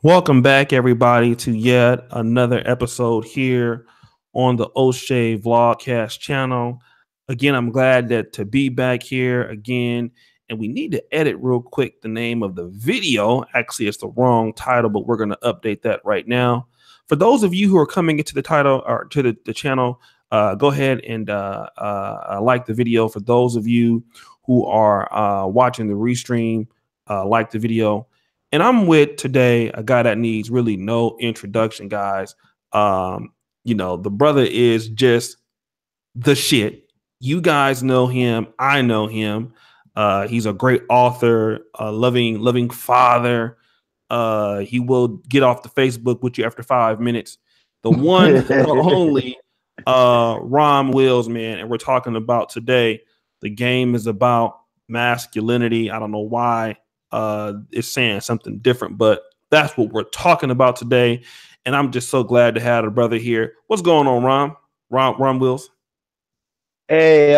Welcome back, everybody, to yet another episode here on the Oshay Vlogcast channel. Again, I'm glad to be back here again, and we need to edit real quick the name of the video. Actually, it's the wrong title, but we're going to update that right now. For those of you who are coming into the title or to the channel, go ahead and like the video. For those of you who are watching the restream, like the video. And I'm with today a guy that needs really no introduction, guys. The brother is just the shit. You guys know him. I know him. He's a great author, a loving father. He will get off the Facebook with you after 5 minutes. The one, the only Ron Wills, man. And we're talking about today. The game is about masculinity. I don't know why is saying something different, but that's what we're talking about today. And I'm just so glad to have a brother here. What's going on, Ron? Ron Wills? Hey,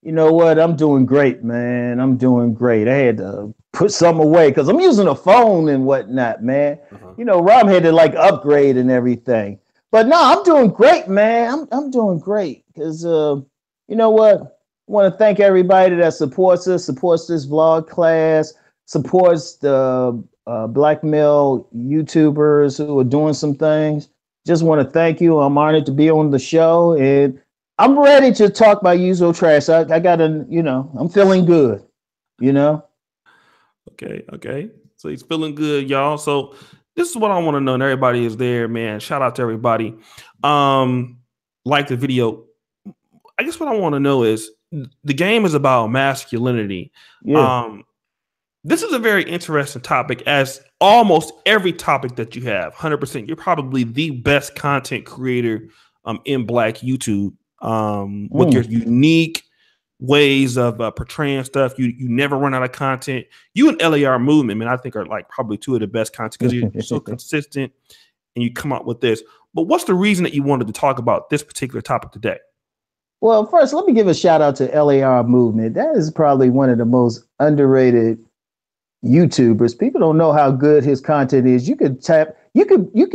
you know what? I'm doing great, man. I'm doing great. I had to put some away because I'm using a phone and whatnot, man. You know, Rob had to like upgrade and everything. But no, I'm doing great, man. I'm doing great because you know what? I want to thank everybody that supports us, supports this vlog class, supports the black male YouTubers who are doing some things. Just want to thank you. I'm honored to be on the show, and I'm ready to talk about usual trash. I got to, I'm feeling good, Okay. So he's feeling good, y'all. So this is what I want to know, and everybody is there, man. Shout out to everybody. Like the video. I guess what I want to know is the game is about masculinity. Yeah. This is a very interesting topic, as almost every topic that you have. 100%. You're probably the best content creator in Black YouTube with your unique ways of portraying stuff. You never run out of content. You and LAR Movement, man, I think are like probably two of the best content because you're so consistent and you come up with this. But what's the reason that you wanted to talk about this particular topic today? Well, first, let me give a shout out to LAR Movement. That is probably one of the most underrated YouTubers. People don't know how good his content is. You can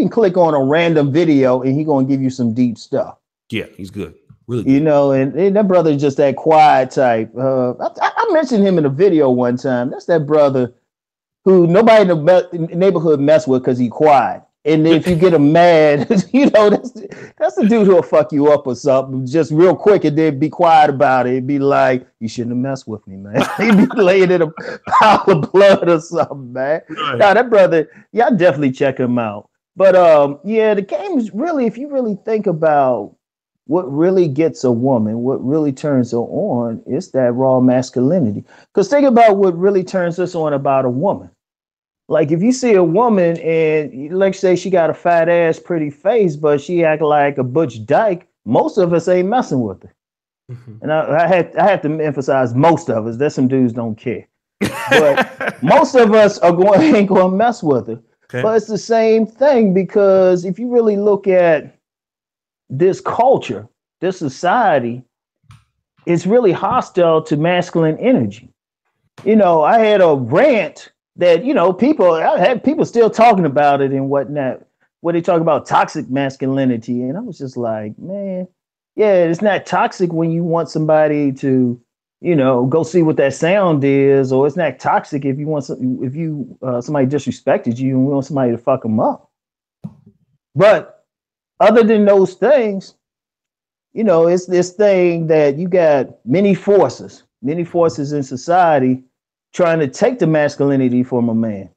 click on a random video and he's gonna give you some deep stuff. Yeah, he's good. Really good. And that brother is just that quiet type. I mentioned him in a video one time. That's that brother who nobody in the neighborhood mess with because he's quiet. And if you get him mad, that's the dude who'll fuck you up or something just real quick and then be quiet about it. It'd be like, you shouldn't have messed with me, man. He'd be laying in a pile of blood or something, man. Right. Now, that brother, y'all definitely check him out. But the game is really, if you really think about what really gets a woman, what really turns her on, is that raw masculinity. Because think about what really turns us on about a woman. Like if you see a woman and let's say she got a fat ass, pretty face, but she act like a butch dyke, most of us ain't messing with her. And I have to emphasize most of us. There's some dudes don't care, but most of us ain't going to mess with her. Okay. But it's the same thing because if you really look at this culture, this society, it's really hostile to masculine energy. I had a rant that, I had people still talking about it and whatnot, where they talk about toxic masculinity. And I was just like, man, yeah, it's not toxic when you want somebody to, go see what that sound is, or it's not toxic if you want somebody disrespected you and you want somebody to fuck them up. But other than those things, it's this thing that you got many forces in society trying to take the masculinity from a man,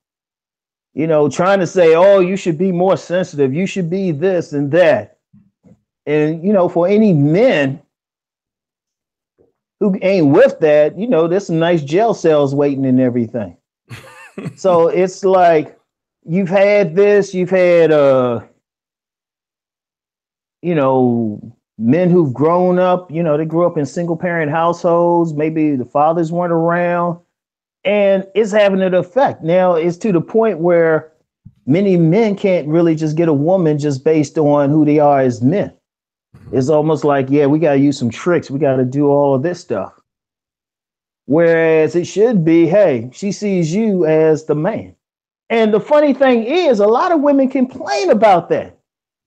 trying to say, oh, you should be more sensitive. You should be this and that. And, for any men who ain't with that, there's some nice jail cells waiting and everything. So it's like, you've had men who've grown up, they grew up in single parent households. Maybe the fathers weren't around. And it's having an effect. Now it's to the point where many men can't really just get a woman just based on who they are as men. It's almost like, yeah, we got to use some tricks. We got to do all of this stuff. Whereas it should be, hey, she sees you as the man. And the funny thing is, a lot of women complain about that.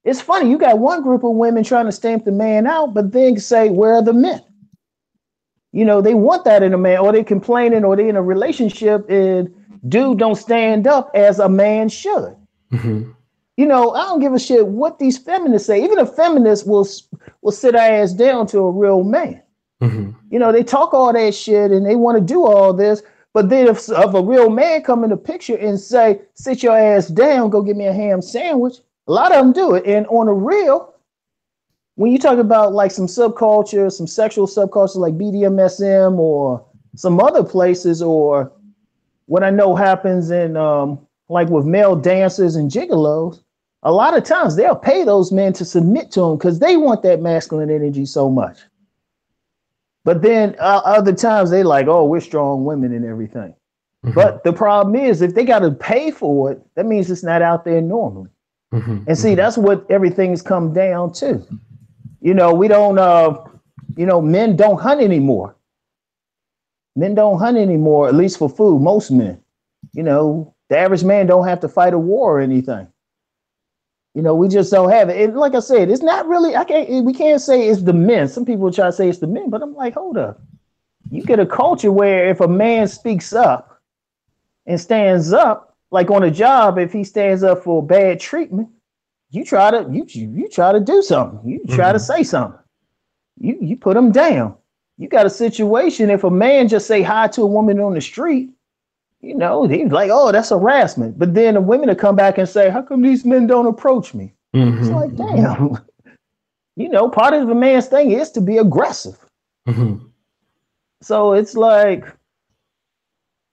It's funny, you got one group of women trying to stamp the man out, but then say, where are the men? You know, they want that in a man, or they complaining, or they in a relationship and dude don't stand up as a man should. Mm-hmm. You know, I don't give a shit what these feminists say. Even a feminist will sit her ass down to a real man. Mm-hmm. You know, they talk all that shit and they want to do all this, but then if a real man come in the picture and say, sit your ass down, go get me a ham sandwich, a lot of them do it. And on the real, when you talk about like some subculture, some sexual subculture like BDSM or some other places, or what I know happens in like with male dancers and gigolos, a lot of times they'll pay those men to submit to them because they want that masculine energy so much. But then other times they like, oh, we're strong women and everything. Mm-hmm. But the problem is, if they got to pay for it, that means it's not out there normally. Mm-hmm. And see, that's what everything's come down to. You know, we don't, men don't hunt anymore. Men don't hunt anymore, at least for food, most men. You know, the average man don't have to fight a war or anything. You know, we just don't have it. And like I said, it's not really, we can't say it's the men. Some people try to say it's the men, but I'm like, hold up. You get a culture where if a man speaks up and stands up, like on a job, if he stands up for bad treatment, you try to do something. You try to say something. You put him down. You got a situation, if a man just say hi to a woman on the street, you know, he's like, oh, that's harassment. But then the women will come back and say, how come these men don't approach me? Mm-hmm. It's like, damn. You know, part of the man's thing is to be aggressive. Mm-hmm. So it's like,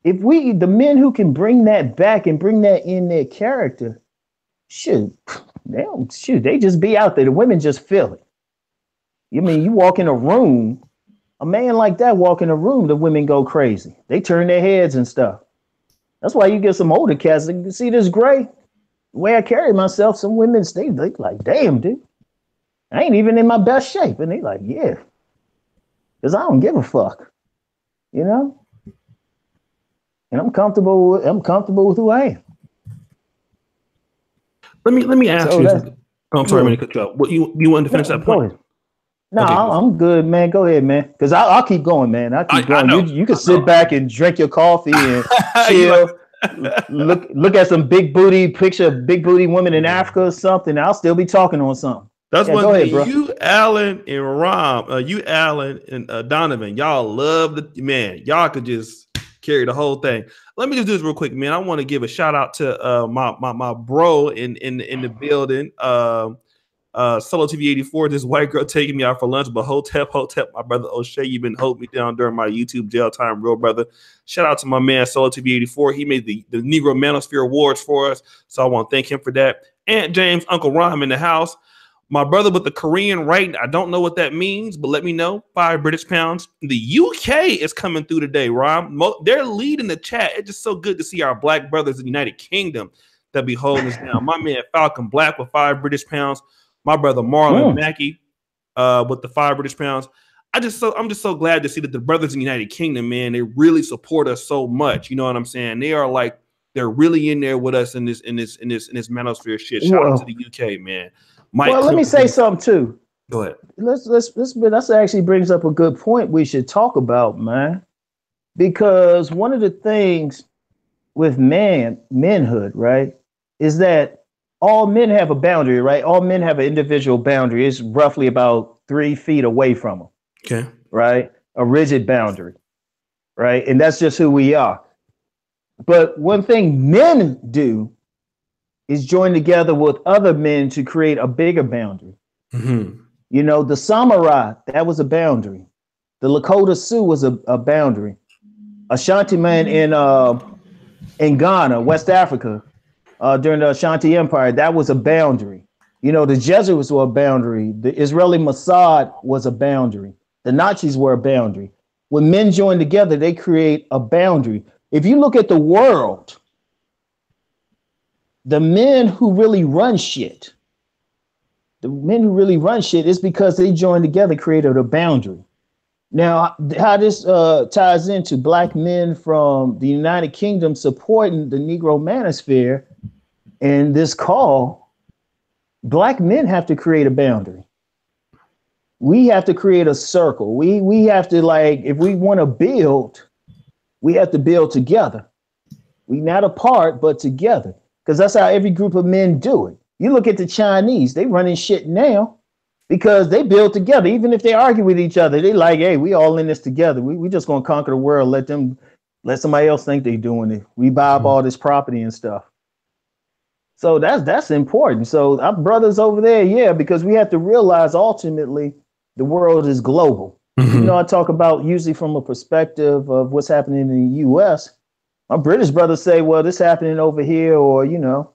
if the men who can bring that back and bring that in their character, they just be out there. The women just feel it. You mean, you walk in a room, a man like that walk in a room, the women go crazy. They turn their heads and stuff. That's why you get some older cats. You see this gray, the way I carry myself, some women, they like, damn, dude, I ain't even in my best shape. And they like, yeah, because I don't give a fuck, you know? And I'm comfortable with who I am. Let me ask you. I'm sorry, I'm going to cut you off. What you wanted to finish that point? Ahead. No, okay, I'm good, man. Go ahead, man. Because I'll keep going, man. I'll keep going. You can sit back and drink your coffee and chill. look at some big booty picture of big booty women in Africa or something. I'll still be talking on something. That's one thing. You, Alan, and Rom, you, Alan, and Donovan, y'all love the man. Y'all could just carry the whole thing. Let me just do this real quick, man. I want to give a shout out to my bro in the building. Solo TV 84, this white girl taking me out for lunch, but Hotep, my brother Oshay, you've been holding me down during my YouTube jail time, real brother. Shout out to my man Solo TV 84. He made the Negro Manosphere Awards for us, so I want to thank him for that. Aunt James, Uncle Rom in the house. My brother with the Korean right, I don't know what that means, but let me know. 5 British pounds. The UK is coming through today, Rom. They're leading the chat. It's just so good to see our black brothers in the United Kingdom that be holding us down. My man Falcon Black with 5 British pounds. My brother Marlon Mackey with the 5 British pounds. I'm just so glad to see that the brothers in the United Kingdom, man, they really support us so much. You know what I'm saying? They're really in there with us in this manosphere shit. Shout out to the UK, man. Let me say something too. Go ahead. That actually brings up a good point we should talk about, man. Because one of the things with manhood, right, is that all men have a boundary, right? All men have an individual boundary. It's roughly about 3 feet away from them. Okay. Right? A rigid boundary. Right? And that's just who we are. But one thing men do is join together with other men to create a bigger boundary. Mm-hmm. You know, the samurai, that was a boundary. The Lakota Sioux was a boundary. Ashanti man in Ghana, West Africa, during the Ashanti Empire, that was a boundary. You know, the Jesuits were a boundary. The Israeli Mossad was a boundary. The Nazis were a boundary. When men join together, they create a boundary. If you look at the world, the men who really run shit, is because they joined together, created a boundary. Now, how this ties into black men from the United Kingdom supporting the Negro Manosphere and this call, black men have to create a boundary. We have to create a circle. We have to, like, if we want to build, we have to build together. We not apart, but together. Because that's how every group of men do it. You look at the Chinese, they running shit now because they build together. Even if they argue with each other, they like, hey, we all in this together. We just gonna conquer the world. Let somebody else think they doing it. We buy up all this property and stuff. So that's important. So our brothers over there, yeah, because we have to realize ultimately the world is global. You know, I talk about usually from a perspective of what's happening in the US. My British brothers say, well, this happening over here, or, you know,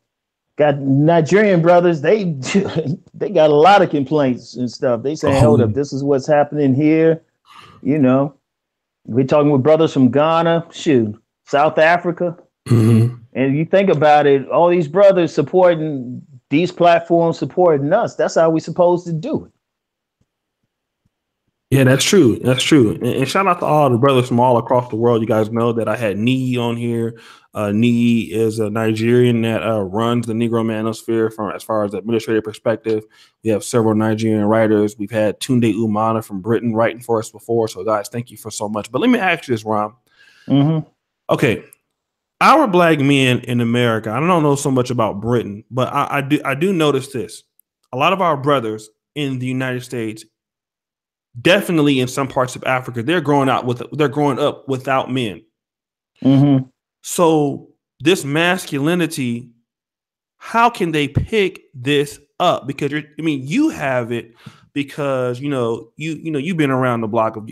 got Nigerian brothers, they got a lot of complaints and stuff. They say, hold up, this is what's happening here. You know, we're talking with brothers from Ghana, South Africa. And you think about it, all these brothers supporting these platforms, supporting us. That's how we're supposed to do it. Yeah, that's true. That's true. And shout out to all the brothers from all across the world. You guys know that I had Nee on here. Nee is a Nigerian that runs the Negro Manosphere from as far as the administrative perspective. We have several Nigerian writers. We've had Tunde Umana from Britain writing for us before. So guys, thank you for so much. But let me ask you this, Ron. Okay. Our black men in America, I don't know so much about Britain, but I do notice this. A lot of our brothers in the United States, definitely in some parts of Africa, they're growing up without men. So this masculinity, how can they pick this up? Because you have it because you've been around the block of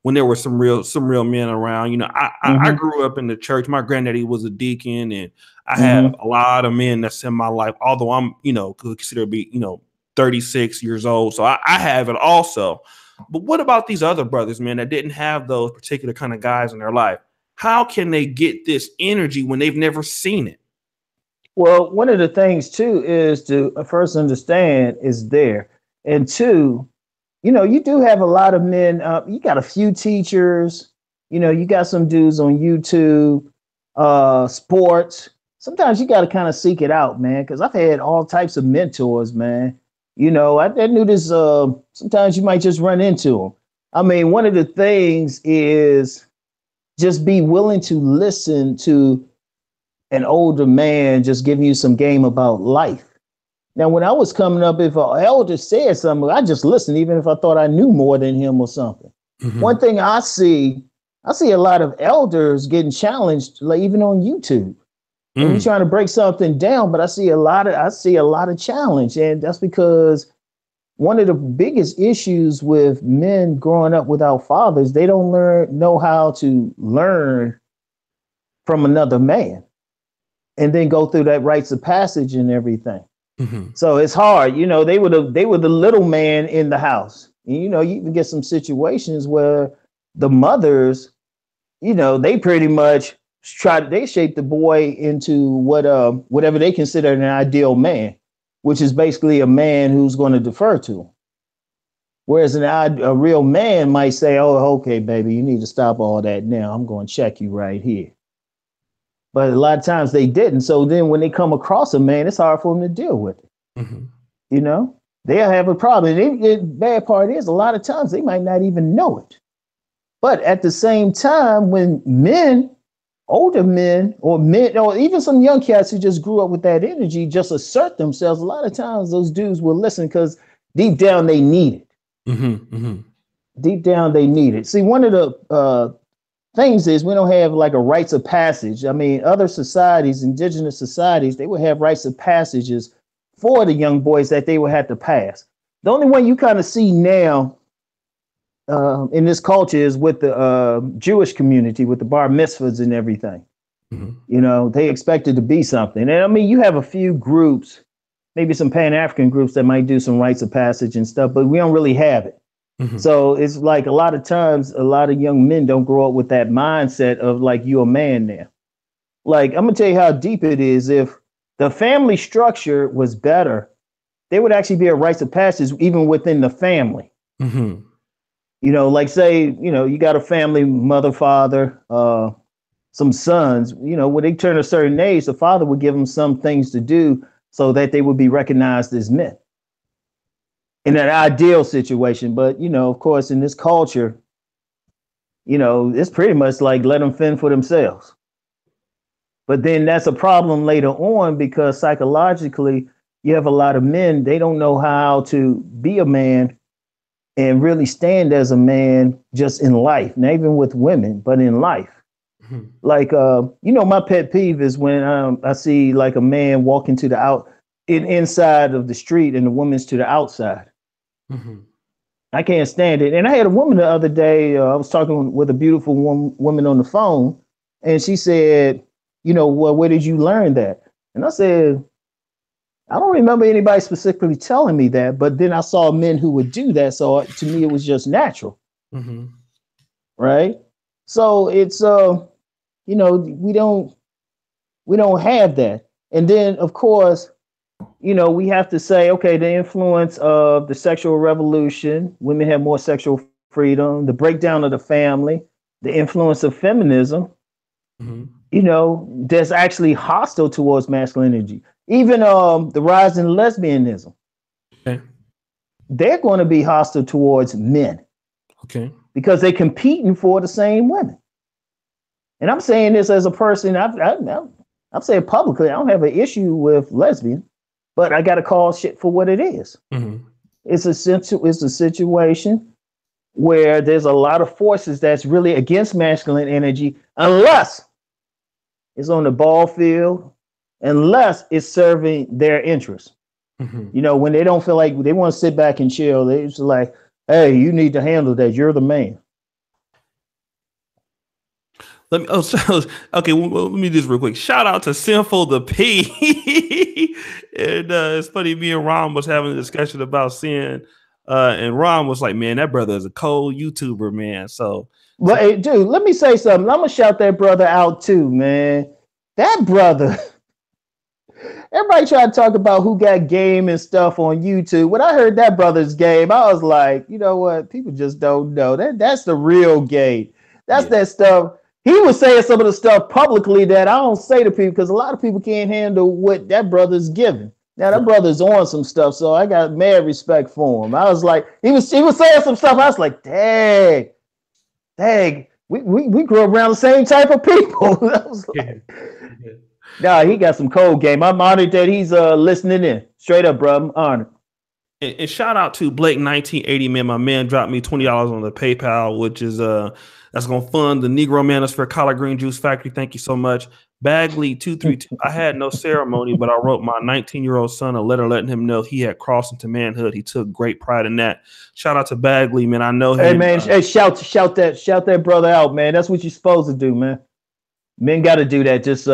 when there were some real men around. I grew up in the church. My granddaddy was a deacon, and I have a lot of men that's in my life. Although I'm considered to be 36 years old, so I have it also. But what about these other brothers, man, that didn't have those particular kind of guys in their life? How can they get this energy when they've never seen it? Well, one of the things too is to first understand is there, and two, you do have a lot of men. You got a few teachers. You got some dudes on YouTube, sports. Sometimes you got to kind of seek it out, man, because I've had all types of mentors, man. I knew this. Sometimes you might just run into them. I mean, one of the things is just be willing to listen to an older man just giving you some game about life. Now, when I was coming up, if an elder said something, I just listened, even if I thought I knew more than him or something. One thing I see a lot of elders getting challenged, like even on YouTube. And we're trying to break something down, but I see a lot of challenge. And that's because one of the biggest issues with men growing up without fathers, they don't know how to learn from another man and then go through that rites of passage and everything. So it's hard. They were the little man in the house. And, you even get some situations where the mothers, they pretty much they shape the boy into whatever they consider an ideal man, which is basically a man who's going to defer to him. Whereas a real man might say, oh, okay, baby, you need to stop all that now. I'm going to check you right here. But a lot of times they didn't. So then when they come across a man, it's hard for them to deal with it. They'll have a problem. And the bad part is a lot of times they might not even know it. But at the same time, when older men or even some young cats who just grew up with that energy just assert themselves, a lot of times those dudes will listen because deep down they need it. Deep down they need it. See, one of the things is we don't have like a rites of passage. I mean, other societies, indigenous societies, they would have rites of passages for the young boys that they would have to pass. The only one you kind of see now in this culture is with the Jewish community, with the bar mitzvahs and everything. They expect it to be something. And I mean, you have a few groups, maybe some Pan-African groups that might do some rites of passage and stuff, but we don't really have it. So it's like a lot of times, a lot of young men don't grow up with that mindset of like, you're a man now. Like, I'm going to tell you how deep it is. If the family structure was better, there would actually be a rites of passage even within the family. You know, like say, you know, you got a family, mother, father, some sons, you know, when they turn a certain age, the father would give them some things to do so that they would be recognized as men in an ideal situation. But, you know, of course, in this culture, you know, it's pretty much like let them fend for themselves. But then that's a problem later on because psychologically, you have a lot of men, they don't know how to be a man and really stand as a man just in life, not even with women, but in life. Like, you know, my pet peeve is when I see like a man walking to the inside of the street and the woman's to the outside. I can't stand it. And I had a woman the other day, I was talking with a beautiful woman on the phone, and she said, you know, well, where did you learn that? And I said, I don't remember anybody specifically telling me that, but then I saw men who would do that. So to me, it was just natural. Right. So it's, you know, we don't have that. And then, of course, you know, we have to say, okay, the influence of the sexual revolution, women have more sexual freedom, the breakdown of the family, the influence of feminism, you know, that's actually hostile towards masculinity. Even the rise in lesbianism, they're going to be hostile towards men. Because they're competing for the same women. And I'm saying this as a person, I'm saying publicly, I don't have an issue with lesbian, but I got to call shit for what it is. It's a situation where there's a lot of forces that's really against masculine energy, unless it's on the ball field, unless it's serving their interests. You know, when they don't feel like they want to sit back and chill, they're just like, hey, you need to handle that. You're the man. Let me. Oh, so, okay. Well, let me do this real quick. Shout out to Sinful the P. And it's funny. Me and Ron was having a discussion about sin, and Ron was like, "Man, that brother is a cold YouTuber, man." So, well, hey, dude, let me say something. I'm gonna shout that brother out too, man. That brother. Everybody try to talk about who got game and stuff on YouTube. When I heard that brother's game, I was like, you know what? People just don't know. That's the real game. That's that stuff. He was saying some of the stuff publicly that I don't say to people because a lot of people can't handle what that brother's giving. Now that brother's on some stuff, so I got mad respect for him. I was like, he was saying some stuff. I was like, dang, we grew up around the same type of people. I was like, nah, he got some cold game. I'm honored that he's listening in. Straight up, bro. I'm honored. And shout out to Blake 1980, man. My man dropped me $20 on the PayPal, which is that's gonna fund the Negro Manosphere Collard Green Juice Factory. Thank you so much. Bagley 232. I had no ceremony, but I wrote my 19-year-old son a letter letting him know he had crossed into manhood. He took great pride in that. Shout out to Bagley, man. I know him. Hey man, hey, shout that brother out, man. That's what you're supposed to do, man. Men got to do that. Just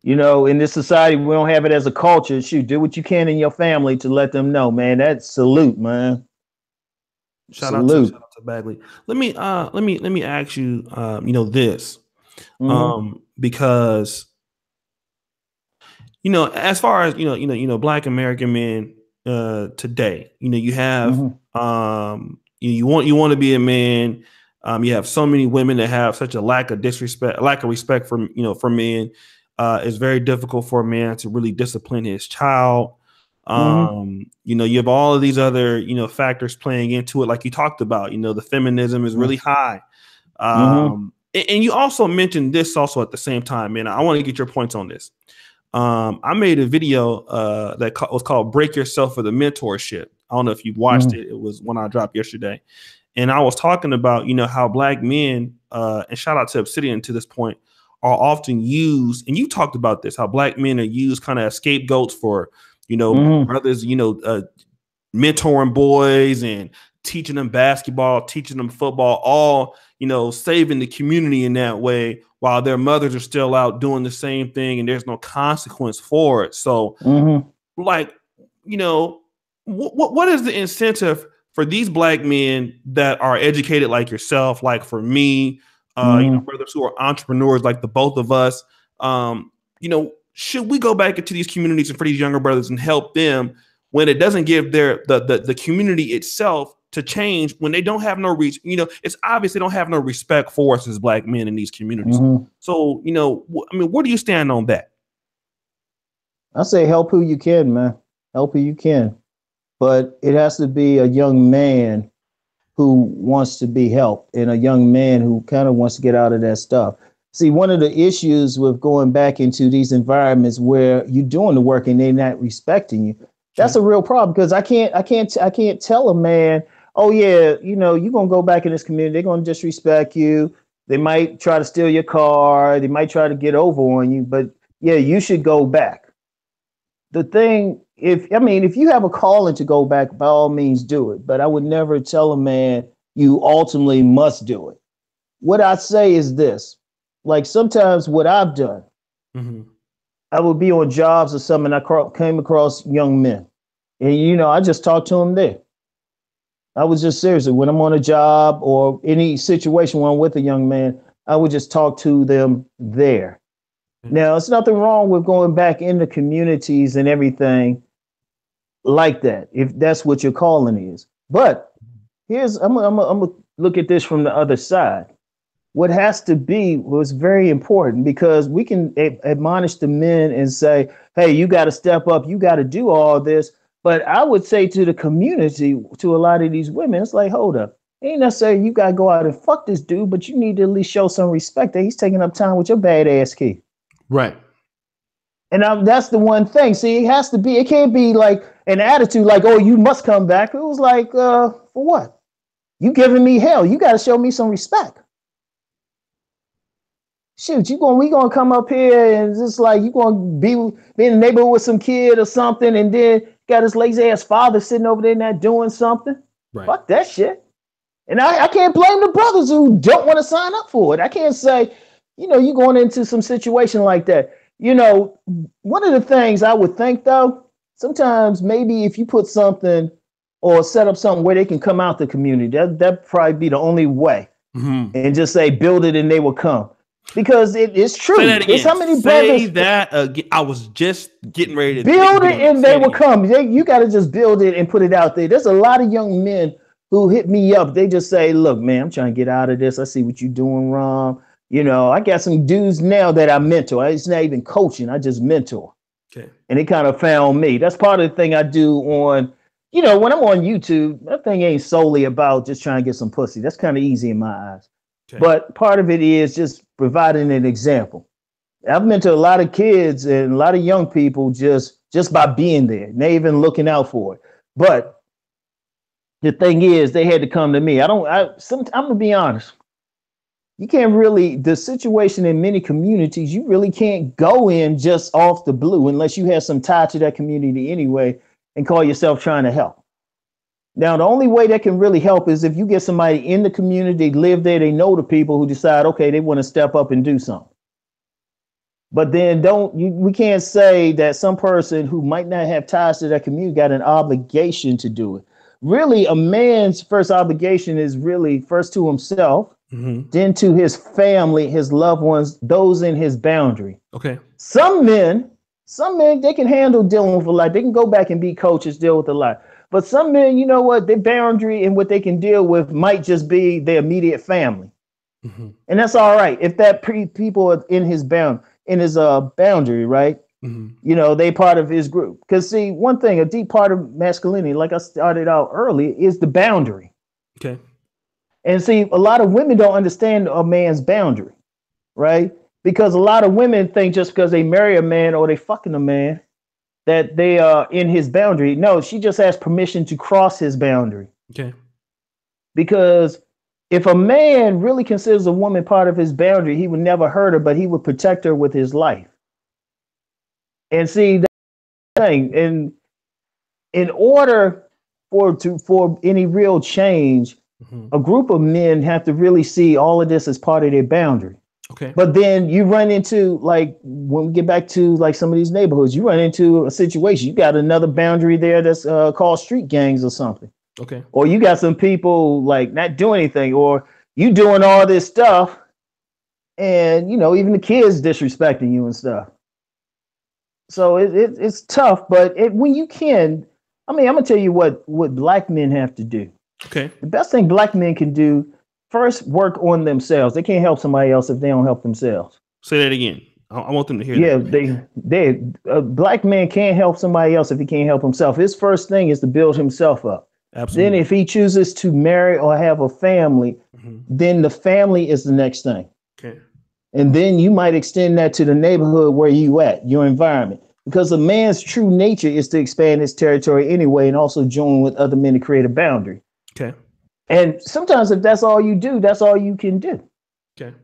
you know, in this society, we don't have it as a culture. Shoot, do what you can in your family to let them know, man. That's salute, man. Shout out to Bagley. Let me ask you, you know, this, because, you know, as far as you know, Black American men today, you know, you have you want to be a man. You have so many women that have such a lack of respect for men. It's very difficult for a man to really discipline his child. You know, you have all of these other, you know, factors playing into it. Like you talked about, you know, the feminism is really high. And you also mentioned this also at the same time, man. I want to get your points on this. I made a video that was called Break Yourself for the Mentorship. I don't know if you've watched it. It was one I dropped yesterday. And I was talking about, you know, how Black men, and shout out to Obsidian to this point, are often used, and you talked about this, how Black men are used kind of as scapegoats for, you know, brothers, you know, mentoring boys and teaching them basketball, teaching them football, all, you know, saving the community in that way while their mothers are still out doing the same thing and there's no consequence for it. So like, you know, what is the incentive for these Black men that are educated like yourself, like for me, you know, brothers who are entrepreneurs like the both of us, you know, should we go back into these communities and for these younger brothers and help them when it doesn't give the community itself to change when they don't have no reach. You know, it's obvious they don't have no respect for us as black men in these communities. So, you know, I mean, where do you stand on that? I say help who you can, man. Help who you can. But it has to be a young man who wants to be helped and a young man who kind of wants to get out of that stuff. See, one of the issues with going back into these environments where you're doing the work and they're not respecting you, that's a real problem, because I can't tell a man, oh yeah, you know, you're gonna go back in this community, they're gonna disrespect you, they might try to steal your car, they might try to get over on you, but yeah, you should go back. The thing, if you have a calling to go back, by all means do it. But I would never tell a man you ultimately must do it. What I say is this: like sometimes what I've done, I would be on jobs or something. I came across young men, and you know, I just talked to them there. I was just seriously, when I'm on a job or any situation where I'm with a young man, I would just talk to them there. Now, there's nothing wrong with going back into communities and everything like that, if that's what your calling is. But I'm gonna look at this from the other side. What has to be was very important, because we can admonish the men and say, hey, you got to step up, you got to do all this. But I would say to the community, to a lot of these women, it's like, hold up. Ain't necessarily you got to go out and fuck this dude, but you need to at least show some respect that he's taking up time with your badass kid. Right. And that's the one thing. See, it can't be like an attitude like, oh, you must come back. It was like, for what? You giving me hell. You got to show me some respect. Shoot, we gonna come up here and just like, you gonna be in the neighborhood with some kid or something, and then got his lazy ass father sitting over there not doing something. Right. Fuck that shit. And I can't blame the brothers who don't want to sign up for it. I can't say, you know, you going into some situation like that. You know, one of the things I would think, though, sometimes maybe if you put something or set up something where they can come out the community, that'd probably be the only way. And just say, build it and they will come. Because it's true. It's how many brothers. That I was just getting ready to build it and they will come. You got to just build it and put it out there. There's a lot of young men who hit me up. They just say, look, man, I'm trying to get out of this. I see what you're doing wrong. You know, I got some dudes now that I mentor. It's not even coaching. I just mentor. Okay. And they kind of found me. That's part of the thing I do on, you know, when I'm on YouTube, that thing ain't solely about just trying to get some pussy. That's kind of easy in my eyes. Okay. But part of it is just providing an example. I've mentored a lot of kids and a lot of young people just by being there. And they even looking out for it. But the thing is, they had to come to me. I'm going to be honest. You can't really, the situation in many communities, you really can't go in just off the blue unless you have some tie to that community anyway and call yourself trying to help. Now, the only way that can really help is if you get somebody in the community, live there, they know the people who decide, okay, they want to step up and do something. But then we can't say that some person who might not have ties to that community got an obligation to do it. Really, a man's first obligation is really first to himself, then to his family, his loved ones, those in his boundary. Okay. Some men, they can handle dealing with a lot. They can go back and be coaches, deal with a lot. But some men, you know what, their boundary and what they can deal with might just be their immediate family. And that's all right. If that people are in his boundary, right? You know, they part of his group. Because see, one thing, a deep part of masculinity, like I started out early, is the boundary. Okay. And see, a lot of women don't understand a man's boundary, right? Because a lot of women think just because they marry a man or they fucking a man, that they are in his boundary. No, she just has permission to cross his boundary. Okay. Because if a man really considers a woman part of his boundary, he would never hurt her, but he would protect her with his life. And see, that's the thing. And in order for any real change, a group of men have to really see all of this as part of their boundary. Okay. But then you run into, like, when we get back to like some of these neighborhoods, you run into a situation. You got another boundary there that's called street gangs or something. Okay. Or you got some people like not doing anything, or you doing all this stuff, and you know, even the kids disrespecting you and stuff. So it's tough, but when you can, I mean, I'm gonna tell you what black men have to do. Okay. The best thing black men can do, first work on themselves. They can't help somebody else if they don't help themselves. Say that again. I want them to hear Yeah, that. they a black man can't help somebody else if he can't help himself. His first thing is to build himself up. Then Absolutely. if he chooses to marry or have a family, then the family is the next thing. Okay. And then you might extend that to the neighborhood where you at, your environment. Because a man's true nature is to expand his territory anyway and also join with other men to create a boundary. Okay. And sometimes if that's all you do, that's all you can do. Okay.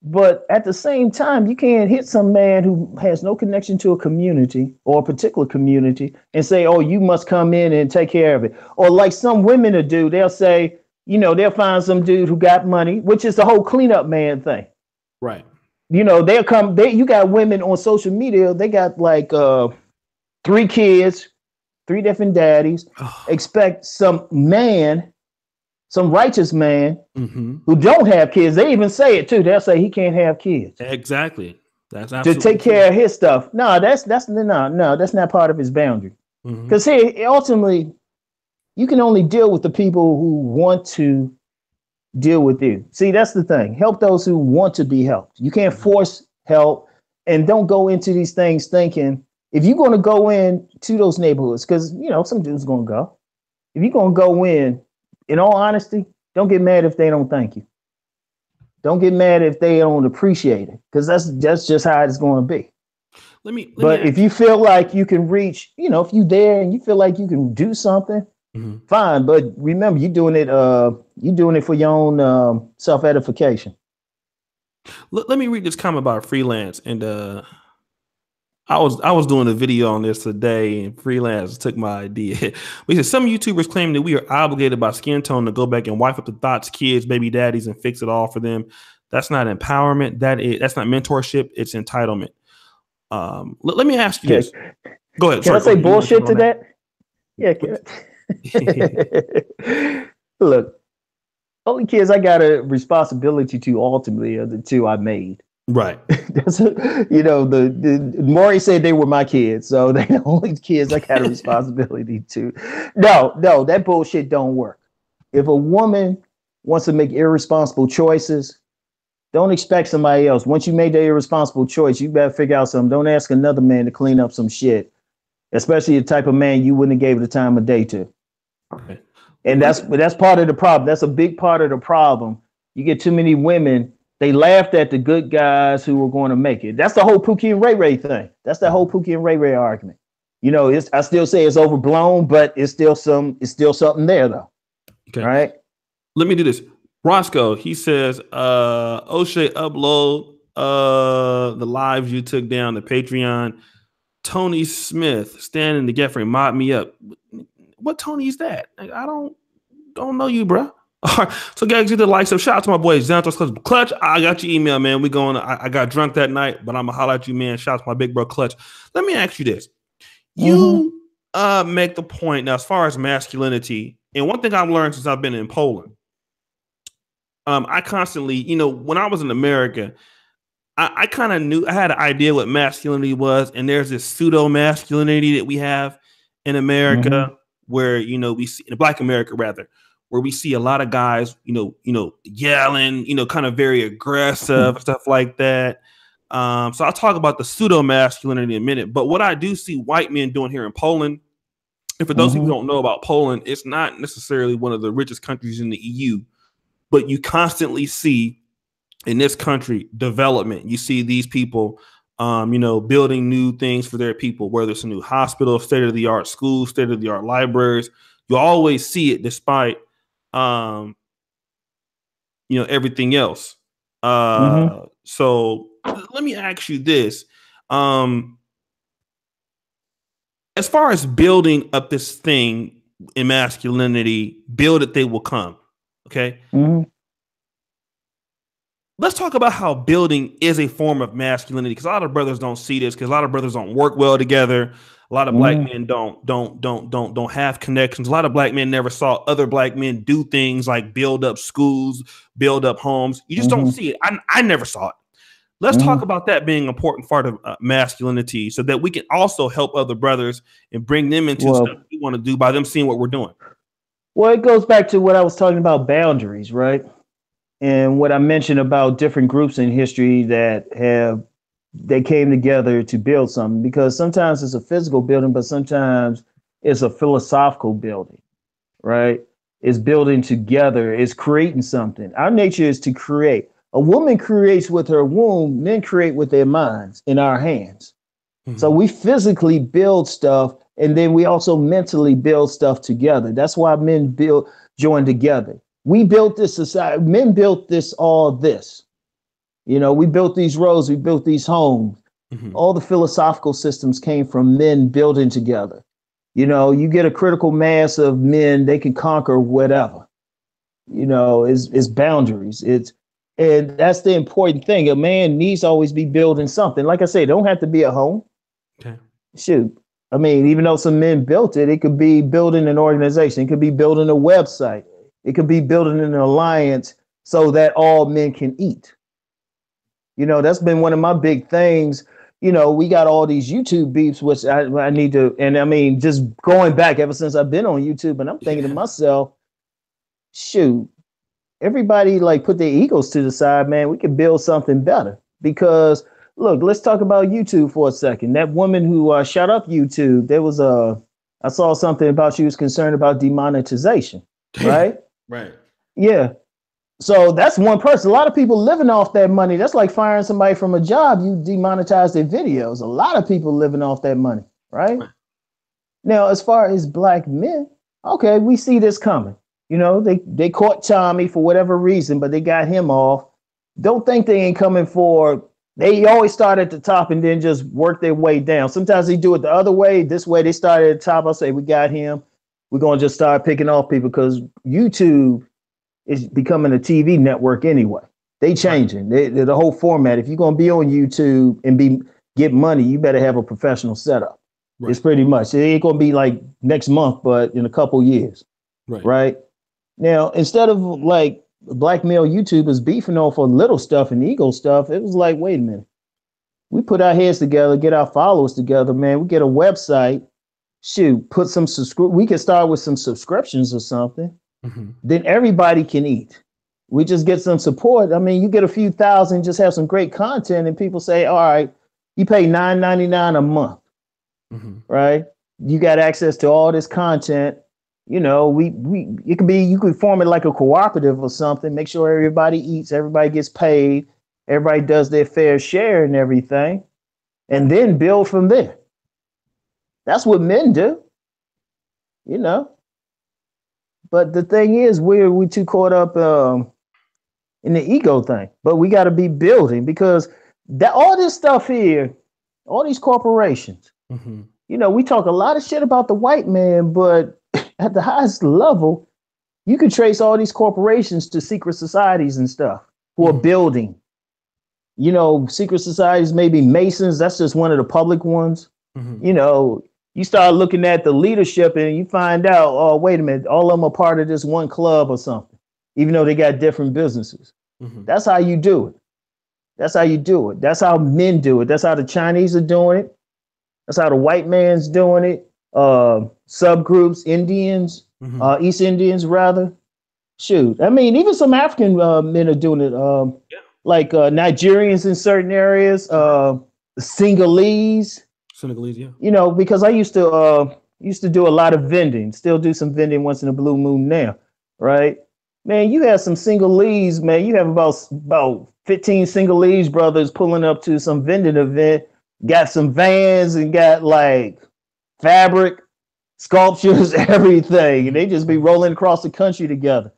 But at the same time, you can't hit some man who has no connection to a community or a particular community and say, oh, you must come in and take care of it. Or like some women will do, they'll say, they'll find some dude who got money, which is the whole cleanup man thing. Right. They'll come, you got women on social media, they got like 3 kids, 3 different daddies, expect some righteous man who don't have kids. They even say it too. They'll say he can't have kids. Exactly. That's absolutely to take care of his stuff. No, that's not part of his boundary. Because ultimately, you can only deal with the people who want to deal with you. See, that's the thing. Help those who want to be helped. You can't force help, and don't go into these things thinking if you're going to go in to those neighborhoods, because some dude's going to go. If you're going to go in all honesty, don't get mad if they don't thank you. Don't get mad if they don't appreciate it, because that's just how it's going to be. But if you feel like you can reach, if you're there and you feel like you can do something, fine. But remember, you're doing it for your own self-edification. Let me read this comment about freelance, and I was doing a video on this today, and freelance took my idea. We said some YouTubers claim that we are obligated by skin tone to go back and wipe up the thoughts, kids, baby daddies, and fix it all for them. That's not empowerment. That's not mentorship. It's entitlement. Let me ask you this. Go ahead. Can I say bullshit to that? Yeah. Look, only kids I got a responsibility to ultimately are the 2 I made. Right. The Maury said they were my kids, so they're the only kids I got a responsibility to. No, that bullshit don't work. If a woman wants to make irresponsible choices, don't expect somebody else. Once you made the irresponsible choice, you better figure out something. Don't ask another man to clean up some shit, especially the type of man you wouldn't have gave the time of day to. Okay. And that's part of the problem. That's a big part of the problem. You get too many women. They laughed at the good guys who were going to make it. That's the whole Pookie and Ray Ray thing. That's the whole Pookie and Ray Ray argument. I still say it's overblown, but it's still something there though. Okay. Right. Let me do this. Roscoe, he says, Oshay, upload the lives you took down to Patreon. Tony Smith, standing to get for mod me up. What Tony is that? I don't know you, bro. All right, so guys, get the likes up. Shout out to my boy Xantos Clutch. I got your email, man. I got drunk that night, but I'm gonna holler at you, man. Shout out to my big bro Clutch. Let me ask you this: you make the point now as far as masculinity, and one thing I've learned since I've been in Poland, I constantly, when I was in America, I kind of knew I had an idea what masculinity was, and there's this pseudo masculinity that we have in America, where we see in Black America rather. Where we see a lot of guys, yelling, kind of very aggressive, stuff like that. So I'll talk about the pseudo masculinity in a minute. But what I do see white men doing here in Poland, and for those who don't know about Poland, it's not necessarily one of the richest countries in the EU, but you constantly see in this country development. You see these people, building new things for their people, whether it's a new hospital, state-of-the-art schools, state-of-the-art libraries. You always see it despite everything else. So let me ask you this. As far as building up this thing in masculinity, build it, they will come. Okay. Let's talk about how building is a form of masculinity, because a lot of brothers don't see this, because a lot of brothers don't work well together. A lot of black men don't have connections. A lot of black men never saw other black men do things like build up schools, build up homes. You just don't see it. I never saw it. Let's talk about that being an important part of masculinity, so that we can also help other brothers and bring them into stuff we want to do by them seeing what we're doing. Well, it goes back to what I was talking about boundaries, right? And what I mentioned about different groups in history that have they came together to build something because sometimes it's a physical building, but sometimes it's a philosophical building, right? It's building together, it's creating something. Our nature is to create. A woman creates with her womb, men create with their minds in our hands. So Mm-hmm. we physically build stuff and then we also mentally build stuff together. That's why men build join together. We built this society, men built this all this. You know, we built these roads, we built these homes. Mm-hmm. All the philosophical systems came from men building together. You know, you get a critical mass of men, they can conquer whatever. You know, it's boundaries. It's and that's the important thing. A man needs to always be building something. Like I say, don't have to be a home. Okay. Shoot. I mean, even though some men built it, it could be building an organization, it could be building a website, it could be building an alliance so that all men can eat. You know, that's been one of my big things. You know, we got all these YouTube beefs, which I need to, and I mean, just going back ever since I've been on YouTube, and I'm thinking to Yeah. myself, shoot, everybody like put their egos to the side, man. We could build something better because look, let's talk about YouTube for a second. That woman who shut up YouTube, there was I saw something about she was concerned about demonetization, right? Right. Yeah. So that's one person. A lot of people living off that money. That's like firing somebody from a job. You demonetize their videos. A lot of people living off that money, right? Right. Now, as far as black men, okay, we see this coming. You know, they caught Tommy for whatever reason, but they got him off. Don't think they ain't coming for. They always start at the top and then just work their way down. Sometimes they do it the other way. This way, they start at the top. I'll say, we got him. We're gonna just start picking off people because YouTube is becoming a TV network anyway. They Right. changing the whole format. If you're gonna be on YouTube and get money, you better have a professional setup. It's Right. pretty much. It ain't gonna be like next month, but in a couple years, Right. right? Now, instead of like black male YouTubers beefing off on little stuff and ego stuff, it was like, wait a minute. We put our heads together, get our followers together, man. We get a website. Shoot, put some we can start with some subscriptions or something. Mm-hmm. Then everybody can eat. We just get some support. I mean, you get a few thousand, just have some great content, and people say, all right, you pay $9.99 a month, Mm-hmm. right? You got access to all this content. You know, we it could be you could form it like a cooperative or something, make sure everybody eats, everybody gets paid, everybody does their fair share and everything, and then build from there. That's what men do, you know. But the thing is, we too caught up in the ego thing. But we got to be building because that all this stuff here, all these corporations, Mm-hmm. you know, we talk a lot of shit about the white man, but at the highest level, you can trace all these corporations to secret societies and stuff who are Mm-hmm. building. You know, secret societies, maybe Masons. That's just one of the public ones. Mm-hmm. You know, you start looking at the leadership and you find out, oh, wait a minute, all of them are part of this one club or something, even though they got different businesses. Mm-hmm. That's how you do it. That's how you do it. That's how men do it. That's how the Chinese are doing it. That's how the white man's doing it. Subgroups, Indians, Mm-hmm. East Indians, rather. Shoot. I mean, even some African men are doing it, Yeah. like Nigerians in certain areas, Sinhalese. Senegalese. Yeah. You know, because I used to do a lot of vending, still do some vending once in a blue moon now, right? Man, you have some Sinhalese, man. You have about 15 Sinhalese brothers pulling up to some vending event, got some vans and got like fabric, sculptures, everything. And they just be rolling across the country together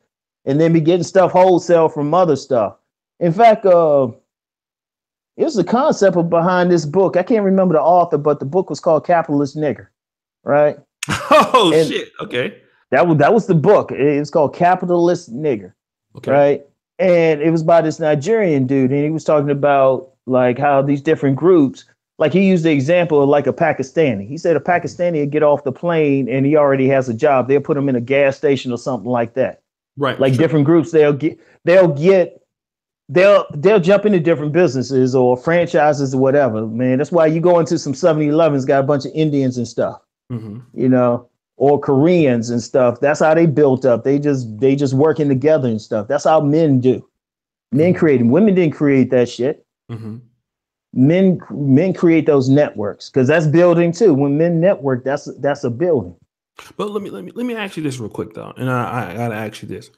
and then be getting stuff wholesale from other stuff. In fact, it was the concept behind this book. I can't remember the author, but the book was called Capitalist Nigger, right? Oh And shit. Okay. that was the book. It was called Capitalist Nigger, Okay. right? And it was by this Nigerian dude, and he was talking about like how these different groups, like he used the example of like a Pakistani. He said a Pakistani would get off the plane and he already has a job. They'll put him in a gas station or something like that. Right. Like Sure. different groups, they'll jump into different businesses or franchises or whatever, man. That's why you go into some 7-Elevens, got a bunch of Indians and stuff, Mm-hmm. you know. or Koreans and stuff. That's how they built up. They just working together and stuff. That's how men do. Men creating. Women didn't create that shit. Men create those networks because that's building too. When men network, that's a building. But let me ask you this real quick though, and I gotta ask you this.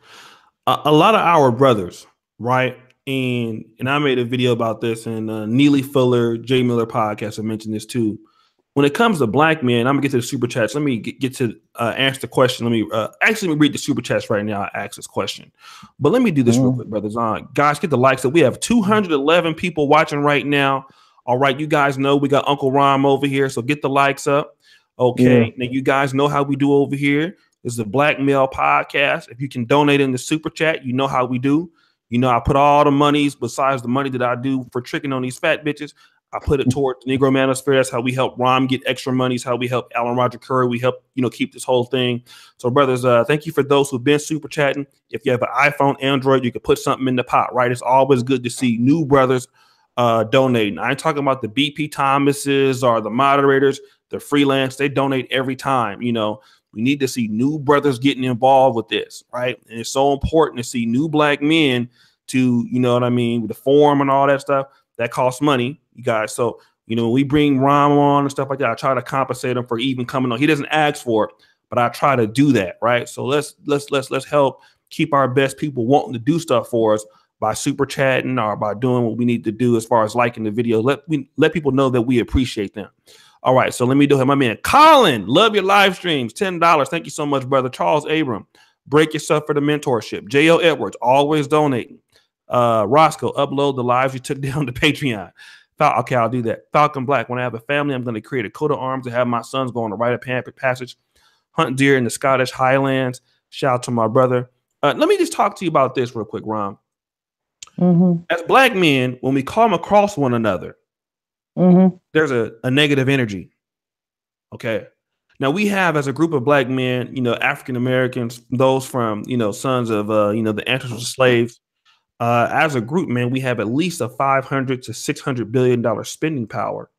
A lot of our brothers, right? And I made a video about this, and Neely Fuller, Jay Miller podcast, I mentioned this too. When it comes to black men, I'm gonna get to the super chats. Let me get to answer the question. Let me read the super chats right now. I ask this question, but let me do this real quick, brothers. Guys, get the likes up. We have 211 people watching right now. All right, you guys know we got Uncle Rom over here, so get the likes up. Okay, now you guys know how we do over here. This is a Black Male Podcast. If you can donate in the super chat, you know how we do. You know, I put all the monies besides the money that I do for tricking on these fat bitches. I put it toward the Negro Manosphere. That's how we help Rom get extra monies. How we help Alan Roger Curry. We help, keep this whole thing. So, brothers, thank you for those who've been super chatting. If you have an iPhone, Android, you can put something in the pot, right? It's always good to see new brothers donating. I ain't talking about the BP Thomases or the moderators, the freelance. They donate every time. We need to see new brothers getting involved with this, right? And it's so important to see new black men to, with the forum and all that stuff. That costs money, you guys. So, when we bring Rom on and stuff like that, I try to compensate him for even coming on. He doesn't ask for it, but I try to do that, right? So let's help keep our best people wanting to do stuff for us by super chatting or by doing what we need to do as far as liking the video. Let people know that we appreciate them. All right, so let me do it. My man Colin, love your live streams, $10. Thank you so much, brother. Charles Abram, break yourself for the mentorship. J.O. Edwards, always donating. Roscoe, upload the lives you took down to Patreon. Okay, I'll do that. Falcon Black, when I have a family, I'm going to create a coat of arms to have my sons go on the rite of passage, hunt deer in the Scottish Highlands. Shout out to my brother. Let me just talk to you about this real quick, Ron. As black men, when we come across one another, there's a negative energy. Okay. Now we have, as a group of black men, African Americans, those from, sons of, the ancestors of slaves. As a group, man, we have at least a $500 to $600 billion spending power.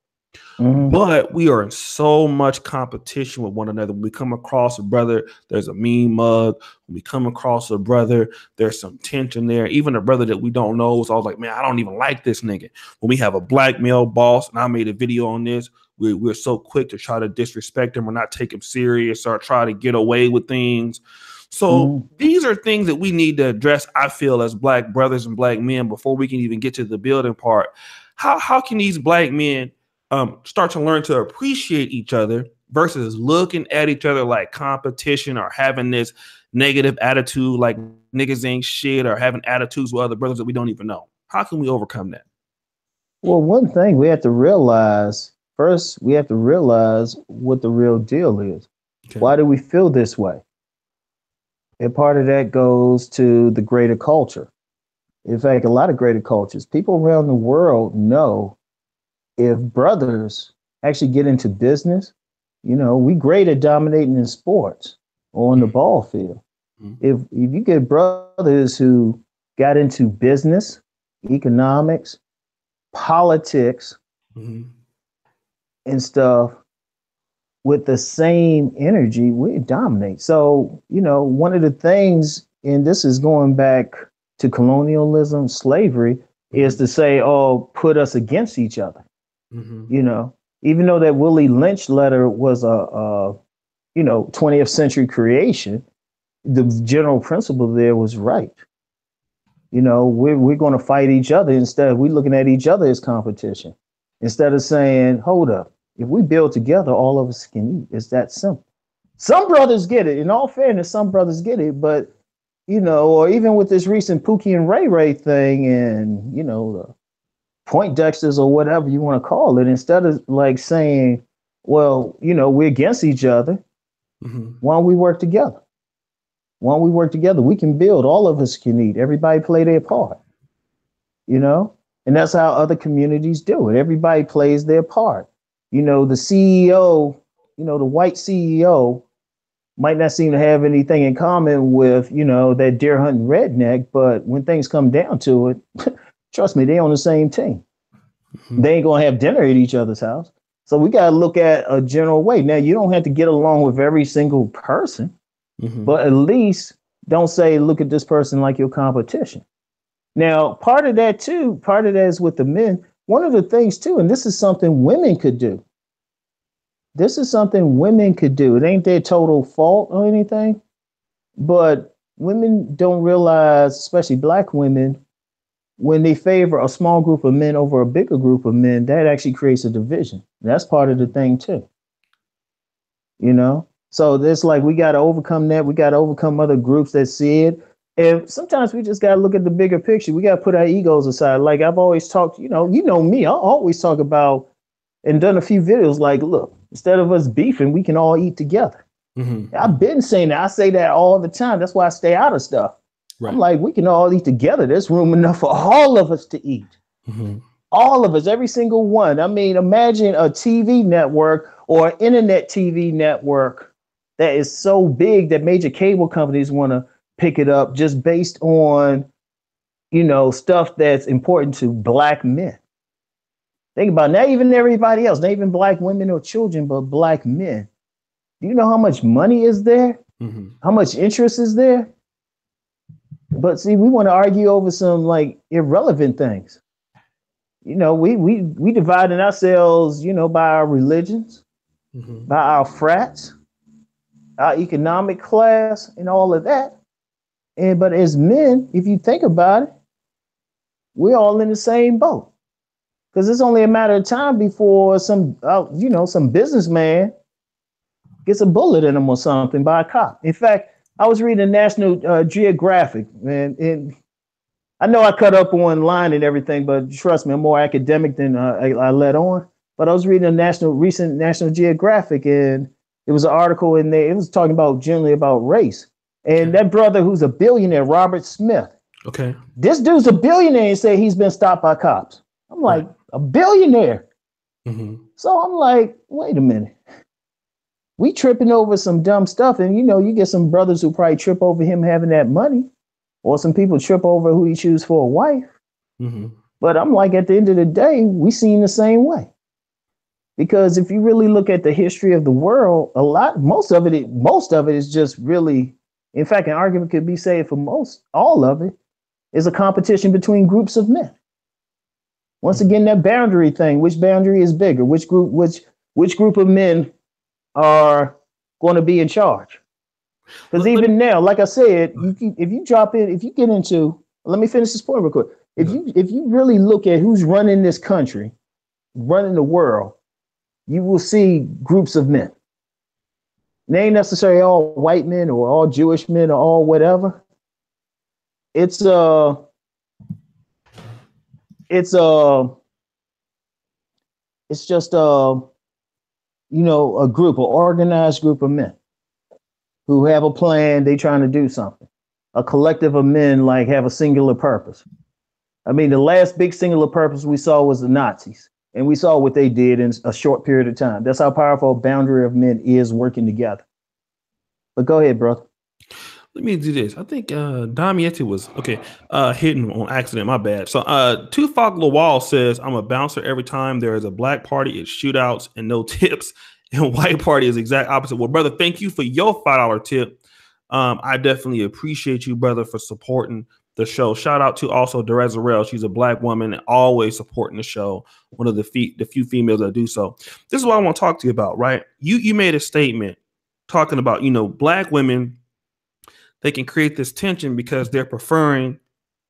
But we are in so much competition with one another. When we come across a brother, there's a mean mug. When we come across a brother, there's some tension there. Even a brother that we don't know is always like, man, I don't even like this nigga. When we have a black male boss, and I made a video on this, we're so quick to try to disrespect him or not take him serious or try to get away with things. So these are things that we need to address, I feel, as black brothers and black men before we can even get to the building part. How can these black men start to learn to appreciate each other versus looking at each other like competition or having this negative attitude like niggas ain't shit or having attitudes with other brothers that we don't even know? How can we overcome that? Well, one thing we have to realize first, we have to realize what the real deal is. Okay. Why do we feel this way? And part of that goes to the greater culture. In fact, a lot of greater cultures, people around the world know if brothers actually get into business, we great at dominating in sports or on the ball field. If you get brothers who got into business, economics, politics, and stuff with the same energy, we dominate. So, one of the things, and this is going back to colonialism, slavery, is to say, oh, put us against each other. Even though that Willie Lynch letter was a 20th century creation, the general principle there was right. We're going to fight each other instead. We're looking at each other as competition instead of saying, hold up, if we build together, all of us can eat. It's that simple. Some brothers get it. In all fairness, some brothers get it. But, or even with this recent Pookie and Ray Ray thing and, the Poindexters or whatever you want to call it, instead of like saying, well, we're against each other. Why don't we work together? Why don't we work together? We can build. All of us can eat. Everybody play their part, and that's how other communities do it. Everybody plays their part. The CEO, the white CEO might not seem to have anything in common with, that deer hunting redneck. But when things come down to it, trust me, they on the same team. They ain't going to have dinner at each other's house. So we got to look at a general way. Now, you don't have to get along with every single person, but at least don't say, look at this person like your competition. Now, part of that is with the men. One of the things too, and this is something women could do. This is something women could do. It ain't their total fault or anything, but women don't realize, especially black women, when they favor a small group of men over a bigger group of men, that actually creates a division. That's part of the thing too. You know? So it's like we got to overcome that. We got to overcome other groups that see it. And sometimes we just got to look at the bigger picture. We got to put our egos aside. Like I've always talked, you know me, I always talk about and done a few videos like, look, instead of us beefing, we can all eat together. I've been saying that. I say that all the time. That's why I stay out of stuff. Right. I'm like, we can all eat together. There's room enough for all of us to eat. All of us, every single one. I mean, imagine a TV network or an internet TV network that is so big that major cable companies want to pick it up just based on, you know, stuff that's important to black men. Think about it. Not even everybody else, not even black women or children, but black men. Do you know how much money is there? How much interest is there? But see, we want to argue over some like irrelevant things. You know, we dividing ourselves, you know, by our religions, by our frats, our economic class, and all of that. And but as men, if you think about it, we're all in the same boat. Because it's only a matter of time before some businessman gets a bullet in him or something by a cop. In fact, I was reading National Geographic, man, and I know I cut up online and everything, but trust me, I'm more academic than I let on. But I was reading a recent National Geographic, and it was an article in there. It was talking about generally about race. And that brother who's a billionaire, Robert Smith. Okay. This dude's a billionaire and say he's been stopped by cops. I'm like, a billionaire. So I'm like, wait a minute. We tripping over some dumb stuff. And, you know, you get some brothers who probably trip over him having that money, or some people trip over who he chooses for a wife. But I'm like, at the end of the day, we seen the same way. Because if you really look at the history of the world, most of it is just really, in fact, an argument could be said for all of it is a competition between groups of men. Once again, that boundary thing, which boundary is bigger? Which group of men are going to be in charge? Because even now, like I said, if you get into, let me finish this point real quick. If you really look at who's running this country, running the world, you will see groups of men. They ain't necessarily all white men or all Jewish men or all whatever. It's just a group, an organized group of men who have a plan. They trying to do something. A collective of men like have a singular purpose. I mean, the last big singular purpose we saw was the Nazis, and we saw what they did in a short period of time. That's how powerful a boundary of men is working together. But go ahead, brother. Let me do this. I think Damiette was hitting on accident. My bad. So Tufok Lawal says, I'm a bouncer every time there is a black party. It's shootouts and no tips. And white party is exact opposite. Well, brother, thank you for your $5 tip. I definitely appreciate you, brother, for supporting the show. Shout out to also Derezarel. She's a black woman and always supporting the show. One of the few females that do so. This is what I want to talk to you about, right? You made a statement talking about, black women. They can create this tension because they're preferring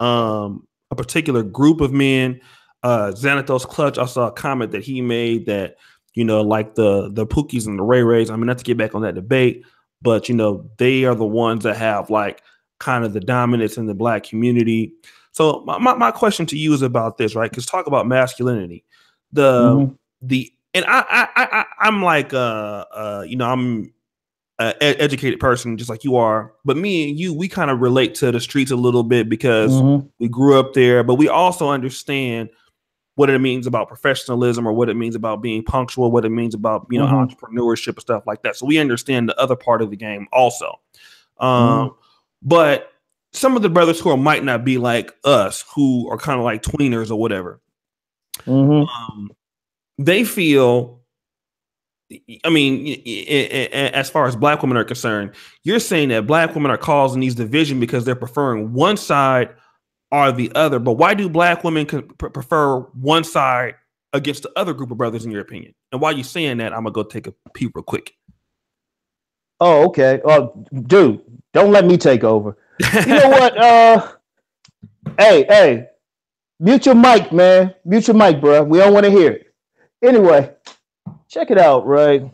a particular group of men. Xanathos Clutch, I saw a comment that he made that, like the Pookies and the Ray Rays. I mean, not to get back on that debate, but, they are the ones that have like kind of the dominance in the black community. So my question to you is about this, right? Because talk about masculinity. I'm like, I'm educated person just like you are, but me and you, we kind of relate to the streets a little bit because we grew up there, but we also understand what it means about professionalism or what it means about being punctual, what it means about entrepreneurship and stuff like that. So we understand the other part of the game also. But some of the brothers who might not be like us, who are kind of like tweeners or whatever, they feel I mean, as far as black women are concerned, you're saying that black women are causing these division because they're preferring one side or the other. But why do black women prefer one side against the other group of brothers, in your opinion? And while you're saying that, I'm gonna go take a pee real quick. Oh, okay. Oh, dude, don't let me take over. You know what? Hey, mute your mic, man. Mute your mic, bro. We don't want to hear it. Anyway, check it out, right?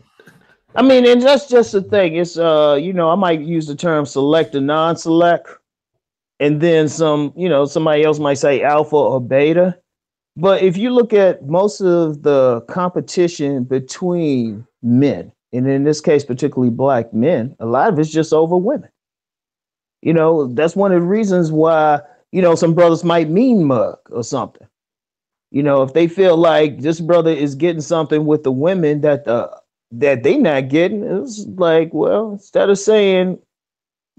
I mean, and that's just the thing. It's I might use the term select and non-select, and then somebody else might say alpha or beta. But if you look at most of the competition between men, and in this case, particularly black men, a lot of it's just over women. That's one of the reasons why, some brothers might mean mug or something. If they feel like this brother is getting something with the women that they not getting, it's like, well, instead of saying,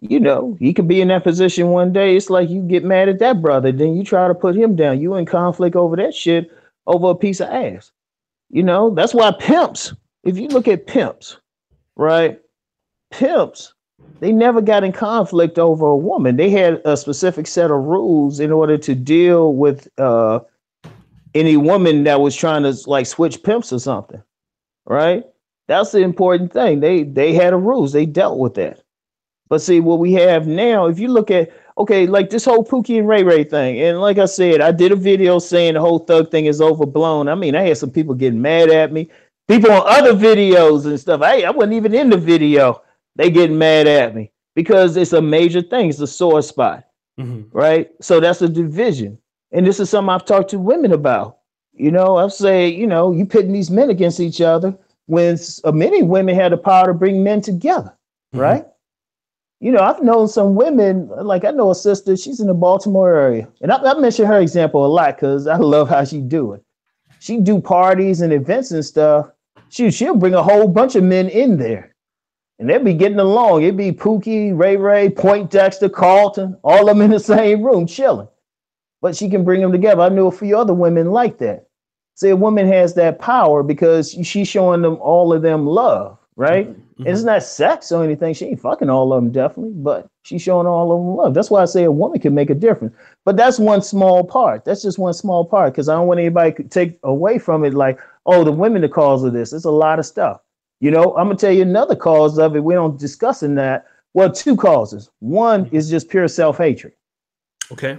he could be in that position one day, it's like you get mad at that brother, then you try to put him down. You in conflict over that shit, over a piece of ass. That's why pimps, if you look at pimps, right? Pimps, they never got in conflict over a woman. They had a specific set of rules in order to deal with any woman that was trying to like switch pimps or something, right? That's the important thing. They had a rules. They dealt with that. But see, what we have now, if you look at, okay, like this whole Pookie and Ray Ray thing, and like I said, I did a video saying the whole thug thing is overblown. I mean, I had some people getting mad at me. People on other videos and stuff. I wasn't even in the video. They getting mad at me because it's a major thing. It's a sore spot, right? So that's a division. And this is something I've talked to women about. I've said, you pitting these men against each other when many women had the power to bring men together, right? I've known some women, like I know a sister, she's in the Baltimore area. And I mention her example a lot because I love how she do it. She do parties and events and stuff. She'll bring a whole bunch of men in there. And they'll be getting along. It'd be Pookie, Ray Ray, Point Dexter, Carlton, all of them in the same room chilling. But she can bring them together. I know a few other women like that. See, a woman has that power because she's showing them all of them love, right? And it's not sex or anything. She ain't fucking all of them, definitely, but she's showing all of them love. That's why I say a woman can make a difference. But that's one small part. That's just one small part because I don't want anybody to take away from it like, oh, the women the cause of this. It's a lot of stuff. I'm going to tell you another cause of it. We don't discussing that. Well, two causes. One is just pure self-hatred. Okay.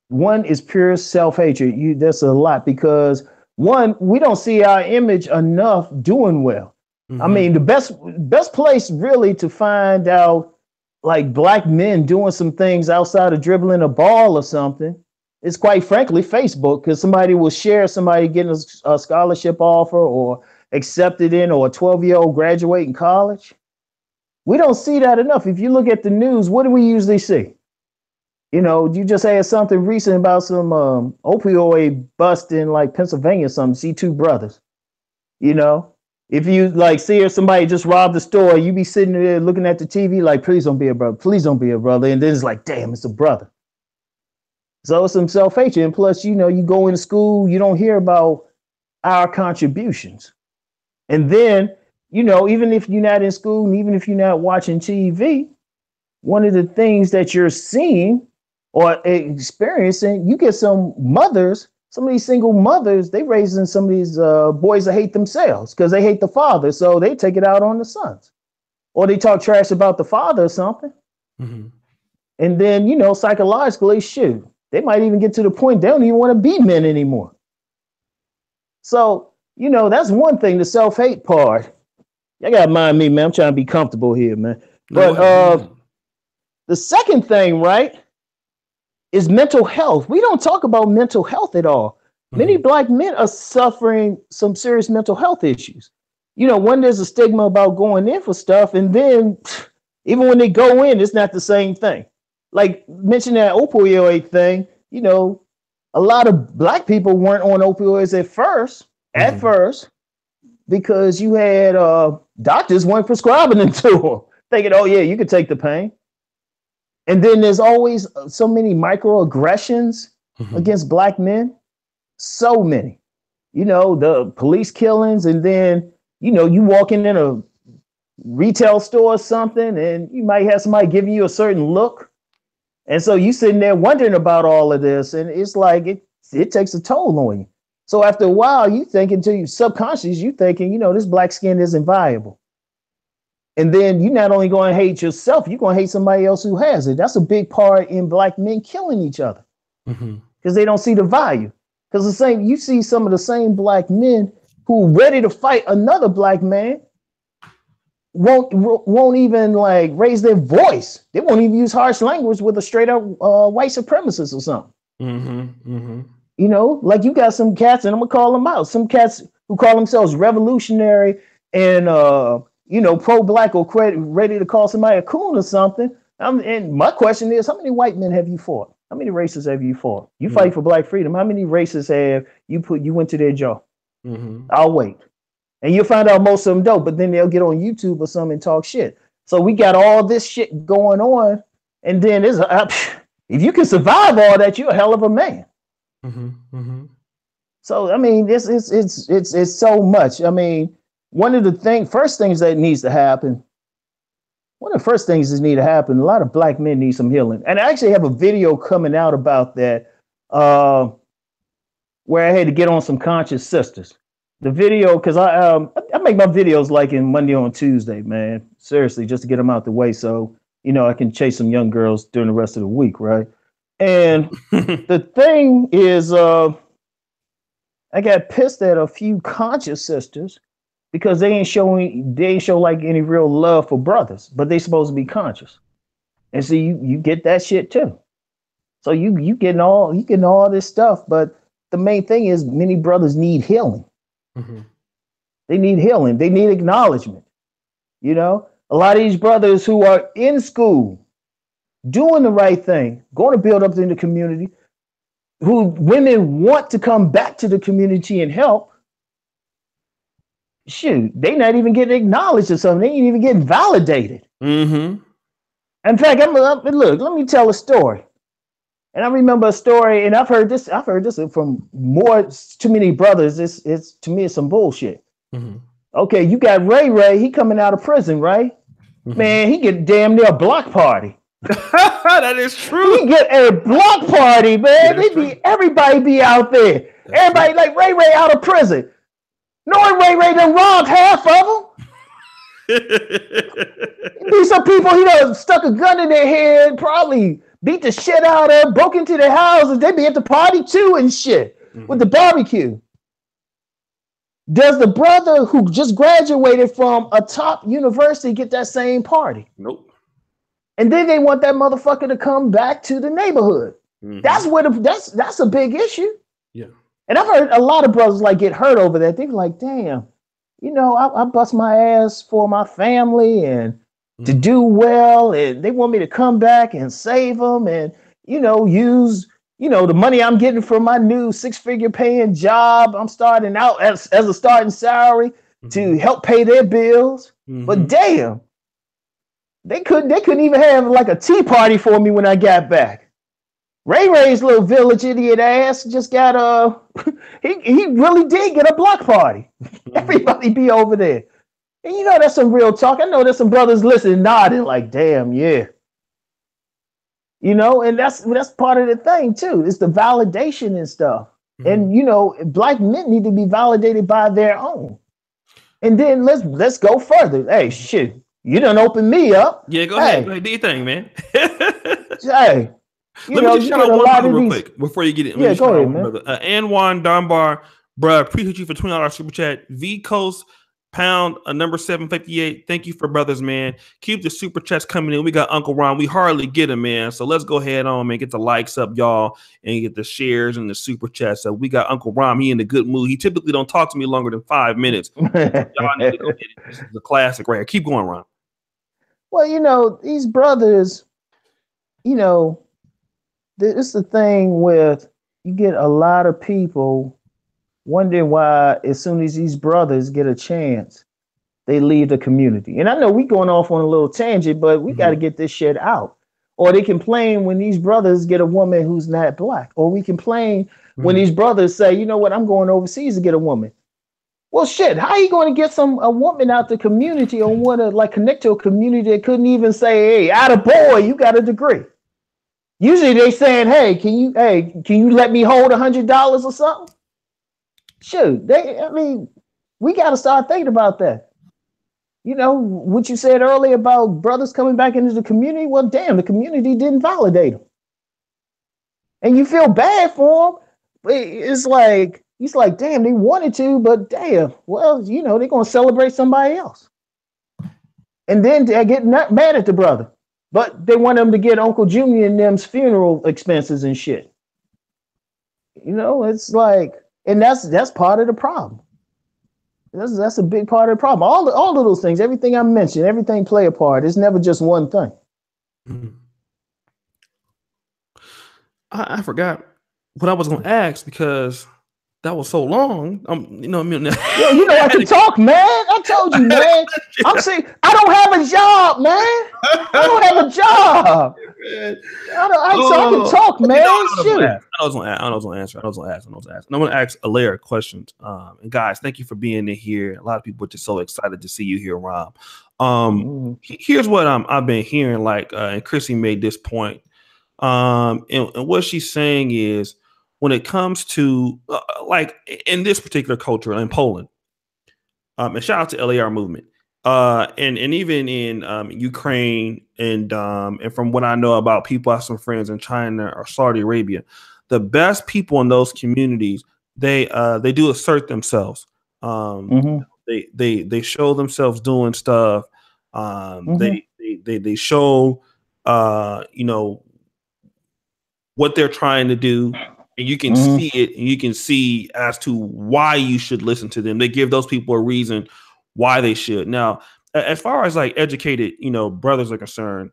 One is pure self-hatred. That's a lot because one, we don't see our image enough doing well. I mean, the best place really to find out like black men doing some things outside of dribbling a ball or something is quite frankly Facebook, because somebody will share somebody getting a scholarship offer or accepted in, or a 12-year-old graduating college. We don't see that enough. If you look at the news, what do we usually see? You just had something recent about some opioid bust in like Pennsylvania, some C2 brothers. If you like see if somebody just robbed the store, you be sitting there looking at the TV like, please don't be a brother. Please don't be a brother. And then it's like, damn, it's a brother. So it's some self-hatred. And plus, you go into school, you don't hear about our contributions. And then, even if you're not in school and even if you're not watching TV, one of the things that you're seeing or experiencing, you get some mothers. Some of these single mothers, they raising some of these boys that hate themselves because they hate the father. So they take it out on the sons. Or they talk trash about the father or something. And then, psychologically, shoot, they might even get to the point they don't even want to be men anymore. So, that's one thing, the self-hate part. Y'all got to mind me, man. I'm trying to be comfortable here, man. But the second thing, right, is mental health. We don't talk about mental health at all. Many black men are suffering some serious mental health issues. When there's a stigma about going in for stuff, and then even when they go in, it's not the same thing. Like mention that opioid thing, a lot of black people weren't on opioids at first, because you had doctors weren't prescribing them to them, thinking, oh yeah, you could take the pain. And then there's always so many microaggressions against black men. So many, the police killings. And then you walking in a retail store or something, and you might have somebody giving you a certain look. And so you sitting there wondering about all of this, and it's like it takes a toll on you. So after a while, you thinking to you subconscious, you thinking, this black skin isn't viable. And then you're not only going to hate yourself, you're going to hate somebody else who has it. That's a big part in black men killing each other because they don't see the value. Because you see some of the same black men who are ready to fight another black man won't even like raise their voice. They won't even use harsh language with a straight up white supremacist or something. Like you got some cats, and I'm gonna call them out. Some cats who call themselves revolutionary and pro-black or ready to call somebody a coon or something. And my question is, how many white men have you fought? How many races have you fought? You fight for black freedom. How many races have you went to their jaw? I'll wait. And you'll find out most of them don't, but then they'll get on YouTube or something and talk shit. So we got all this shit going on. And then if you can survive all that, you're a hell of a man. So, I mean, it's so much. I mean, one of the first things that needs to happen, a lot of black men need some healing. And I actually have a video coming out about that, where I had to get on some conscious sisters. The video, because I make my videos like in Monday on Tuesday, man. Seriously, just to get them out the way so, I can chase some young girls during the rest of the week, right? And the thing is, I got pissed at a few conscious sisters because they ain't show like any real love for brothers, but they supposed to be conscious. And so you get that shit too. So you getting all this stuff, but the main thing is many brothers need healing. They need healing. They need acknowledgement. A lot of these brothers who are in school, doing the right thing, going to build up in the community, who women want to come back to the community and help. Shoot, they not even getting acknowledged or something. They ain't even getting validated. In fact, look, let me tell a story. And I remember a story, and I've heard this from too many brothers. It's to me, it's some bullshit. Okay, you got Ray, he coming out of prison, right? Man, he get damn near a block party. That is true. He get a block party, man. Everybody be out there. Everybody like Ray out of prison. Knowing Ray done robbed half of them. Be some people he done stuck a gun in their head, probably beat the shit out of them, broke into their houses. They be at the party too and shit with the barbecue. Does the brother who just graduated from a top university get that same party? Nope. And then they want that motherfucker to come back to the neighborhood. That's that's a big issue. Yeah. And I've heard a lot of brothers like get hurt over that. They're like, damn, I bust my ass for my family and to do well, and they want me to come back and save them and use the money I'm getting from my new 6-figure paying job. I'm starting out as a starting salary to help pay their bills. But damn, they couldn't even have like a tea party for me when I got back. Ray's little village idiot ass just got he really did get a block party. Everybody be over there. And that's some real talk. I know there's some brothers listening, nodding like, damn, yeah. And that's part of the thing too. It's the validation and stuff. And black men need to be validated by their own. And then let's go further. Hey, shit, you done opened me up. Yeah, go ahead. Do your thing, man. Hey, let me just shout out one brother real quick before you get it. Yeah, go ahead, man. Anwan Dunbar, bruh, appreciate you for $20 super chat. V Coast pound a number 758. Thank you for brothers, man. Keep the super chats coming in. We got Uncle Ron. We hardly get him, man. So let's go ahead on, man. Get the likes up, y'all, and get the shares and the super chats. So we got Uncle Ron. He in a good mood. He typically don't talk to me longer than 5 minutes. Y'all need to go get it. This is a classic right here. Keep going, Ron. Well, these brothers, it's the thing with you get a lot of people wondering why as soon as these brothers get a chance, they leave the community. And I know we going off on a little tangent, but we got to get this shit out. Or they complain when these brothers get a woman who's not black. Or we complain when these brothers say, you know what, I'm going overseas to get a woman. Well, shit, how you going to get a woman out the community or want to like connect to a community that couldn't even say, hey, out of boy, you got a degree? Usually they saying, hey, can you let me hold $100 or something? Shoot, we got to start thinking about that. You know, what you said earlier about brothers coming back into the community. Well, damn, the community didn't validate them. And you feel bad for them. It's like, damn, they wanted to, but damn, well, you know, they're going to celebrate somebody else. And then they get mad at the brother. But they want them to get Uncle Junior and them's funeral expenses and shit. You know, it's like, and that's part of the problem. That's a big part of the problem. All of those things, everything I mentioned, everything play a part. It's never just one thing. I forgot what I was going to ask because that was so long. You know, I can talk, man. I told you, man. I'm saying I don't have a job, man. I don't have a job. I can talk, man. I was going to answer. And I'm going to ask a layer of questions. And guys, thank you for being in here. A lot of people are just so excited to see you here, Rob. Here's what I've been hearing. Like, and Chrissy made this point. And what she's saying is, when it comes to like in this particular culture in Poland, and shout out to LAR movement, and even in Ukraine, and from what I know about people, I have some friends in China or Saudi Arabia, the best people in those communities, they do assert themselves. They show themselves doing stuff. They show you know what they're trying to do. And you can see it, and you can see as to why you should listen to them. They give those people a reason why they should. Now, as far as like educated, you know, brothers are concerned,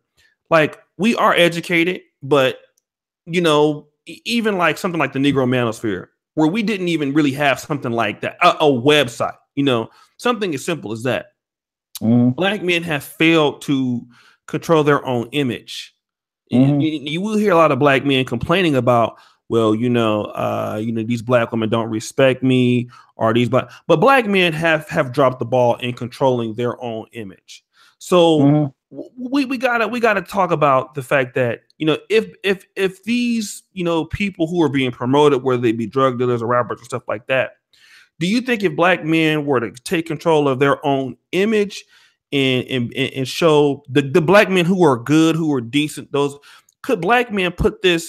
like we are educated, but you know, even like something like the Negro Manosphere, where we didn't even really have something like that, a website, you know, something as simple as that. Black men have failed to control their own image. You will hear a lot of black men complaining about, well, you know, these black women don't respect me, or but black men have dropped the ball in controlling their own image. So we gotta talk about the fact that, you know, if these, you know, people who are being promoted, whether they be drug dealers or rappers and stuff like that, do you think if black men were to take control of their own image and show the black men who are good, who are decent, could black men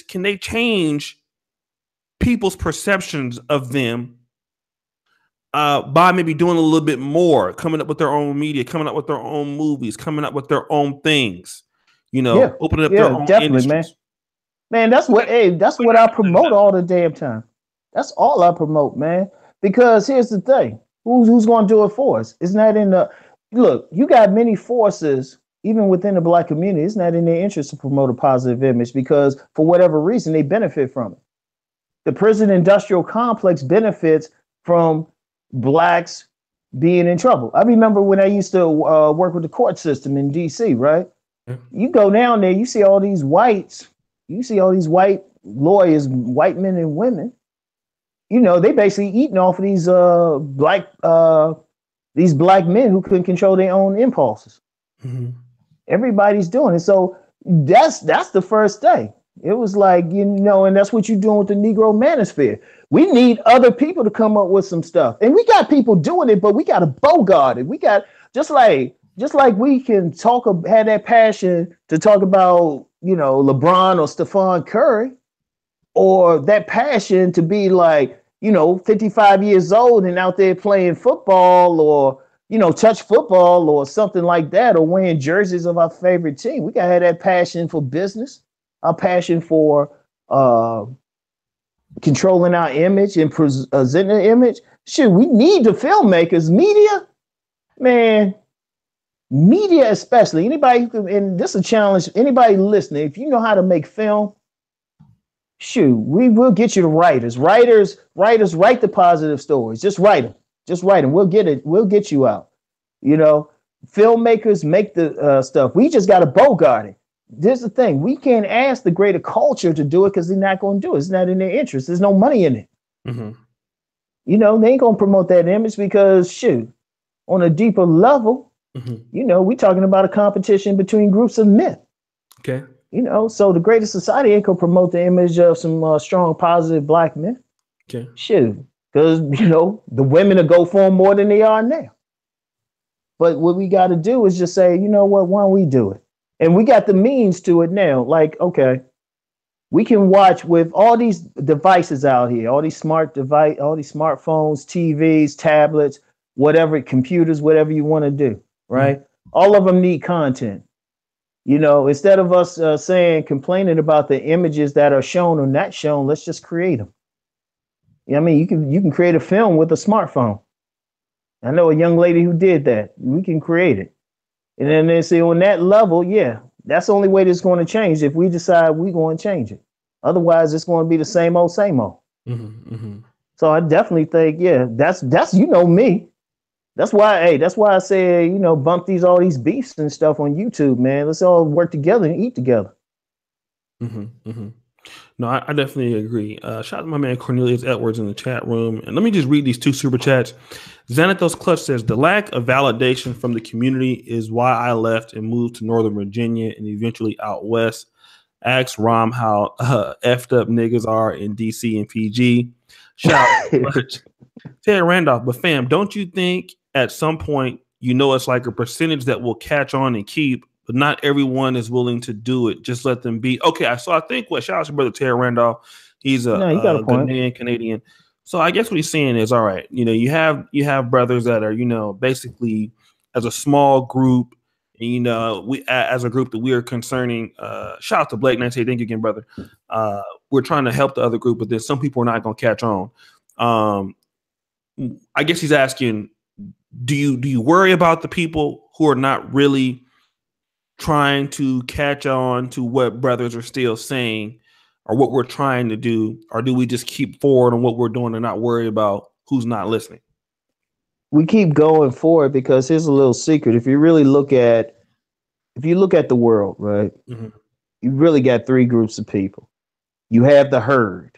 can they change people's perceptions of them by maybe doing a little bit more, coming up with their own media, coming up with their own movies, coming up with their own things, you know, opening up their own industries. Man, that's what I promote all the damn time. That's all I promote, man. Because here's the thing. Who's going to do it for us? It's not in the look, you got many forces, even within the black community, it's not in their interest to promote a positive image because for whatever reason, they benefit from it. The prison industrial complex benefits from blacks being in trouble. I remember when I used to work with the court system in DC, right? You go down there, you see all these white lawyers, white men and women, you know, they basically eating off of these black men who couldn't control their own impulses. Everybody's doing it. So that's the first thing. It was like, you know, and that's what you're doing with the Negro Manosphere. We need other people to come up with some stuff. And we got people doing it, but we got to bogart it. We got just like we can have that passion to talk about, you know, LeBron or Stephon Curry, or that passion to be like, you know, 55 years old and out there playing football, or, you know, touch football or something like that, or wearing jerseys of our favorite team. We got to have that passion for business, our passion for controlling our image and presenting the image. Shit, we need the filmmakers, media especially. Anybody, and this is a challenge, anybody listening, if you know how to make film, shoot, we will get you the writers. Writers write the positive stories. Just write them. We'll get you out. You know, filmmakers make the stuff. We just got to bogart it. There's the thing. We can't ask the greater culture to do it because they're not going to do it. It's not in their interest. There's no money in it. You know, they ain't gonna promote that image because shoot, on a deeper level, you know, we talking about a competition between groups of men. Okay. You know, so the greatest society ain't gonna promote the image of some strong, positive black men. Okay. Shoot, because you know the women will go for them more than they are now. But what we got to do is just say, you know what? Why don't we do it? And we got the means to it now. Like, okay, we can watch with all these devices out here, all these all these smartphones, TVs, tablets, whatever, computers, whatever you want to do, right? All of them need content. You know, instead of us complaining about the images that are shown or not shown, let's just create them. I mean, you can create a film with a smartphone. I know a young lady who did that. We can create it. And then they say on that level, yeah, that's the only way that's going to change if we decide we're going to change it. Otherwise, it's going to be the same old, same old. So I definitely think, yeah, that's you know me. That's why I say, you know, bump all these beefs and stuff on YouTube, man. Let's all work together and eat together. No, I definitely agree. Shout out to my man Cornelius Edwards in the chat room. And let me just read these 2 super chats. Xanathos Clutch says, the lack of validation from the community is why I left and moved to Northern Virginia and eventually out west. Ask Rom how effed up niggas are in DC and PG. Shout out to Ted Randolph. But fam, don't you think at some point, you know, it's like a percentage that will catch on and keep, but not everyone is willing to do it. Just let them be. Okay, so I think shout out to brother Terry Randolph. He's a Ghanaian Canadian. So I guess what he's saying is, all right, you know, you have brothers that are, you know, basically as a small group, and you know, we as a group that we are concerning. Shout out to Blake, and I say thank you again, brother. We're trying to help the other group, but then some people are not going to catch on. I guess he's asking, do you worry about the people who are not really trying to catch on to what brothers are still saying or what we're trying to do, or do we just keep forward on what we're doing and not worry about who's not listening? We keep going forward because here's a little secret. If you look at the world, right, you really got 3 groups of people. You have the herd.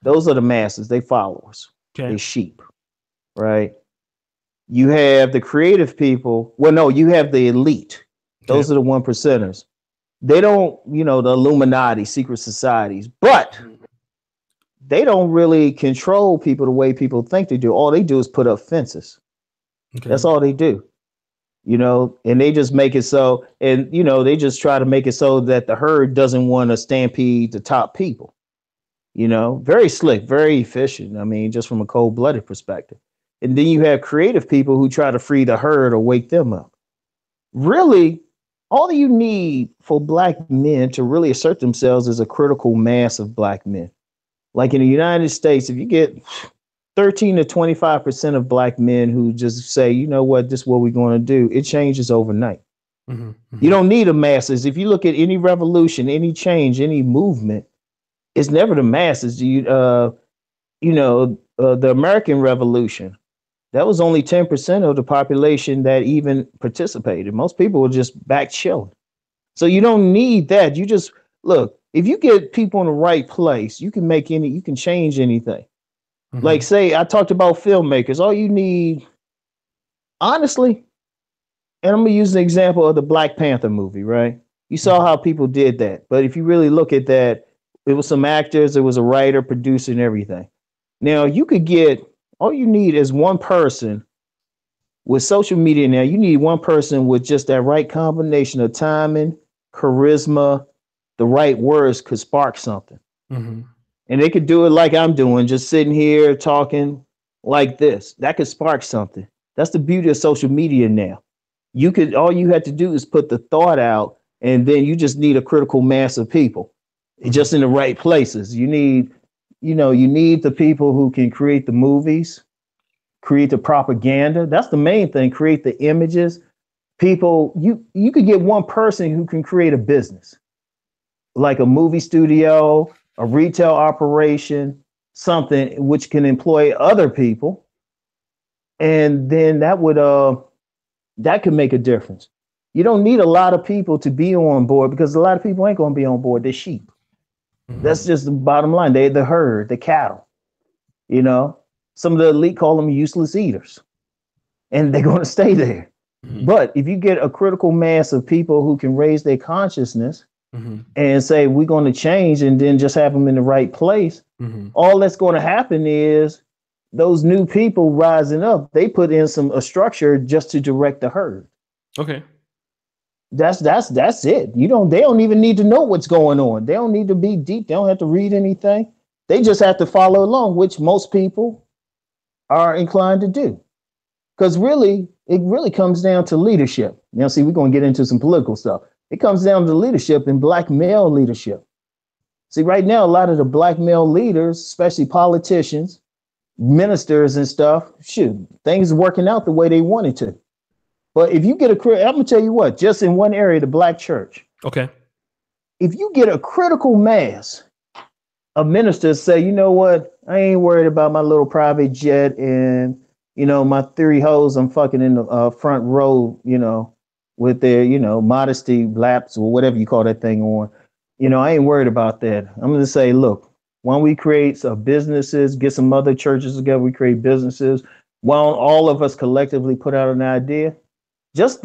Those are the masses. They followers. Okay. They sheep, right? You have the creative people. Well, no, you have the elite. Those are the 1%ers. They don't, you know, the Illuminati, secret societies, but they don't really control people the way people think they do. All they do is put up fences. That's all they do. You know, and they just make it so, and, you know, they just try to make it so that the herd doesn't want to stampede the top people. You know, very slick, very efficient. I mean, just from a cold-blooded perspective. And then you have creative people who try to free the herd or wake them up. Really, all you need for black men to really assert themselves is a critical mass of black men. Like in the United States, if you get 13 to 25% of black men who just say, you know what, this is what we're going to do, it changes overnight. You don't need the masses. If you look at any revolution, any change, any movement, it's never the masses. The American Revolution, that was only 10% of the population that even participated. Most people were just back chilling. So you don't need that. You just look, if you get people in the right place, you can change anything. Like say, I talked about filmmakers. All you need, honestly, and I'm gonna use an example of the Black Panther movie, right? You saw how people did that. But if you really look at that, it was some actors, it was a writer, producer, and everything. Now you could get, all you need is one person with social media. Now you need one person with just that right combination of timing, charisma, the right words could spark something. And they could do it like I'm doing, just sitting here talking like this. That could spark something. That's the beauty of social media now. All you had to do is put the thought out, and then you just need a critical mass of people just in the right places. You need the people who can create the movies, create the propaganda. That's the main thing. Create the images. People, you could get one person who can create a business, like a movie studio, a retail operation, something which can employ other people. And then that could make a difference. You don't need a lot of people to be on board because a lot of people ain't going to be on board. They're sheep. That's just the bottom line. They're the herd, the cattle, you know? some of the elite call them useless eaters, and they're going to stay there. Mm-hmm. But if you get a critical mass of people who can raise their consciousness and say, we're going to change, and then just have them in the right place, all that's going to happen is those new people rising up, they put in a structure just to direct the herd. Okay. That's it. They don't even need to know what's going on. They don't need to be deep. They don't have to read anything. They just have to follow along, which most people are inclined to do. Because it really comes down to leadership. Now, see, we're going to get into some political stuff. It comes down to leadership and black male leadership. See, right now, a lot of the black male leaders, especially politicians, ministers and stuff, things are working out the way they wanted to. But if you get I'm going to tell you what, just in one area, the black church. Okay. If you get a critical mass of ministers say, you know what, I ain't worried about my little private jet and, my 3 hoes I'm fucking in the front row, with their, modesty laps or whatever you call that thing on. I ain't worried about that. I'm going to say, look, why don't we create some businesses, get some other churches together, we create businesses. Why don't all of us collectively put out an idea? Just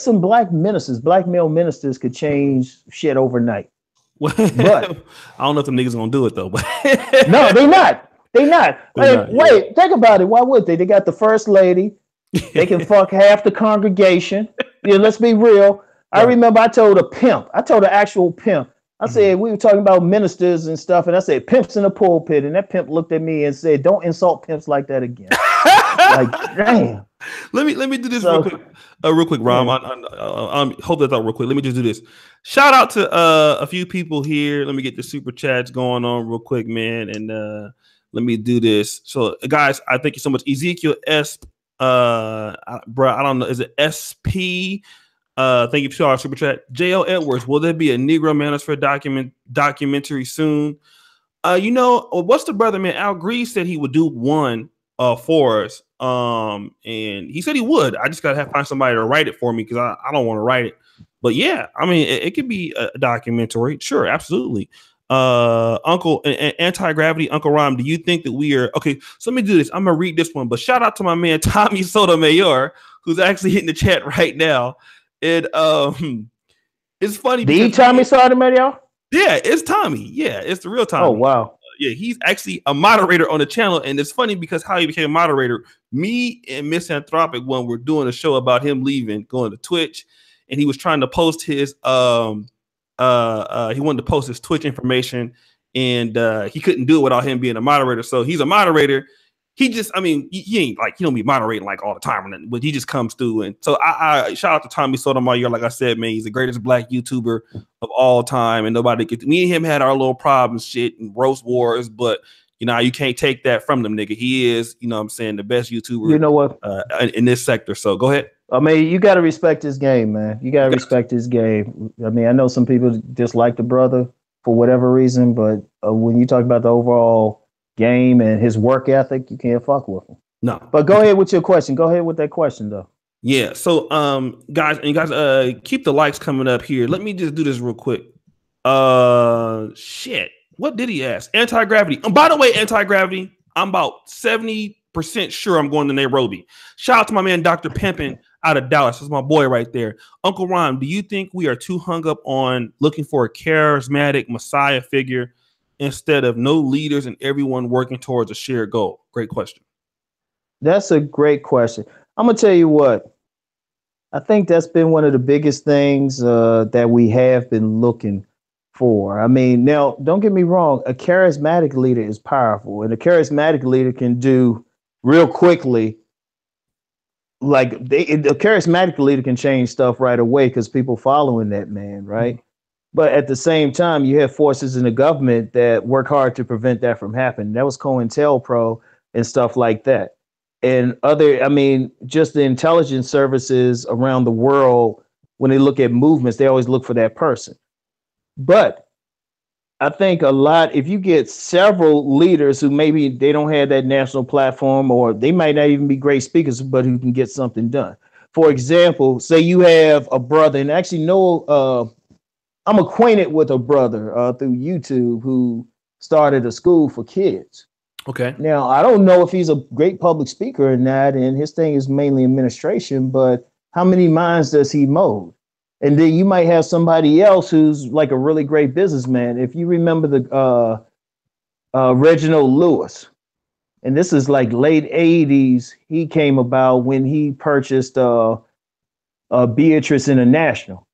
some black male ministers could change shit overnight. But I don't know if the niggas gonna do it though. But no, they not. Wait, think about it. Why would they? They got the first lady. They can fuck half the congregation. Let's be real. I remember I told an actual pimp. I said, we were talking about ministers and stuff, and I said, pimps in the pulpit, and that pimp looked at me and said, don't insult pimps like that again. Like, damn. Let me do this real quick, Rom. I hold that thought real quick. Let me just do this. Shout out to a few people here. Let me get the super chats going on real quick, man, and let me do this. So, guys, I thank you so much. Ezekiel S. Bro, I don't know. Is it SP? Thank you for our super chat. JL Edwards, will there be a Negro Manosphere documentary soon? What's the brother, man? Al Grease said he would do one for us. And he said he would. I just gotta find somebody to write it for me because I don't want to write it. But yeah, I mean, it could be a documentary. Sure, absolutely. Uncle Anti-Gravity, Uncle Rom, do you think that we are okay? So let me do this. I'm gonna read this one, but shout out to my man Tommy Sotomayor, who's actually hitting the chat right now. It's funny. The Tommy Sotomayor? Yeah, it's Tommy. Yeah, it's the real Tommy. Oh wow. Yeah, he's actually a moderator on the channel, and it's funny because how he became a moderator. Me and Misanthropic One were doing a show about him leaving, going to Twitch, and he was trying to post his he wanted to post his Twitch information, and he couldn't do it without him being a moderator. So he's a moderator. He just, I mean, he ain't like, he don't be moderating like all the time or nothing, but he just comes through. And so I shout out to Tommy Sotomayor. Like I said, man, he's the greatest black YouTuber of all time. And nobody gets, me and him had our little problems, shit, and roast wars, but you can't take that from them, nigga. He is, what I'm saying, the best YouTuber, you know what, in this sector. So go ahead. I mean, you got to respect his game, man. You got to respect his game. I mean, I know some people dislike the brother for whatever reason, but when you talk about the overall game and his work ethic, you can't fuck with him. No. But go ahead with your question. Go ahead with that question, though. Yeah. So, guys, keep the likes coming up here. Let me just do this real quick. Shit. What did he ask? Anti-gravity. By the way, anti-gravity, I'm about 70% sure I'm going to Nairobi. Shout out to my man, Dr. Pimpin out of Dallas. That's my boy right there. Uncle Ron, do you think we are too hung up on looking for a charismatic messiah figure instead of no leaders and everyone working towards a shared goal? Great question. That's a great question. I'm going to tell you what. I think that's been one of the biggest things that we have been looking for. I mean, now, don't get me wrong. A charismatic leader is powerful, and a charismatic leader can do real quickly. Like a charismatic leader can change stuff right away because people following that man, right? But at the same time, you have forces in the government that work hard to prevent that from happening. That was COINTELPRO and stuff like that. And just the intelligence services around the world, when they look at movements, they always look for that person. But I think if you get several leaders who maybe they don't have that national platform, or they might not even be great speakers, but who can get something done. For example, say you have a brother, and actually I'm acquainted with a brother through YouTube who started a school for kids. Okay. Now, I don't know if he's a great public speaker or not, and his thing is mainly administration, but how many minds does he mold? And then you might have somebody else who's like a really great businessman. If you remember the Reginald Lewis, and this is like late 80s, he came about when he purchased Beatrice International.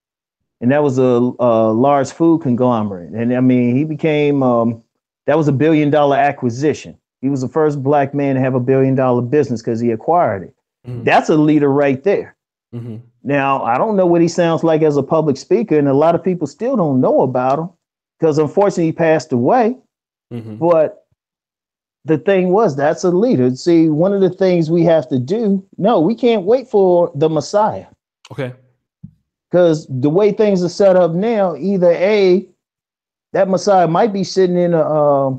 And that was a large food conglomerate. And I mean, he became, that was $1 billion acquisition. He was the first black man to have $1 billion business because he acquired it. Mm-hmm. That's a leader right there. Mm-hmm. Now, I don't know what he sounds like as a public speaker, and a lot of people still don't know about him because unfortunately he passed away. Mm-hmm. But the thing was, that's a leader. See, one of the things we have to do, no, we can't wait for the Messiah. Okay. Because the way things are set up now, either A, that Messiah might be sitting in a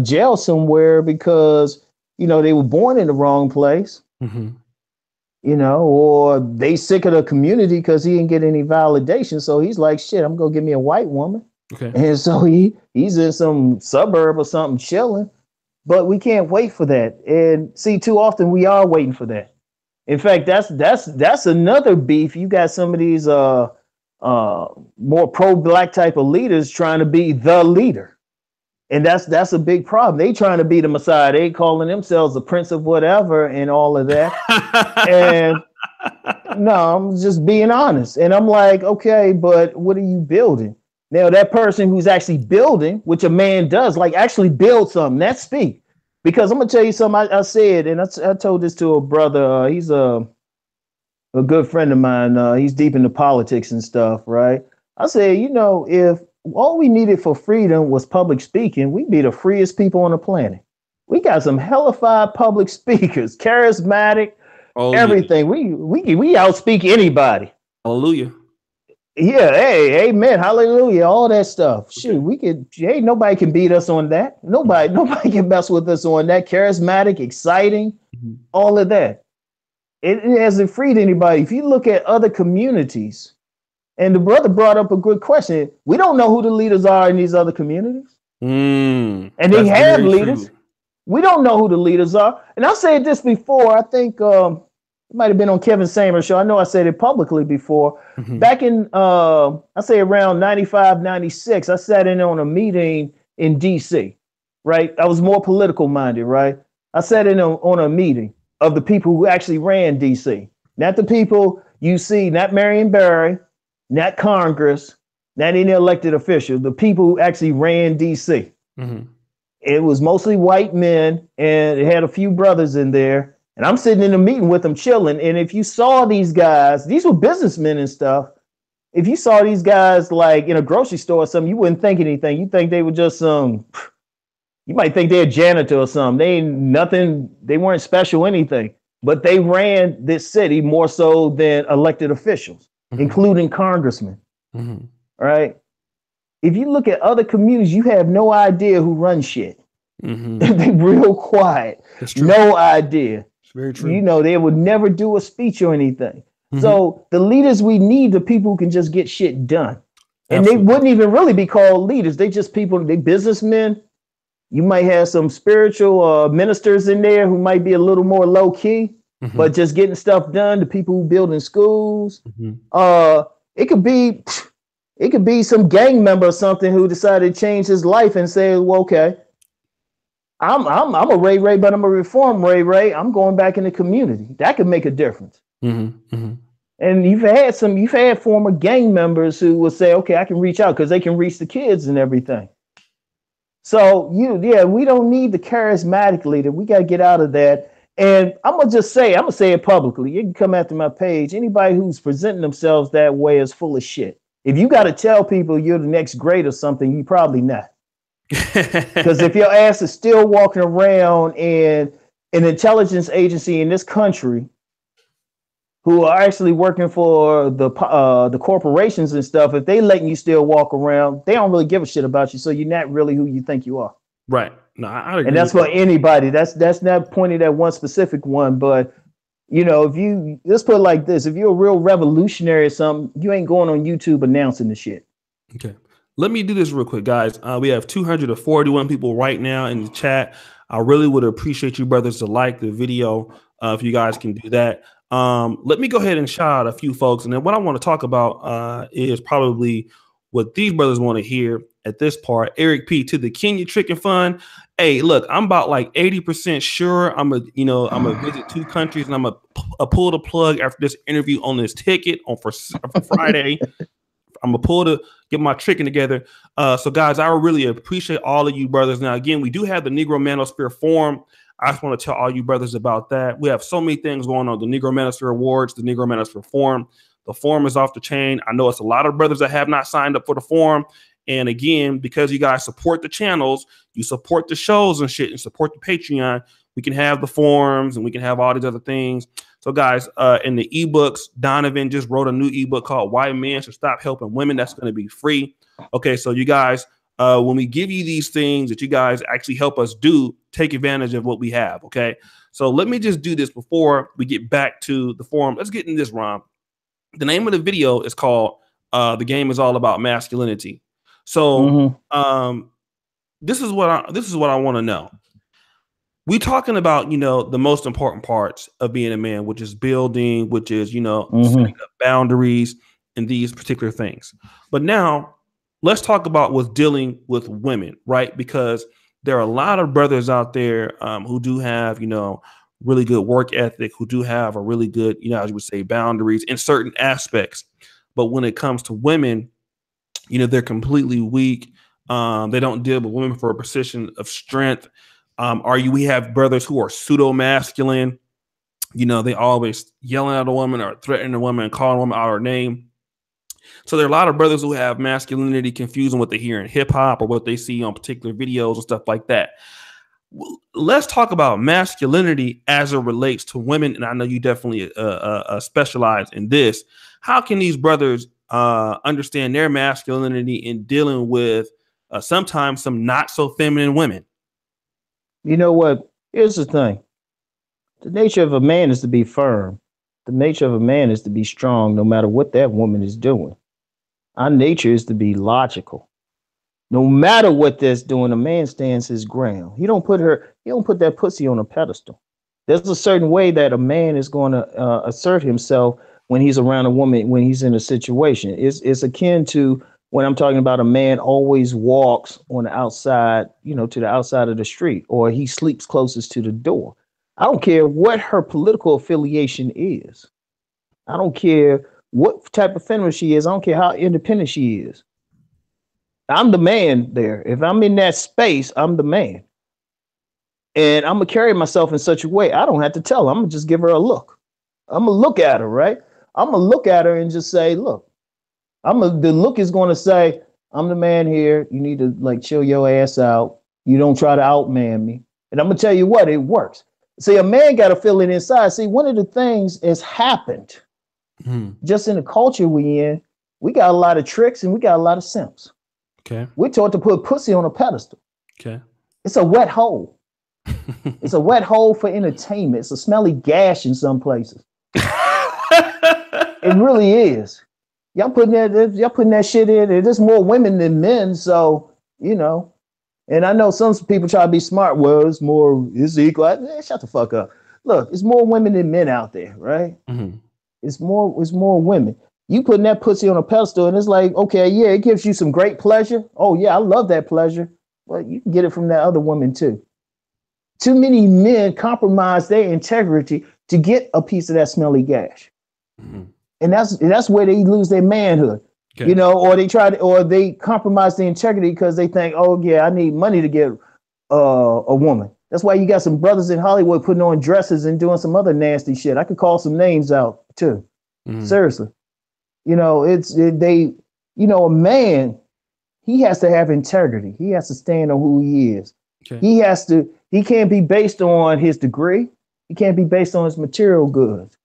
jail somewhere because, you know, they were born in the wrong place. Mm-hmm. You know, or they sick of the community because he didn't get any validation. So he's like, shit, I'm going to get me a white woman. Okay. And so he's in some suburb or something chilling. But we can't wait for that. And see, too often we are waiting for that. In fact, that's another beef. You got some of these more pro-black type of leaders trying to be the leader. And that's a big problem. They trying to be the Messiah. They calling themselves the Prince of whatever and all of that. And no, I'm just being honest. And I'm like, okay, but what are you building? Now, that person who's actually building, which a man does, like actually build something, that's speak. Because I'm going to tell you something I said, and I told this to a brother. He's a good friend of mine. He's deep into politics and stuff, right? I said, you know, if all we needed for freedom was public speaking, we'd be the freest people on the planet. We got some hellified public speakers, charismatic, everything. We outspeak anybody. Hallelujah. Yeah, hey, amen, hallelujah, all that stuff. Okay. Shoot, nobody can beat us on that. Nobody can mess with us on that. Charismatic, exciting, all of that. It hasn't freed anybody. If you look at other communities, and the brother brought up a good question. We don't know who the leaders are in these other communities. And they have leaders. True. We don't know who the leaders are. And I said this before. I think it might have been on Kevin Samuels' show. I know I said it publicly before. Mm-hmm. Back in, I say around 95, 96, I sat in on a meeting in D.C., right? I was more political minded, right? I sat in on a meeting of the people who actually ran D.C., not the people you see, not Marion Barry, not Congress, not any elected official, the people who actually ran D.C. Mm-hmm. It was mostly white men, and it had a few brothers in there. And I'm sitting in a meeting with them chilling. And if you saw these guys, these were businessmen and stuff. If you saw these guys like in a grocery store or something, you wouldn't think anything. You think they were just you might think they're a janitor or something. They ain't nothing. They weren't special anything. But they ran this city more so than elected officials. Mm-hmm. Including congressmen, mm-hmm. Right? If you look at other communities, you have no idea who runs shit. Mm-hmm. They're real quiet. That's true. No idea. It's very true. You know, they would never do a speech or anything. Mm-hmm. So the leaders we need, the people who can just get shit done. And Absolutely. They wouldn't even really be called leaders. They just people, they businessmen. You might have some spiritual ministers in there who might be a little more low key. Mm-hmm. But just getting stuff done, the people who building schools, mm-hmm. It could be some gang member or something who decided to change his life and say, well, okay, I'm a Ray, but I'm a reform Ray. I'm going back in the community. That could make a difference. Mm-hmm. Mm-hmm. And you've had former gang members who will say, okay, I can reach out because they can reach the kids and everything. So we don't need the charismatic leader. We got to get out of that. And I'm going to say it publicly. You can come after my page. Anybody who's presenting themselves that way is full of shit. If you got to tell people you're the next great or something, you probably not. Because if your ass is still walking around in an intelligence agency in this country who are actually working for the corporations and stuff, if they letting you still walk around, they don't really give a shit about you. So you're not really who you think you are. Right. No, I agree. And that's for anybody. That's not pointed at one specific one, but you know, if you let's put it like this: if you're a real revolutionary or something, you ain't going on YouTube announcing the shit. Okay. Let me do this real quick, guys. We have 241 people right now in the chat. I really would appreciate you brothers to like the video if you guys can do that. Let me go ahead and shout out a few folks. And then what I want to talk about is probably what these brothers want to hear at this part. Eric P. to the Kenya Chicken Fund. Hey, look, I'm about like 80% sure I'm gonna visit 2 countries, and I'm gonna pull the plug after this interview on this ticket for Friday. I'm gonna get my chicken together. So guys, I really appreciate all of you brothers. Now, again, we do have the Negro Manosphere Forum. I just want to tell all you brothers about that. We have so many things going on. The Negro Manosphere Awards, the Negro Manosphere Forum. The forum is off the chain. I know it's a lot of brothers that have not signed up for the forum. And again, because you guys support the channels, you support the shows and shit, and support the Patreon, we can have the forums and we can have all these other things. So guys, in the ebooks, Donovan just wrote a new ebook called White Men Should Stop Helping Women. That's going to be free. Okay, so you guys, when we give you these things that you guys actually help us do, take advantage of what we have. Okay, so let me just do this before we get back to the forum. Let's get in this, Ron. The name of the video is called "The Game Is All About Masculinity." So this is what I want to know. We talking about, the most important parts of being a man, which is building, which is, setting up boundaries and these particular things. But now let's talk about what's dealing with women, right? Because there are a lot of brothers out there who do have, really good work ethic, who do have a really good, as you would say, boundaries in certain aspects. But when it comes to women, they're completely weak. They don't deal with women for a position of strength. We have brothers who are pseudo masculine. They always yelling at a woman or threatening a woman and calling a woman out her name. So there are a lot of brothers who have masculinity confusing what they hear in hip hop or what they see on particular videos and stuff like that. Let's talk about masculinity as it relates to women. And I know you definitely specialize in this. How can these brothers understand their masculinity in dealing with sometimes some not so feminine women? You know what? Here's the thing. The nature of a man is to be firm. The nature of a man is to be strong no matter what that woman is doing. Our nature is to be logical. No matter what that's doing, a man stands his ground. He don't put that pussy on a pedestal. There's a certain way that a man is going to assert himself when he's around a woman, when he's in a situation. It's akin to when I'm talking about a man always walks on the outside, to the outside of the street, or he sleeps closest to the door. I don't care what her political affiliation is. I don't care what type of feminist she is. I don't care how independent she is. I'm the man there. If I'm in that space, I'm the man. And I'm going to carry myself in such a way. I don't have to tell her. I'm going to just give her a look. I'm going to look at her, right? I'm going to look at her and just say, look, the look is going to say, I'm the man here. You need to chill your ass out. You don't try to outman me. And I'm going to tell you what, it works. See, a man got to feel it inside. See, one of the things has happened just in the culture we in. We got a lot of tricks and we got a lot of simps. Okay. We're taught to put pussy on a pedestal. Okay. It's a wet hole. It's a wet hole for entertainment. It's a smelly gash in some places. It really is. Y'all putting that shit in. There's more women than men, so And I know some people try to be smart. Well, it's equal. Shut the fuck up. Look, it's more women than men out there, right? Mm-hmm. It's more women. You putting that pussy on a pedestal, and it's like, okay, yeah, it gives you some great pleasure. Oh yeah, I love that pleasure. But you can get it from that other woman too. Too many men compromise their integrity to get a piece of that smelly gash. Mm-hmm. And that's where they lose their manhood. Okay. Or they compromise the integrity because they think, oh yeah, I need money to get a woman. That's why you got some brothers in Hollywood putting on dresses and doing some other nasty shit. I could call some names out too. Mm-hmm. Seriously. A man, he has to have integrity. He has to stand on who he is. Okay. He can't be based on his degree. He can't be based on his material goods.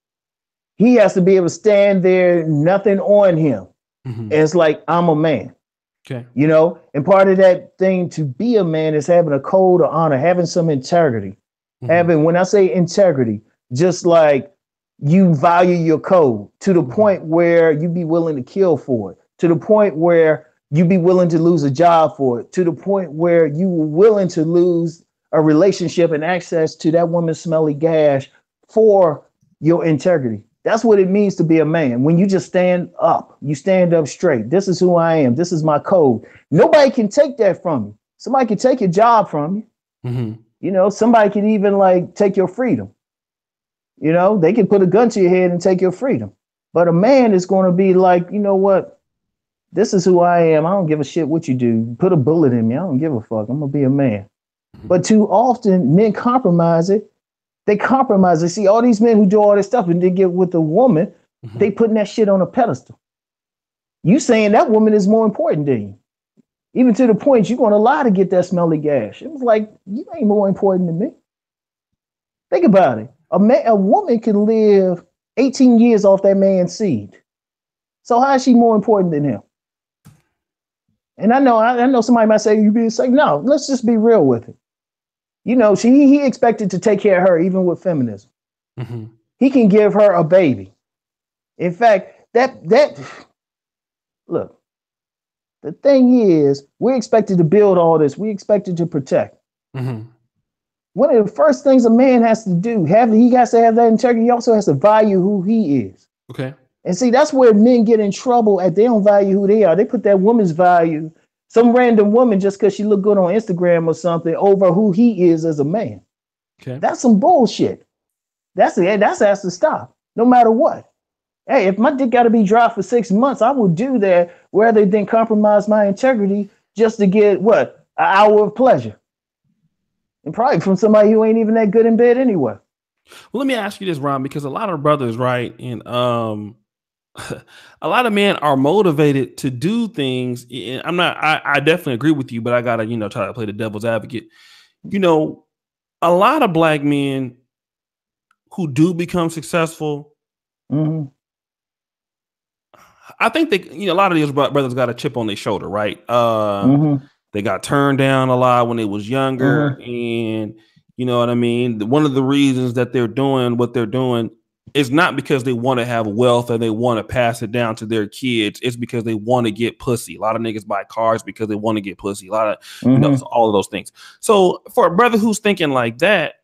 He has to be able to stand there, nothing on him. Mm-hmm. And it's like, I'm a man. Okay. And part of that thing to be a man is having a code of honor, having some integrity. Mm-hmm. When I say integrity, just like you value your code to the point where you be willing to kill for it, to the point where you be willing to lose a job for it, to the point where you were willing to lose a relationship and access to that woman's smelly gash for your integrity. That's what it means to be a man. When you just stand up, you stand up straight. This is who I am. This is my code. Nobody can take that from you. Somebody can take your job from you. Mm-hmm. You know, somebody can even like take your freedom. You know, they can put a gun to your head and take your freedom. But a man is going to be like, you know what? This is who I am. I don't give a shit what you do. Put a bullet in me. I don't give a fuck. I'm going to be a man. Mm-hmm. But too often men compromise it. They compromise. They see all these men who do all this stuff and they get with a woman. Mm-hmm. They putting that shit on a pedestal. You saying that woman is more important than you. Even to the point you're going to lie to get that smelly gash. It was like, you ain't more important than me. Think about it. A woman can live 18 years off that man's seed. So how is she more important than him? And I know somebody might say, you being saying, no, let's just be real with it. You know, he expected to take care of her even with feminism. Mm-hmm. He can give her a baby. In fact, look, the thing is, we're expected to build all this. We're expected to protect. Mm-hmm. One of the first things a man has to do, he has to have that integrity. He also has to value who he is. Okay. And see, that's where men get in trouble they don't value who they are. They put that woman's value, some random woman, just because she look good on Instagram or something, over who he is as a man. Okay. That's some bullshit. That has to stop, no matter what. Hey, if my dick got to be dry for 6 months, I will do that rather than compromise my integrity just to get an hour of pleasure. And probably from somebody who ain't even that good in bed anyway. Well, let me ask you this, Ron, because a lot of brothers, right, and a lot of men are motivated to do things. And I definitely agree with you, but I gotta, try to play the devil's advocate. A lot of black men who do become successful, mm-hmm. I think a lot of these brothers got a chip on their shoulder, right? Mm-hmm. They got turned down a lot when they was younger, mm-hmm. and you know what I mean? One of the reasons that they're doing what they're doing is not because they want to have wealth and they want to pass it down to their kids. It's because they want to get pussy. A lot of niggas buy cars because they want to get pussy. A lot of, mm-hmm. All of those things. So for a brother who's thinking like that,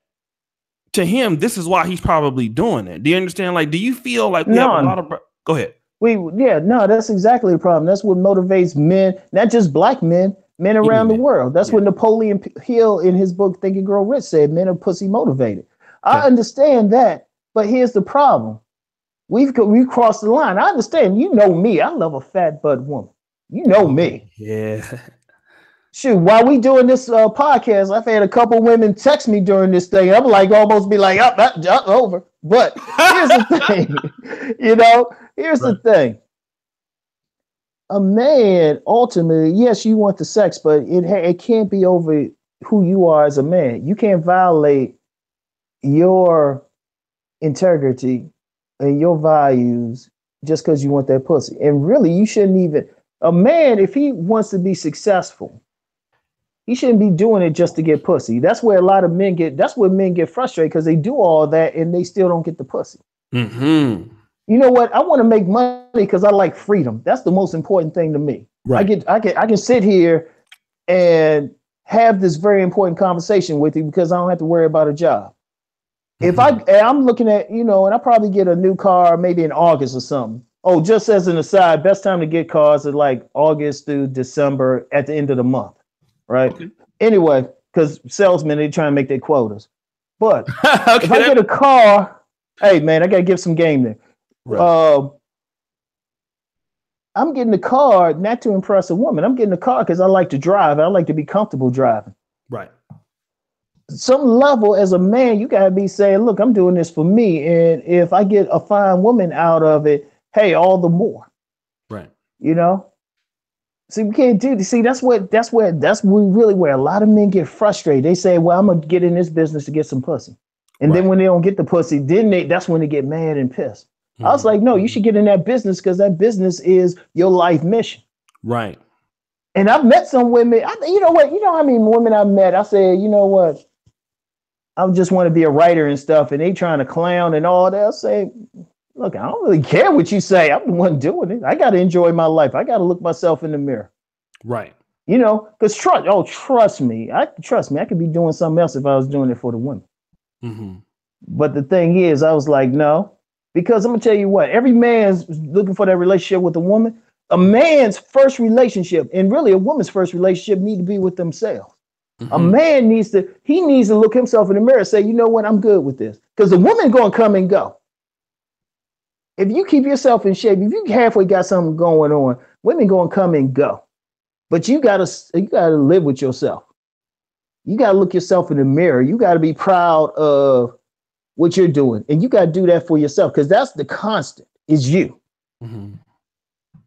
to him, this is why he's probably doing it. Do you understand? Like, do you feel like we have a lot of... Go ahead. That's exactly the problem. That's what motivates men, not just black men around the world. That's what Napoleon Hill in his book Think and Grow Rich said, men are pussy motivated. I understand that, but here's the problem. We've crossed the line. I understand. You know me. I love a fat butt woman. You know me. Yeah. Shoot, while we doing this podcast, I've had a couple women text me during this thing. I'm like, almost be like, up, over. But here's the thing, here's the thing. A man, ultimately, yes, you want the sex, but it can't be over who you are as a man. You can't violate your integrity and your values just because you want that pussy. And really, you shouldn't even... A man, if he wants to be successful, he shouldn't be doing it just to get pussy. That's where a lot of men get... That's where men get frustrated, because they do all that and they still don't get the pussy. Mm-hmm. You know what? I want to make money because I like freedom. That's the most important thing to me. Right. I can sit here and have this very important conversation with you because I don't have to worry about a job. Mm-hmm. If I'm looking at, and I probably get a new car maybe in August or something. Oh, just as an aside, best time to get cars is like August through December at the end of the month, right? Okay. Anyway, because salesmen, they try and make their quotas. But if I get a car, hey man, I got to give some game there. Right. I'm getting the car not to impress a woman. I'm getting the car because I like to drive. I like to be comfortable driving. Right. Some level as a man, you gotta be saying, look, I'm doing this for me. And if I get a fine woman out of it, hey, all the more. Right. See, we can't do this. See, that's really where a lot of men get frustrated. They say, well, I'm gonna get in this business to get some pussy. And then when they don't get the pussy, that's when they get mad and pissed. I was like, no, you should get in that business because that business is your life mission. Right. And I've met some women. You know how many women I've met? I said, you know what? I just want to be a writer and stuff. And they trying to clown and all that. I say, look, I don't really care what you say. I'm the one doing it. I got to enjoy my life. I got to look myself in the mirror. Right. You know, because trust me, I could be doing something else if I was doing it for the women. Mm-hmm. But the thing is, I was like, no, because I'm gonna tell you what, every man's looking for that relationship with a woman. A man's first relationship, and really a woman's first relationship, need to be with themselves. A Mm-hmm. man needs to look himself in the mirror and say, you know what, I'm good with this. Because the woman gonna come and go. If you keep yourself in shape, if you halfway got something going on, women gonna come and go. But you gotta live with yourself. You gotta look yourself in the mirror. You gotta be proud of what you're doing, and you gotta do that for yourself because that's the constant. Is you. Mm-hmm.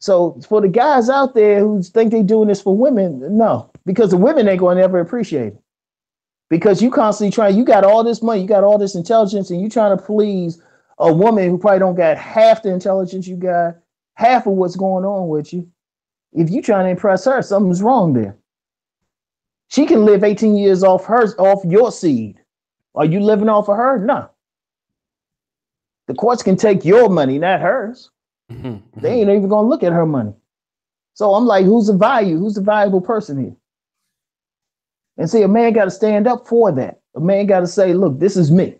So for the guys out there who think they're doing this for women, no, because the women ain't gonna ever appreciate it. Because you constantly trying, you got all this money, you got all this intelligence, and you trying to please a woman who probably don't got half the intelligence you got, half of what's going on with you. If you trying to impress her, something's wrong there. She can live 18 years off your seed. Are you living off of her? No. The courts can take your money, not hers. Mm-hmm. They ain't even gonna look at her money. So I'm like, who's the value? Who's the valuable person here? And see, a man got to stand up for that. A man got to say, look, this is me.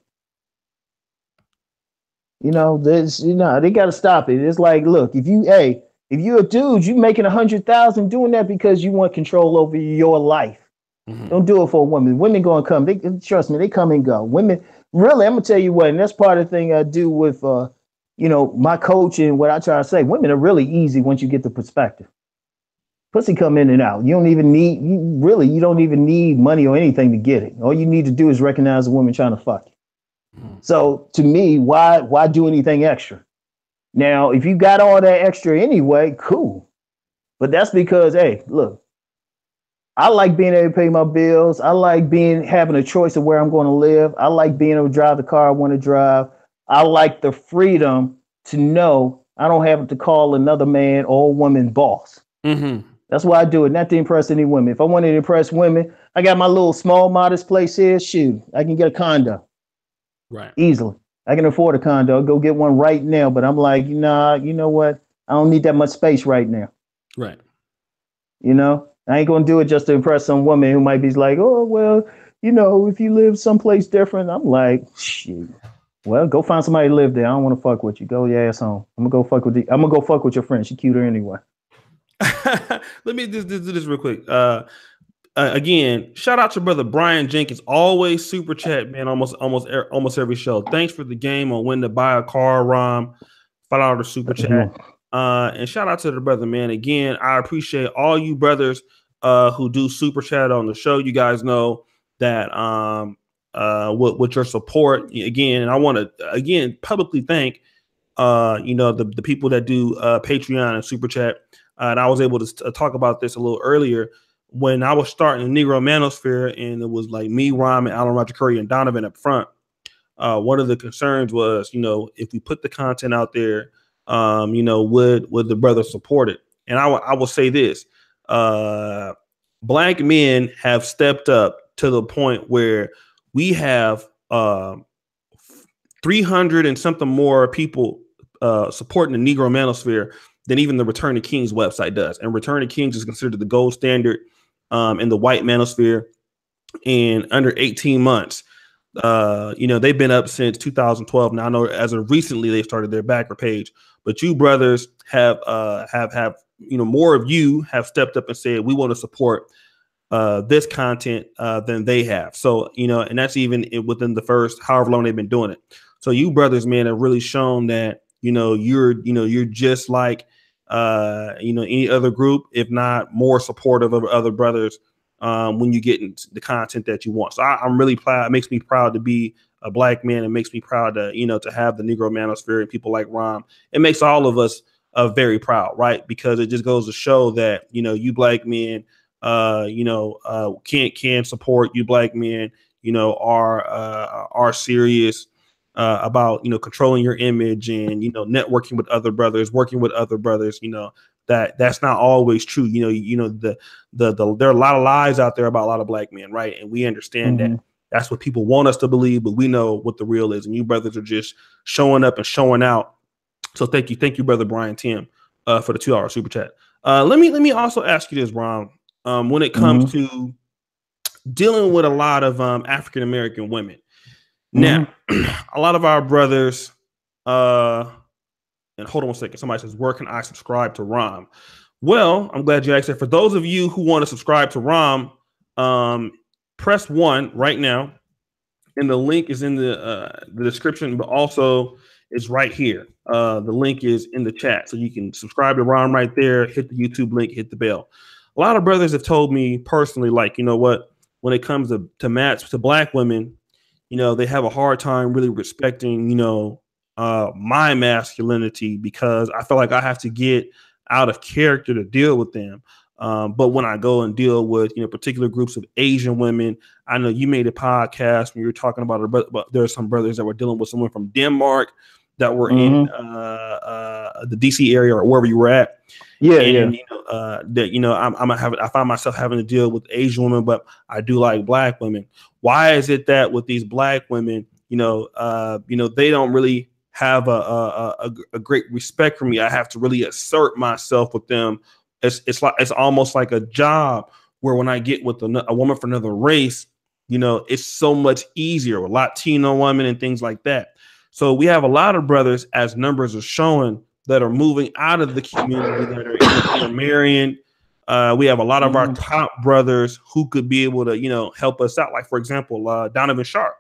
You know, they got to stop it. It's like, look, if you're a dude, you making 100,000 doing that because you want control over your life. Mm-hmm. Don't do it for a woman. Women gonna come. They trust me. They come and go. Women, really, I'm gonna tell you what. And that's part of the thing I do with, my coaching. What I try to say, women are really easy once you get the perspective. Pussy come in and out. You don't even need money or anything to get it. All you need to do is recognize a woman trying to fuck you. Mm-hmm. So to me, why do anything extra? Now, if you got all that extra anyway, cool. But that's because, hey, look, I like being able to pay my bills. I like having a choice of where I'm going to live. I like being able to drive the car I want to drive. I like the freedom to know I don't have to call another man or woman boss. Mm-hmm. That's why I do it, not to impress any women. If I wanted to impress women, I got my little small, modest place here. Shoot, I can get a condo. Right. Easily. I can afford a condo. I'll go get one right now. But I'm like, nah, you know what? I don't need that much space right now. Right. You know, I ain't going to do it just to impress some woman who might be like, oh, well, if you live someplace different. I'm like, shit. Well, go find somebody to live there. I don't want to fuck with you. Go your ass home. I'm gonna go fuck with your friend. She cuter anyway. Let me just do this real quick. Again, shout out to brother Brian Jenkins. Always super chat, man. Almost every show. Thanks for the game on when to buy a car, Rom. $5 super chat. And shout out to the brother, man. Again, I appreciate all you brothers who do super chat on the show. You guys know that with your support again, and I want to publicly thank the people that do Patreon and super chat. And I was able to talk about this a little earlier when I was starting the Negro Manosphere, and it was like me, Rom, and Alan Roger Curry and Donovan up front. One of the concerns was, if we put the content out there, would the brothers support it? And I will say this: Black men have stepped up to the point where we have 300 and something more people supporting the Negro Manosphere than even the Return to Kings website does. And Return to Kings is considered the gold standard in the white manosphere. And under 18 months, they've been up since 2012. Now I know as of recently they started their backer page, but you brothers have more of you have stepped up and said we want to support this content than they have. So and that's even within the first however long they've been doing it. So you brothers, man, have really shown that you're just like any other group, if not more supportive of other brothers when you get into the content that you want. So I'm really proud. It makes me proud to be a Black man. It makes me proud to to have the Negro Manosphere and people like Rom. It makes all of us very proud, right? Because it just goes to show that you Black men can support. You Black men are serious about controlling your image and networking with other brothers, working with other brothers. That's not always true. There are a lot of lies out there about a lot of Black men, right? And we understand that that's what people want us to believe, but we know what the real is. And you brothers are just showing up and showing out. So thank you, brother Brian Tim, for the $2 super chat. Let me also ask you this, Ron. when it comes to dealing with a lot of African American women. Now, a lot of our brothers, and hold on one second. Somebody says, "Where can I subscribe to Rom?" Well, I'm glad you asked that. For those of you who want to subscribe to Rom, press 1 right now, and the link is in the description, but also it's right here. The link is in the chat, so you can subscribe to Rom right there. Hit the YouTube link, hit the bell. A lot of brothers have told me personally, like, you know what, when it comes to black women, you know, they have a hard time really respecting, you know, my masculinity, because I feel like I have to get out of character to deal with them. But when I go and deal with, you know, particular groups of Asian women, I know you made a podcast when you were talking about it, but there are some brothers that were dealing with someone from Denmark that were in the DC area or wherever you were at. Yeah, and you know, that, you know, I find myself having to deal with Asian women, but I do like black women. Why is it that with these black women, you know, they don't really have a great respect for me? I have to really assert myself with them. It's almost like a job, where when I get with a woman from another race, you know, it's so much easier with Latino women and things like that. So we have a lot of brothers, as numbers are showing, that are moving out of the community, that are either marrying. We have a lot of our top brothers who could be able to, you know, help us out. Like, for example, Donovan Sharp.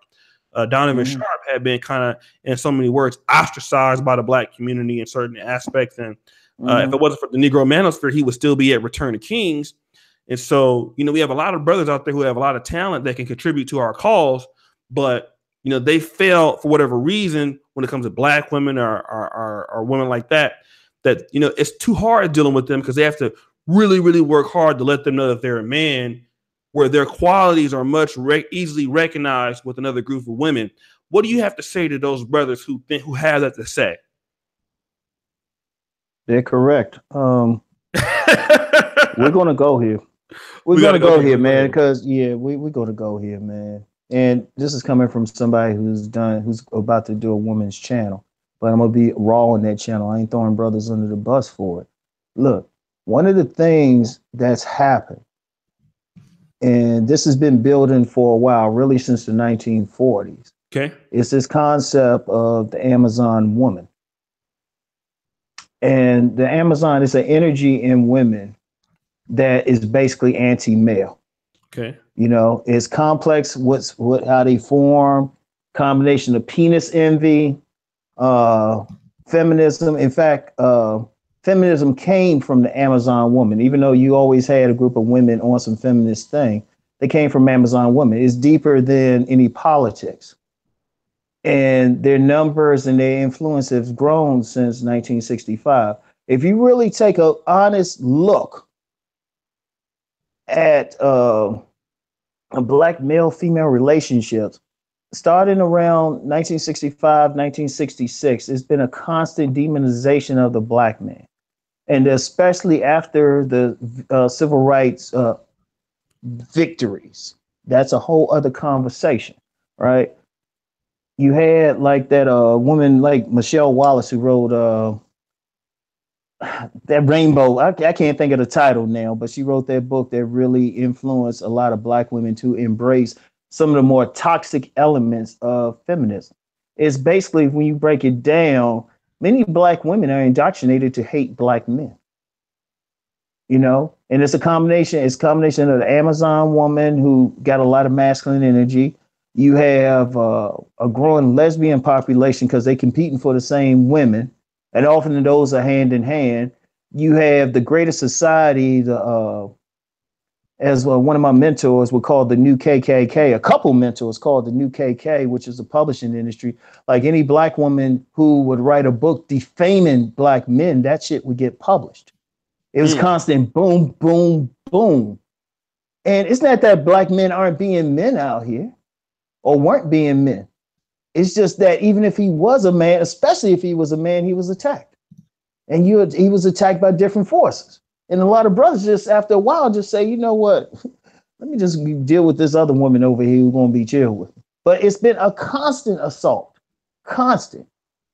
Donovan Sharp had been kind of, in so many words, ostracized by the black community in certain aspects. And if it wasn't for the Negro Manosphere, he would still be at Return of Kings. And so, you know, we have a lot of brothers out there who have a lot of talent that can contribute to our cause, but, you know, they fail for whatever reason when it comes to black women or women like that, you know, it's too hard dealing with them, because they have to really, really work hard to let them know that they're a man, where their qualities are much easily recognized with another group of women. What do you have to say to those brothers who have that to say? They're correct. We're gonna go here. We're gonna go here, man. Because we're gonna go here, man. And this is coming from somebody who's about to do a woman's channel. But I'm gonna be raw on that channel. I ain't throwing brothers under the bus for it. Look, one of the things that's happened, and this has been building for a while, really since the 1940s. Okay. It's this concept of the Amazon woman. And the Amazon is an energy in women that is basically anti-male. Okay. You know, it's complex. How they form, combination of penis envy, feminism. In fact, feminism came from the Amazon woman. Even though you always had a group of women on some feminist thing, they came from Amazon women. It's deeper than any politics. And their numbers and their influence have grown since 1965. If you really take an honest look at a black male-female relationships, starting around 1965, 1966, it's been a constant demonization of the black man. And especially after the civil rights victories, that's a whole other conversation, right? You had like that woman like Michelle Wallace who wrote that Rainbow. I can't think of the title now, but she wrote that book that really influenced a lot of black women to embrace some of the more toxic elements of feminism. It's basically, when you break it down, many black women are indoctrinated to hate black men. You know, and it's a combination. It's a combination of the Amazon woman who got a lot of masculine energy. You have a growing lesbian population because they're competing for the same women, and often those are hand in hand. You have the greater society, as one of my mentors would call the new KKK, a couple mentors called the new KK, which is the publishing industry. Like any black woman who would write a book defaming black men, that shit would get published. It was constant boom, boom, boom. And it's not that black men aren't being men out here or weren't being men. It's just that even if he was a man, especially if he was a man, he was attacked. And he was attacked by different forces. And a lot of brothers just after a while just say, you know what, let me just deal with this other woman over here who's going to be chill with me. But it's been a constant assault, constant.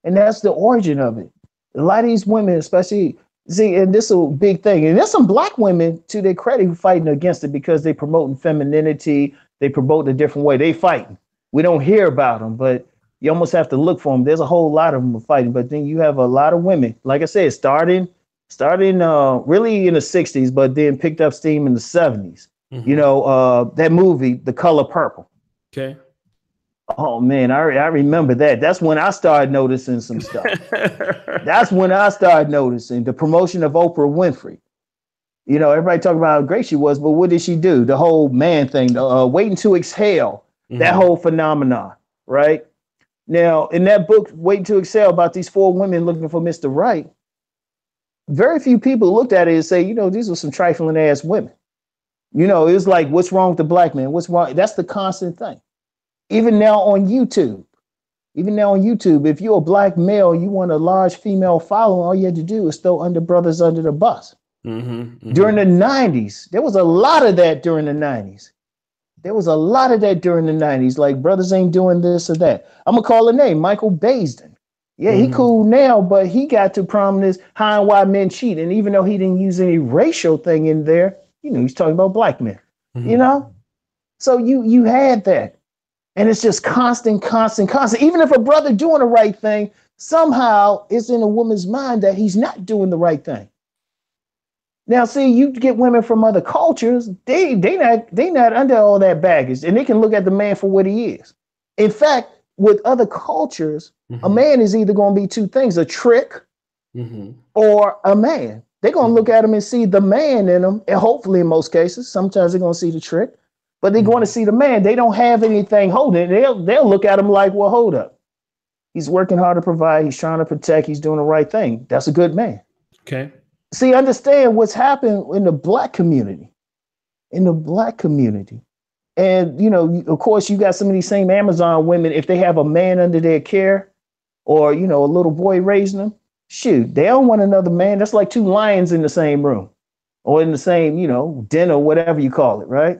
And that's the origin of it. A lot of these women, especially See, and this is a big thing. And there's some black women, to their credit, who fighting against it because they promoting femininity. They promote a different way. They fighting. We don't hear about them, but you almost have to look for them. There's a whole lot of them fighting. But then you have a lot of women, like I said, starting really in the 60s, but then picked up steam in the 70s. You know, that movie, The Color Purple. Okay. Oh man, I remember that. That's when I started noticing some stuff. That's when I started noticing the promotion of Oprah Winfrey. You know, everybody talking about how great she was, but what did she do? The whole man thing, waiting to exhale, that whole phenomenon, right? Now, in that book, Waiting to Exhale, about these 4 women looking for Mr. Right, very few people looked at it and say, you know, these were some trifling ass women. You know, it's like, what's wrong with the black man? What's wrong? That's the constant thing. Even now on YouTube, if you're a black male, you want a large female following, all you had to do is throw brothers under the bus. During the 90s, there was a lot of that during the 90s. Like, brothers ain't doing this or that. I'm going to call a name, Michael Baisden. Yeah, he cool now, but he got to prominence how and why men cheat. And even though he didn't use any racial thing in there, you know, he's talking about black men, you know? So you had that. And it's just constant. Even if a brother doing the right thing, somehow it's in a woman's mind that he's not doing the right thing. Now, see, you get women from other cultures, they not under all that baggage, and they can look at the man for what he is. In fact, with other cultures, a man is either going to be 2 things, a trick or a man. They're going to look at him and see the man in him, and hopefully in most cases, sometimes they're going to see the trick. But they're going to see the man. They don't have anything holding it. They'll look at him like, well, hold up. He's working hard to provide. He's trying to protect. He's doing the right thing. That's a good man. Okay. See, understand what's happened in the black community. And, you know, of course, you got some of these same Amazon women, if they have a man under their care or, you know, a little boy raising them, shoot, they don't want another man. That's like 2 lions in the same room or in the same, you know, den or whatever you call it, right?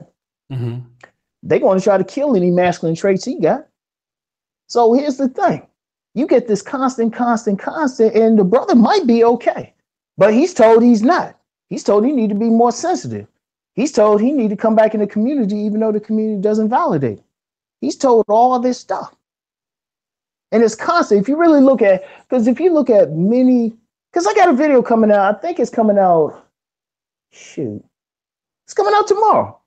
They're going to try to kill any masculine traits he got. So here's the thing. You get this constant, and the brother might be okay, but he's told he's not. He's told he need to be more sensitive. He's told he need to come back in the community, even though the community doesn't validate it. He's told all this stuff. And it's constant. If you really look at, because if you look at many, because I got a video coming out, I think it's coming out, it's coming out tomorrow.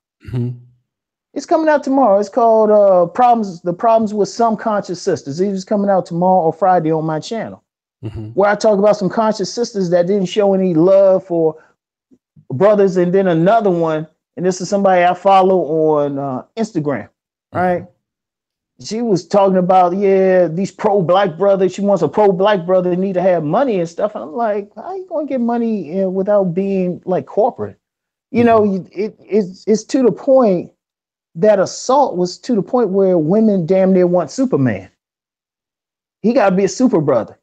It's coming out tomorrow. It's called The Problems with Some Conscious Sisters. It's coming out tomorrow or Friday on my channel, where I talk about some conscious sisters that didn't show any love for brothers. And then another one, and this is somebody I follow on Instagram, right? She was talking about, these pro-black brothers. She wants a pro-black brother that need to have money and stuff. And I'm like, how are you going to get money without being like corporate? You know, it's to the point that assault was to the point where women damn near want Superman. He got to be a super brother.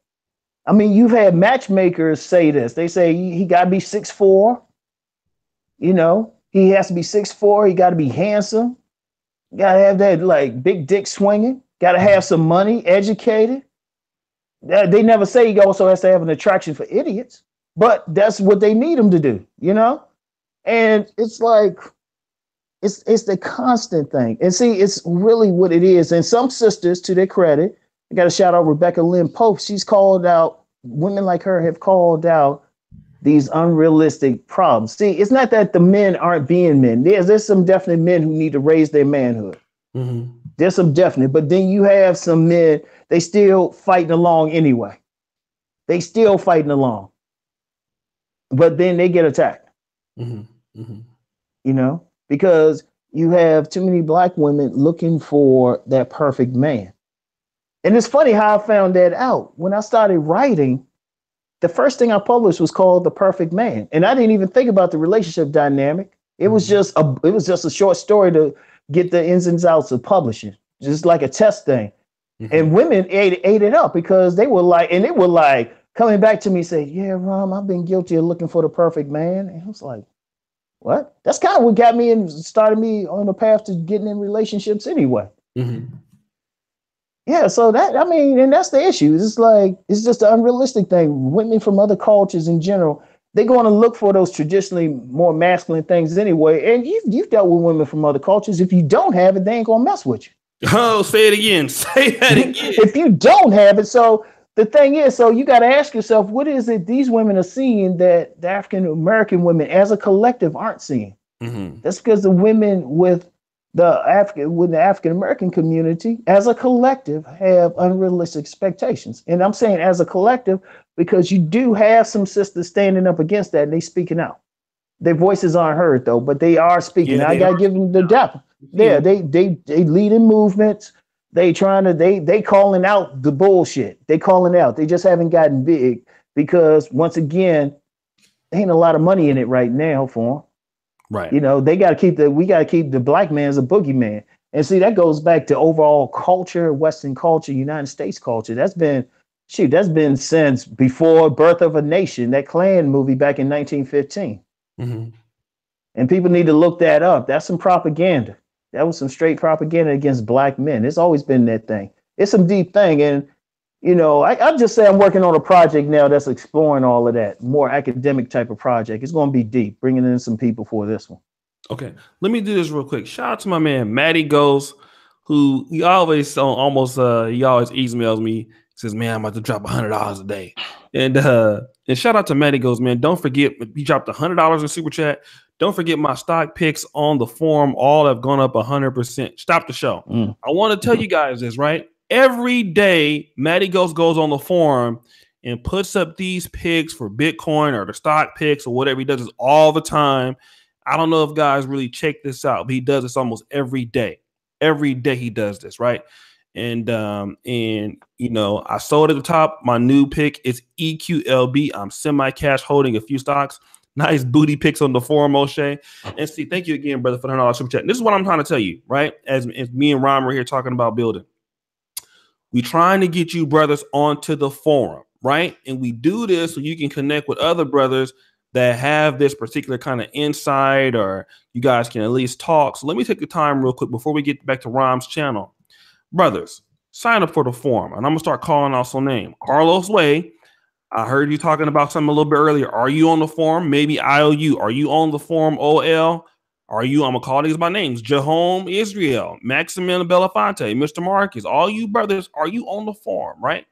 I mean, you've had matchmakers say this. They say he got to be 6'4". You know, he has to be 6'4". He got to be handsome. Got to have that like big dick swinging. Got to have some money, educated. They never say he also has to have an attraction for idiots, but that's what they need him to do, you know? And it's like, it's the constant thing. And see, it's really what it is. And some sisters, to their credit, I got to shout out Rebecca Lynn Pope. She's called out, women like her have called out these unrealistic problems. See, it's not that the men aren't being men. There's some definite men who need to raise their manhood. There's some definite, but then you have some men, they still fighting along anyway. They still fighting along. But then they get attacked. You know? Because you have too many black women looking for that perfect man. And it's funny how I found that out. When I started writing, the first thing I published was called The Perfect Man. And I didn't even think about the relationship dynamic. It was just a short story to get the ins and outs of publishing, just like a test thing. And women ate it up because they were like coming back to me say, yeah, Rom, I've been guilty of looking for the perfect man. And I was like, what? That's kind of what got me and started me on the path to getting in relationships anyway. Yeah, so that, I mean, and that's the issue. It's like, it's just an unrealistic thing. Women from other cultures in general, they're going to look for those traditionally more masculine things anyway. And you've dealt with women from other cultures. If you don't have it, they ain't going to mess with you. Oh, say it again. Say that again. If you don't have it, so the thing is, so you got to ask yourself, what is it these women are seeing that the African American women as a collective aren't seeing? Mm-hmm. That's because the women with the African American community as a collective have unrealistic expectations. And I'm saying as a collective because you do have some sisters standing up against that and they speaking out. Their voices aren't heard though, but they are speaking. Yeah, I gotta give them the depth. Yeah, they lead in movements. They calling out the bullshit. They calling out. They just haven't gotten big because once again, there ain't a lot of money in it right now for them. Right. You know, we got to keep the black man as a boogeyman. And see, that goes back to overall culture, Western culture, United States culture. That's been since before Birth of a Nation, that Klan movie back in 1915. Mm-hmm. And people need to look that up. That's some propaganda. That was some straight propaganda against black men. It's always been that thing. It's some deep thing. And, you know, I'll just say I'm working on a project now that's exploring all of that, more academic type of project. It's going to be deep, bringing in some people for this one. Okay, let me do this real quick. Shout out to my man, Matty Ghost, who he always emails me, says, man, I'm about to drop $100 a day. And shout out to Matty Ghost, man. Don't forget, he dropped $100 in Super Chat. Don't forget my stock picks on the forum. All have gone up 100%. Stop the show. I want to tell you guys this, right? Every day, Matty Ghost goes on the forum and puts up these picks for Bitcoin or the stock picks or whatever. He does this all the time. I don't know if guys really check this out, but he does this almost every day. Every day he does this, right? And you know, I sold at the top. My new pick is EQLB. I'm semi-cash holding a few stocks. Nice booty picks on the forum, Oshay. And see, thank you again, brother, for the $100 super chat. And this is what I'm trying to tell you, right? As me and Ron were here talking about building. We trying to get you brothers onto the forum, right? And we do this so you can connect with other brothers that have this particular kind of insight, or you guys can at least talk. So let me take the time real quick before we get back to Rom's channel. Brothers, sign up for the forum. And I'm going to start calling out some name. Carlos Way. I heard you talking about something a little bit earlier. Are you on the forum? Maybe IOU. Are you on the forum? OL? Are you? I'm going to call these by names. Jahome Israel, Maximilian Belafonte, Mr. Marcus, all you brothers, are you on the forum, right?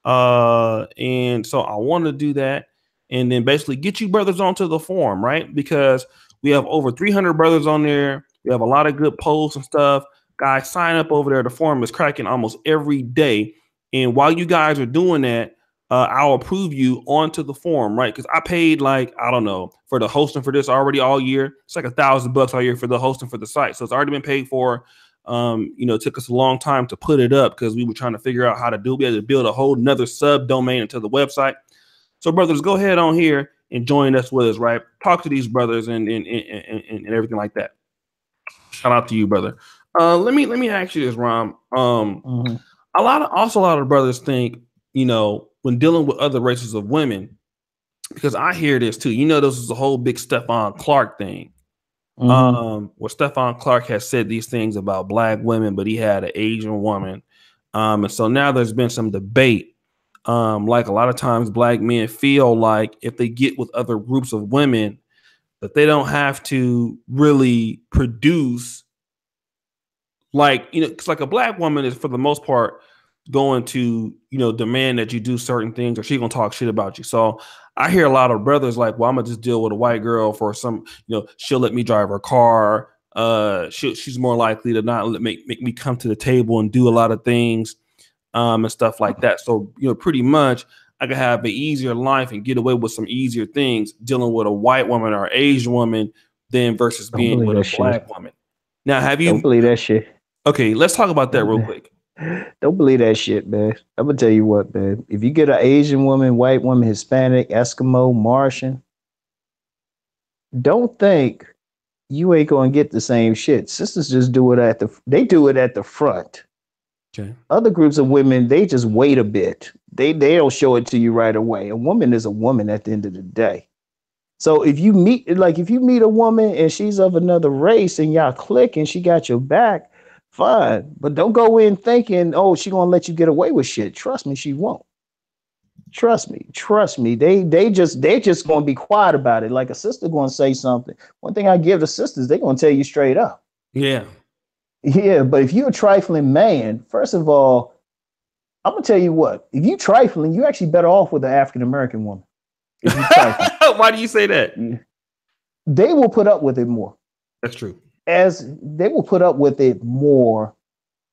And so I want to do that and then basically get you brothers onto the forum, right? Because we have over 300 brothers on there. We have a lot of good posts and stuff. Guys, sign up over there. The forum is cracking almost every day. And while you guys are doing that, I'll approve you onto the forum, right? Because I paid like, I don't know, for the hosting for this already all year. It's like $1,000 all year for the hosting for the site. So it's already been paid for. You know, it took us a long time to put it up because we were trying to figure out how to do. We had to build a whole nother subdomain into the website. So brothers, go ahead on here and join us with us, right? Talk to these brothers and everything like that. Shout out to you, brother. Let me ask you this, Rom. A lot of brothers think, you know, when dealing with other races of women, because I hear this too. You know, this is a whole big Stephon Clark thing. Where Stephon Clark has said these things about black women, but he had an Asian woman. And so now there's been some debate. Like a lot of times black men feel like if they get with other groups of women, that they don't have to really produce. Like, you know, it's like a black woman is for the most part going to, you know, demand that you do certain things, or she's gonna talk shit about you. So I hear a lot of brothers like, well, I'm gonna just deal with a white girl for some, you know, she'll let me drive her car. She's more likely to not make me come to the table and do a lot of things, and stuff like that. So, you know, pretty much I could have an easier life and get away with some easier things dealing with a white woman or Asian woman than versus being with a black woman. Now, have you? Don't believe that shit. Okay, let's talk about that real quick. Don't believe that shit, man. I'm gonna tell you what, man. If you get an Asian woman, white woman, Hispanic, Eskimo, Martian, don't think you ain't gonna get the same shit. Sisters just do it at the front. Okay. Other groups of women, they just wait a bit. They don't show it to you right away. A woman is a woman at the end of the day. So if you meet a woman and she's of another race and y'all click and she got your back, fine, but don't go in thinking, oh, she's gonna let you get away with shit. Trust me, she won't. Trust me. They just going to be quiet about it. Like a sister going to say something. One thing I give the sisters, they going to tell you straight up. Yeah. Yeah, but if you're a trifling man, first of all, I'm gonna tell you what. If you trifling, you're actually better off with an African American woman. If you trifling. Why do you say that? They will put up with it more. That's true. As they will put up with it more.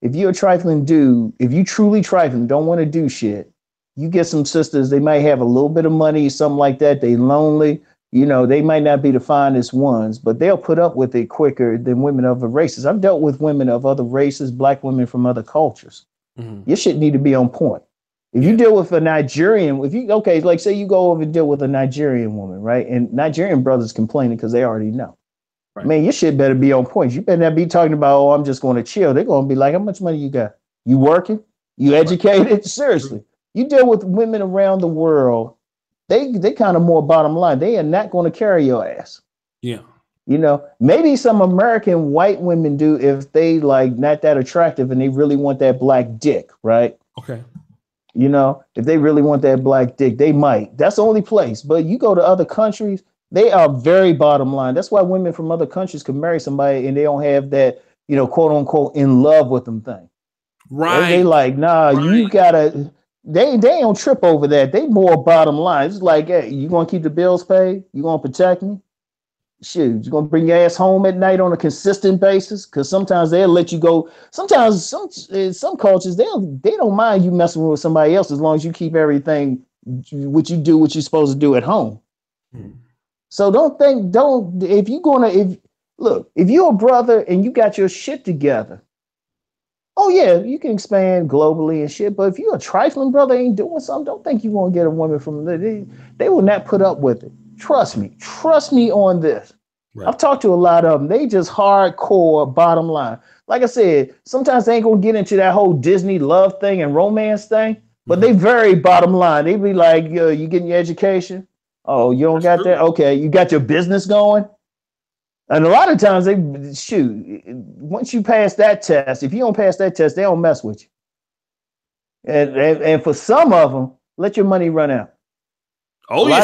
If you're a trifling dude, if you truly trifling, don't want to do shit, you get some sisters, they might have a little bit of money, something like that. They lonely, they might not be the finest ones, but they'll put up with it quicker than women of other races. I've dealt with women of other races, black women from other cultures. Mm-hmm. Your shit need to be on point. If you deal with a Nigerian, like say you go over and deal with a Nigerian woman, right? And Nigerian brothers complaining because they already know. Right. Man, your shit better be on point. You better not be talking about, oh, I'm just going to chill. They're going to be like, how much money you got? You working? You educated? Right. Seriously. You deal with women around the world, they kind of more bottom line. They are not going to carry your ass. Yeah. Maybe some American white women do if they like not that attractive and they really want that black dick, right? Okay. If they really want that black dick, they might. That's the only place. But you go to other countries, they are very bottom line. That's why women from other countries can marry somebody and they don't have that, quote unquote, in love with them thing. Right. They like, nah, right. You gotta. They don't trip over that. They more bottom line. It's like, hey, you gonna keep the bills paid? You gonna protect me? Shoot, you gonna bring your ass home at night on a consistent basis? Because sometimes they'll let you go. Sometimes some cultures they don't mind you messing with somebody else as long as you keep everything what you're supposed to do at home. So if you're a brother and you got your shit together, oh yeah, you can expand globally and shit. But if you're a trifling brother ain't doing something, don't think you won't get a woman from they will not put up with it. Trust me on this. Right. I've talked to a lot of them. They just hardcore bottom line. Like I said, sometimes they ain't gonna get into that whole Disney love thing and romance thing, but they very bottom line. They be like, yo, you getting your education? Oh, you don't got that? Okay, you got your business going? And a lot of times once you pass that test, if you don't pass that test, they don't mess with you. And for some of them, let your money run out. Oh yeah.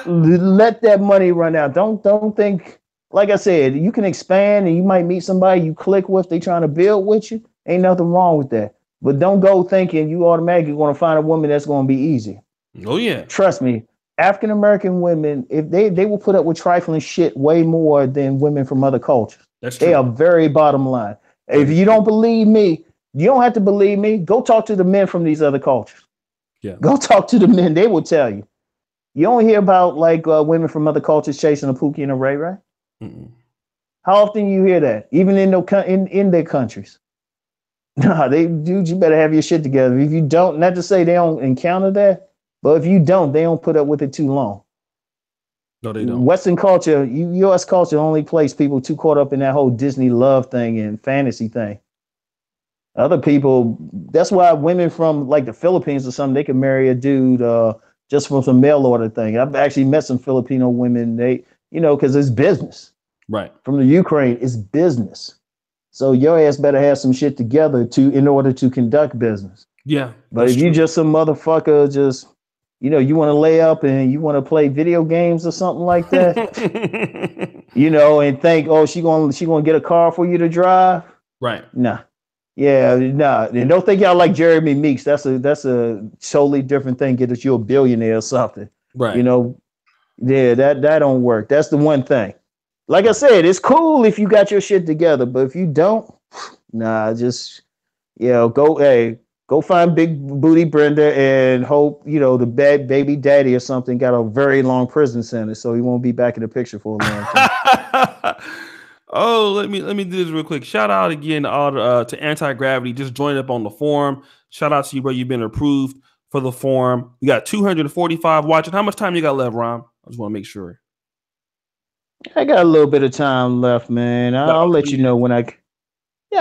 Let that money run out. Don't think, like I said, you can expand and you might meet somebody you click with, they trying to build with you. Ain't nothing wrong with that. But don't go thinking you automatically going to find a woman that's going to be easy. Oh yeah. Trust me. African American women, if they will put up with trifling shit way more than women from other cultures. That's true. They are very bottom line. If you don't believe me, you don't have to believe me. Go talk to the men from these other cultures. Yeah. Go talk to the men. They will tell you. You don't hear about like women from other cultures chasing a Pookie and a Ray Ray. How often you hear that? Even in their countries. Nah, you better have your shit together. If you don't, not to say they don't encounter that, but if you don't, they don't put up with it too long. No, they don't. Western culture, U.S. culture, only place people too caught up in that whole Disney love thing and fantasy thing. Other people, that's why women from like the Philippines or something, they can marry a dude just from some mail order thing. I've actually met some Filipino women, because it's business. Right. From the Ukraine, it's business. So your ass better have some shit together in order to conduct business. Yeah. But if you just some motherfucker, you want to lay up and you want to play video games or something like that, and think, oh, she gonna get a car for you to drive. Right. Nah. Yeah, nah. And don't think y'all like Jeremy Meeks. That's a totally different thing. Get you a billionaire or something. Right. Yeah, that don't work. That's the one thing. Like I said, it's cool if you got your shit together, but if you don't, nah, go find Big Booty Brenda and hope, the bad baby daddy or something got a very long prison sentence, so he won't be back in the picture for a long time. Oh, let me do this real quick. Shout out again to Anti-Gravity. Just joined up on the forum. Shout out to you, bro. You've been approved for the forum. We got 245 watching. How much time you got left, Ron? I just want to make sure. I got a little bit of time left, man. I'll let you know when I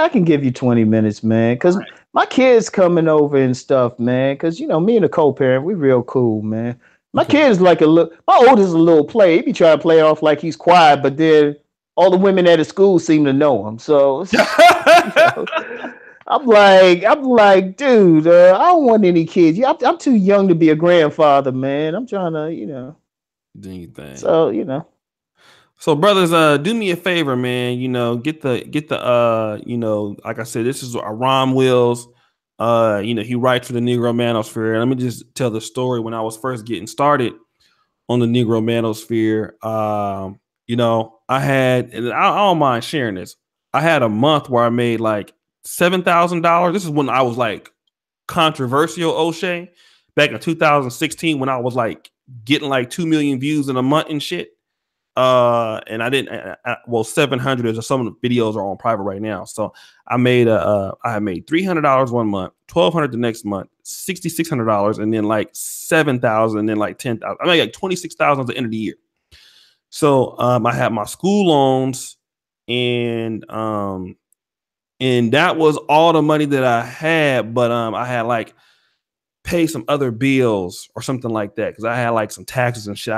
can give you 20 minutes, man. Because my kids coming over and stuff, man. Because, me and the co-parent, we real cool, man. My kid's like my oldest is a little player. He be trying to play off like he's quiet, but then all the women at his school seem to know him. So, I'm like, dude, I don't want any kids. Yeah, I'm too young to be a grandfather, man. I'm trying to, Do you think? So, So brothers, do me a favor, man. Get the like I said, this is Ron Wills. He writes for the Negro Manosphere. Let me just tell the story when I was first getting started on the Negro Manosphere. I had, and I don't mind sharing this. I had a month where I made like $7,000. This is when I was like controversial O'Shea back in 2016 when I was like getting like 2 million views in a month and shit. And I didn't. 700 or some of the videos are on private right now. So I had made $300 one month, $1,200 the next month, $6,600, and then like 7,000, and then like 10,000. I made like 26,000 at the end of the year. So I had my school loans, and that was all the money that I had. But I had like pay some other bills or something like that because I had like some taxes and shit.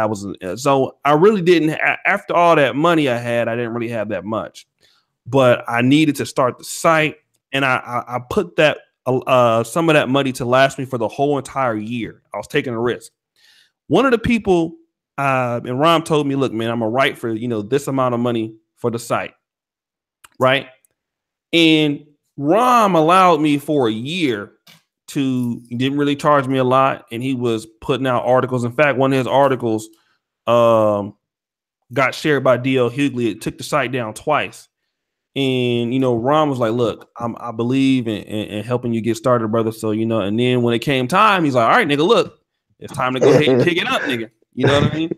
So I really didn't. After all that money I had, I didn't really have that much. But I needed to start the site, and I put that some of that money to last me for the whole entire year. I was taking a risk. One of the people and Ron told me, "Look, man, I'm gonna write for this amount of money for the site, right?" And Ron allowed me for a year. He didn't really charge me a lot, and he was putting out articles. In fact, one of his articles got shared by DL Hughley. It took the site down twice. And Ron was like, "Look, I believe in helping you get started, brother." So and then when it came time, he's like, "All right, nigga, look, it's time to go ahead and pick it up, nigga." You know what I mean?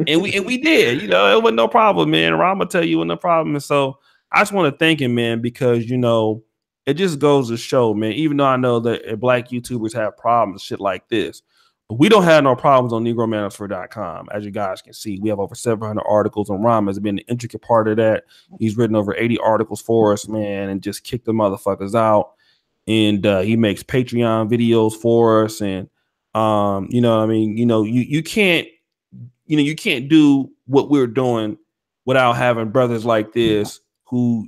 And we did. It wasn't no problem, man. Ron will tell you it wasn't no problem. And so I just want to thank him, man, because it just goes to show, man, even though I know that Black YouTubers have problems, shit like this, but we don't have no problems on NegroManosphere.com. As you guys can see, we have over 700 articles, and Ram has been an intricate part of that. He's written over 80 articles for us, man, and just kicked the motherfuckers out. And he makes Patreon videos for us. And, you can't, you can't do what we're doing without having brothers like this who,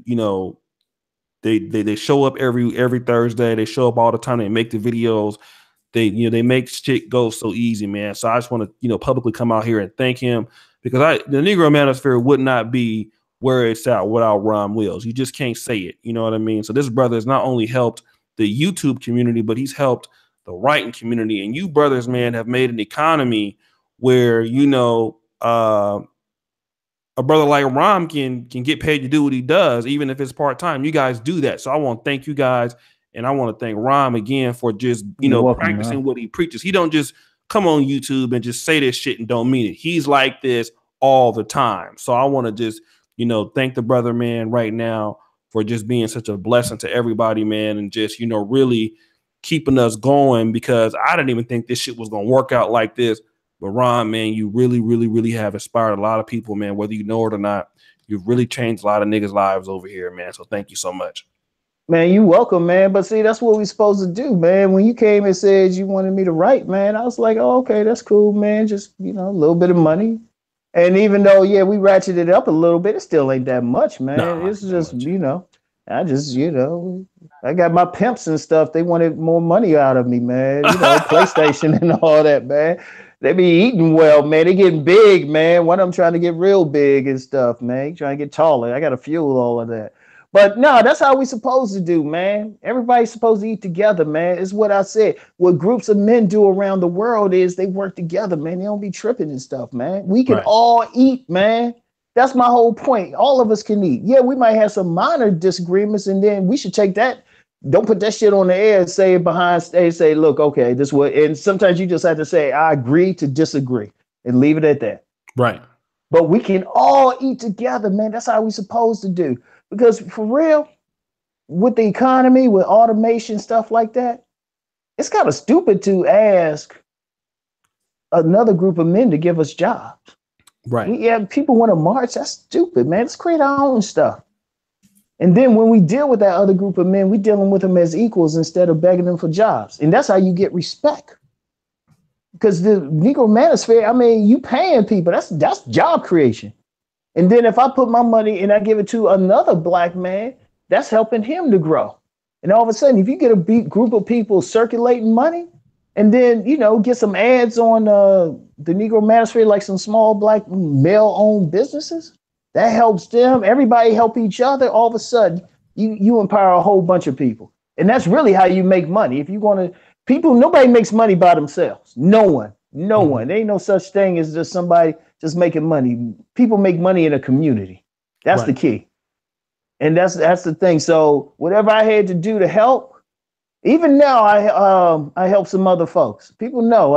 they show up every Thursday. They show up all the time. They make the videos. They make shit go so easy, man. So I just want to publicly come out here and thank him, because the Negro Manosphere would not be where it's at without Ron Wills. You just can't say it. You know what I mean? So this brother has not only helped the YouTube community, but he's helped the writing community. And you brothers, man, have made an economy where a brother like Ram can get paid to do what he does, even if it's part-time. You guys do that. So I want to thank you guys. And I want to thank Ram again for just, welcome, practicing what he preaches. He don't just come on YouTube and just say this shit and don't mean it. He's like this all the time. So I want to just, thank the brother, man, right now for just being such a blessing to everybody, man. And just, really keeping us going, because I didn't even think this shit was going to work out like this. But Ron, man, you really, really, really have inspired a lot of people, man, whether you know it or not. You've really changed a lot of niggas' lives over here, man. So thank you so much. Man, you welcome, man. But see, that's what we're supposed to do, man. When you came and said you wanted me to write, man, I was like, oh, okay, that's cool, man. Just, a little bit of money. And even though, yeah, we ratcheted it up a little bit, it still ain't that much, man. Nah, it's just, I just, I got my pimps and stuff. They wanted more money out of me, man. PlayStation and all that, man. They be eating well, man. They getting big, man. One of them trying to get real big and stuff, man. Trying to get taller. I got to fuel all of that. But no, that's how we supposed to do, man. Everybody's supposed to eat together, man. It's what I said. What groups of men do around the world is they work together, man. They don't be tripping and stuff, man. We can all eat, man. That's my whole point. All of us can eat. Yeah, we might have some minor disagreements, and then we should take that. Don't put that shit on the air and say it behind stage. Say, look, okay, this what. And sometimes you just have to say, I agree to disagree, and leave it at that. Right. But we can all eat together, man. That's how we supposed to do. Because for real, with the economy, with automation, stuff like that, it's kind of stupid to ask another group of men to give us jobs. Right. People want to march. That's stupid, man. Let's create our own stuff. And then when we deal with that other group of men, we're dealing with them as equals instead of begging them for jobs. And that's how you get respect. Because the Negro Manosphere, you paying people. That's job creation. And then if I put my money and I give it to another black man, that's helping him to grow. And all of a sudden, if you get a big group of people circulating money, and then get some ads on the Negro Manosphere, like some small black male-owned businesses, that helps them. Everybody help each other. All of a sudden, you empower a whole bunch of people, and that's really how you make money. If you want to, people, nobody makes money by themselves. No one. There ain't no such thing as just somebody just making money. People make money in a community. That's the key. And that's the thing. So whatever I had to do to help, even now I help some other folks. People know,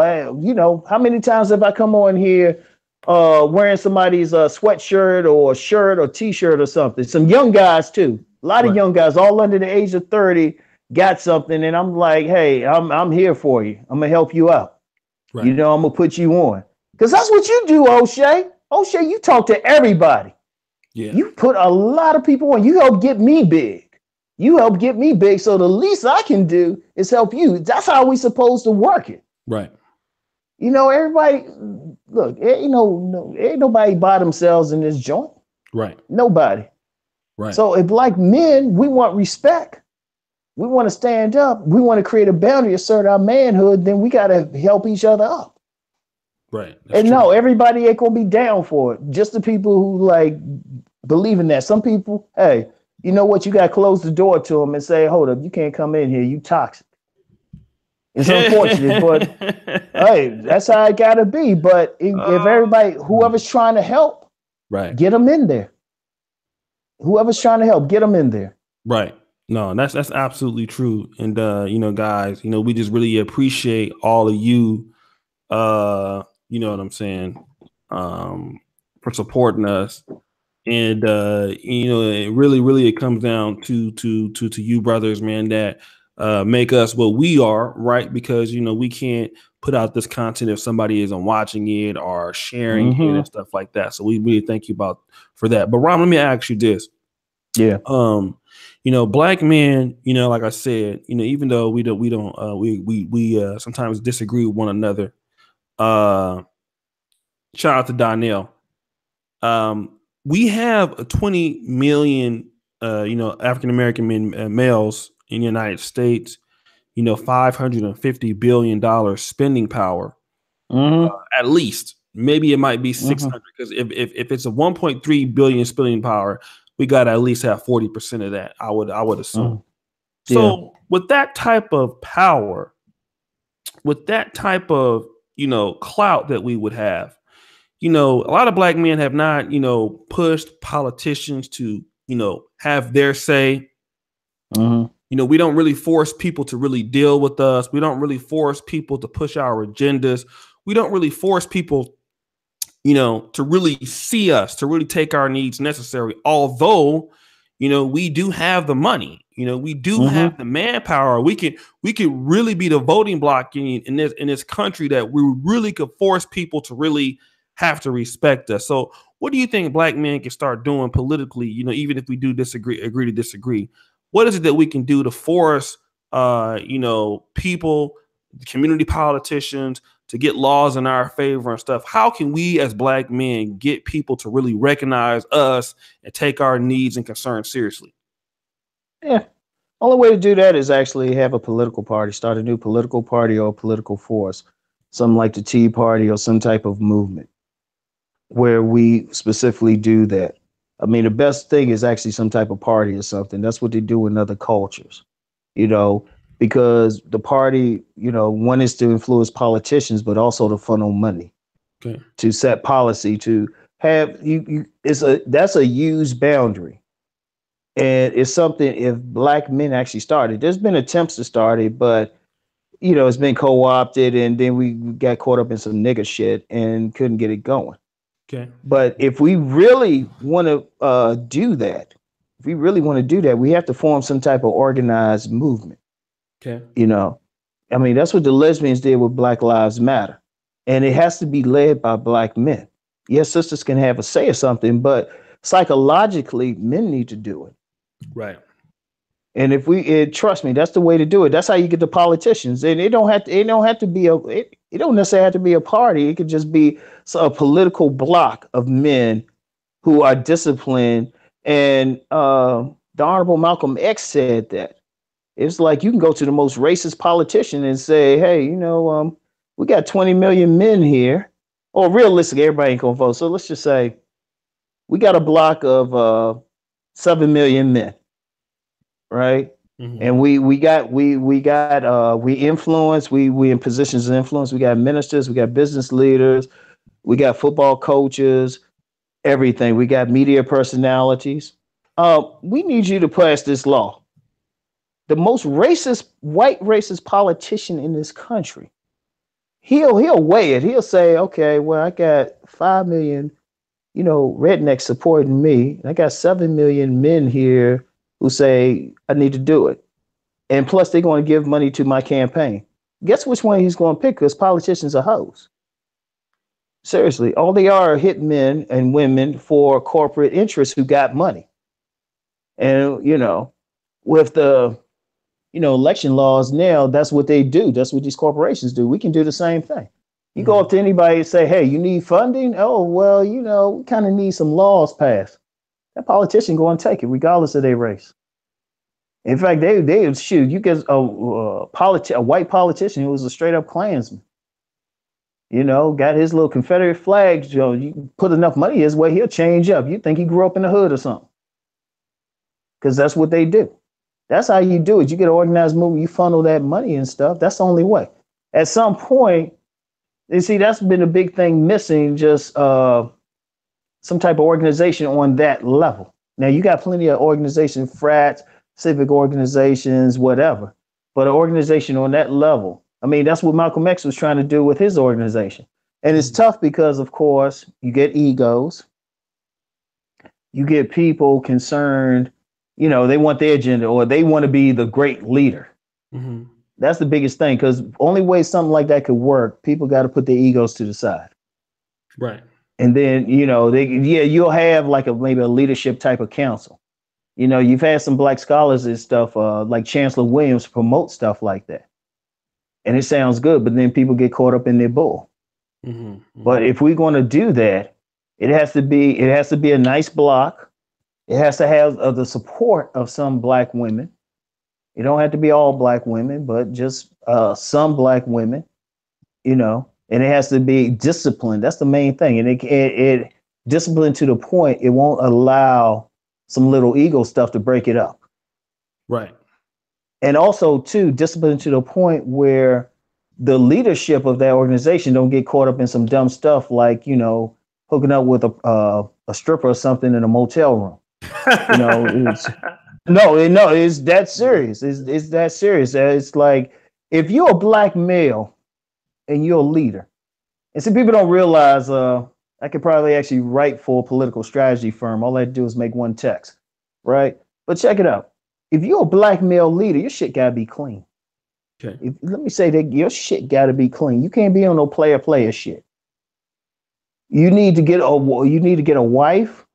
how many times have I come on here wearing somebody's sweatshirt or shirt or t-shirt or something. Some young guys too. A lot of young guys all under the age of 30 got something, and I'm like, hey, I'm here for you. I'm gonna help you out. Right. I'm gonna put you on. Because that's what you do, Oshay. Oshay, you talk to everybody. Yeah. You put a lot of people on. You help get me big. So the least I can do is help you. That's how we supposed to work it. Right. Everybody, look, ain't nobody by themselves in this joint. Right. Nobody. Right. So if like men, we want respect. We want to stand up. We want to create a boundary, assert our manhood. Then we got to help each other up. Right. And true. No, everybody ain't gonna be down for it. Just the people who like believe in that. Some people, hey, you know what? You got to close the door to them and say, hold up, you can't come in here. You toxic. It's unfortunate, but hey, that's how it got to be. But if everybody, whoever's trying to help, right, get them in there. Whoever's trying to help, get them in there. Right. No, that's absolutely true. And, guys, we just really appreciate all of you, you know what I'm saying, for supporting us. And it really it comes down to you brothers, man, that make us what we are, right? Because we can't put out this content if somebody isn't watching it or sharing it and stuff like that. So we really thank you for that. But Ron, let me ask you this. Yeah. Black men, like I said, even though we sometimes disagree with one another. Shout out to Donnell. We have 20 million, African-American males in the United States, $550 billion spending power, at least. Maybe it might be 600 because if it's a 1.3 billion spending power, we got to at least have 40% of that. I would assume. So with that type of power, with that type of, clout that we would have, a lot of black men have not, pushed politicians to, have their say. We don't really force people to really deal with us. We don't really force people to push our agendas. We don't really force people, to really see us, to really take our needs necessary. Although, we do have the money, we do have the manpower. We could really be the voting bloc in this country that we really could force people to really have to respect us. So what do you think black men can start doing politically, even if we do agree to disagree? What is it that we can do to force, people, community politicians to get laws in our favor and stuff? How can we as black men get people to really recognize us and take our needs and concerns seriously? Yeah. Only way to do that is actually have a political party, start a new political party or a political force, something like the Tea Party or some type of movement where we specifically do that. I mean, the best thing is actually some type of party or something. That's what they do in other cultures, because the party, one is to influence politicians, but also to funnel money, to set policy, to have that's a huge boundary. And it's something if black men actually started. There's been attempts to start it, but it's been co-opted, and then we got caught up in some nigger shit and couldn't get it going. Okay. But if we really want to do that, we have to form some type of organized movement. Okay. I mean, that's what the lesbians did with Black Lives Matter. And it has to be led by black men. Yes, sisters can have a say or something, but psychologically, men need to do it. Right. And if trust me, that's the way to do it. That's how you get the politicians. And it don't necessarily have to be a party. It could just be a political block of men who are disciplined. And the Honorable Malcolm X said that, It's like you can go to the most racist politician and say, hey, we got 20 million men here. Or realistically, everybody ain't gonna vote. So let's just say we got a block of 7 million men, right? Mm-hmm. And we influence, we in positions of influence. We got ministers, we got business leaders, we got football coaches, everything. We got media personalities. We need you to pass this law. The most white racist politician in this country, he'll weigh it. He'll say, okay, well, I got 5 million, rednecks supporting me. I got 7 million men here who say I need to do it. And plus, they're going to give money to my campaign. Guess which one he's going to pick? Because politicians are hoes. Seriously, all they are hit men and women for corporate interests who got money. And, with the, election laws now, that's what they do. That's what these corporations do. We can do the same thing. You go up to anybody and say, hey, you need funding? Oh, well, we kind of need some laws passed. That politician going to take it, regardless of their race. In fact, they shoot. You get a white politician who was a straight up Klansman. Got his little Confederate flag. You put enough money his way, he'll change up. You think he grew up in the hood or something? Because that's what they do. That's how you do it. You get an organized movement, you funnel that money and stuff. That's the only way. At some point, you see, that's been a big thing missing. Just some type of organization on that level. Now you got plenty of organizations, frats, civic organizations, whatever. But an organization on that level, I mean, that's what Malcolm X was trying to do with his organization. And it's tough because, of course, you get egos. You get people concerned, they want their agenda or they want to be the great leader. Mm-hmm. That's the biggest thing, because only way something like that could work, people got to put their egos to the side. Right. And then, you'll have like maybe a leadership type of council. You've had some black scholars and stuff, like Chancellor Williams promote stuff like that. And it sounds good, but then people get caught up in their bull. Mm-hmm. Mm-hmm. But if we're going to do that, it has to be a nice block. It has to have the support of some black women. It don't have to be all black women, but just some black women, and it has to be disciplined. That's the main thing. And it disciplined to the point it won't allow some little ego stuff to break it up. Right. And also, too, discipline to the point where the leadership of that organization don't get caught up in some dumb stuff like, hooking up with a stripper or something in a motel room. It's that serious. It's that serious. It's like, if you're a black male and you're a leader, and some people don't realize, I could probably actually write for a political strategy firm. All I do is make one text, right? But check it out. If you're a black male leader, your shit gotta be clean. Okay. Let me say that your shit gotta be clean. You can't be on no player shit. You need to get a wife,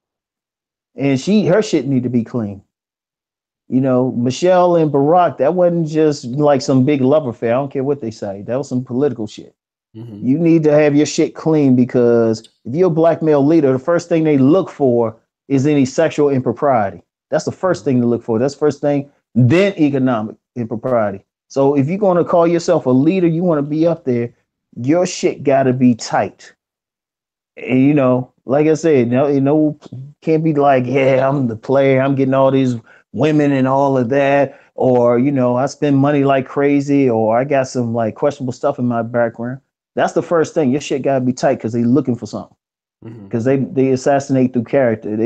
and her shit need to be clean. Michelle and Barack, that wasn't just like some big love affair. I don't care what they say. That was some political shit. Mm-hmm. You need to have your shit clean, because if you're a black male leader, the first thing they look for is any sexual impropriety. That's the first thing to look for. That's the first thing, then economic impropriety. So if you're going to call yourself a leader, you want to be up there, your shit got to be tight. And, like I said, can't be like, yeah, I'm the player, I'm getting all these women and all of that. Or, I spend money like crazy, or I got some like questionable stuff in my background. That's the first thing. Your shit got to be tight, because they're looking for something. Because they assassinate through character.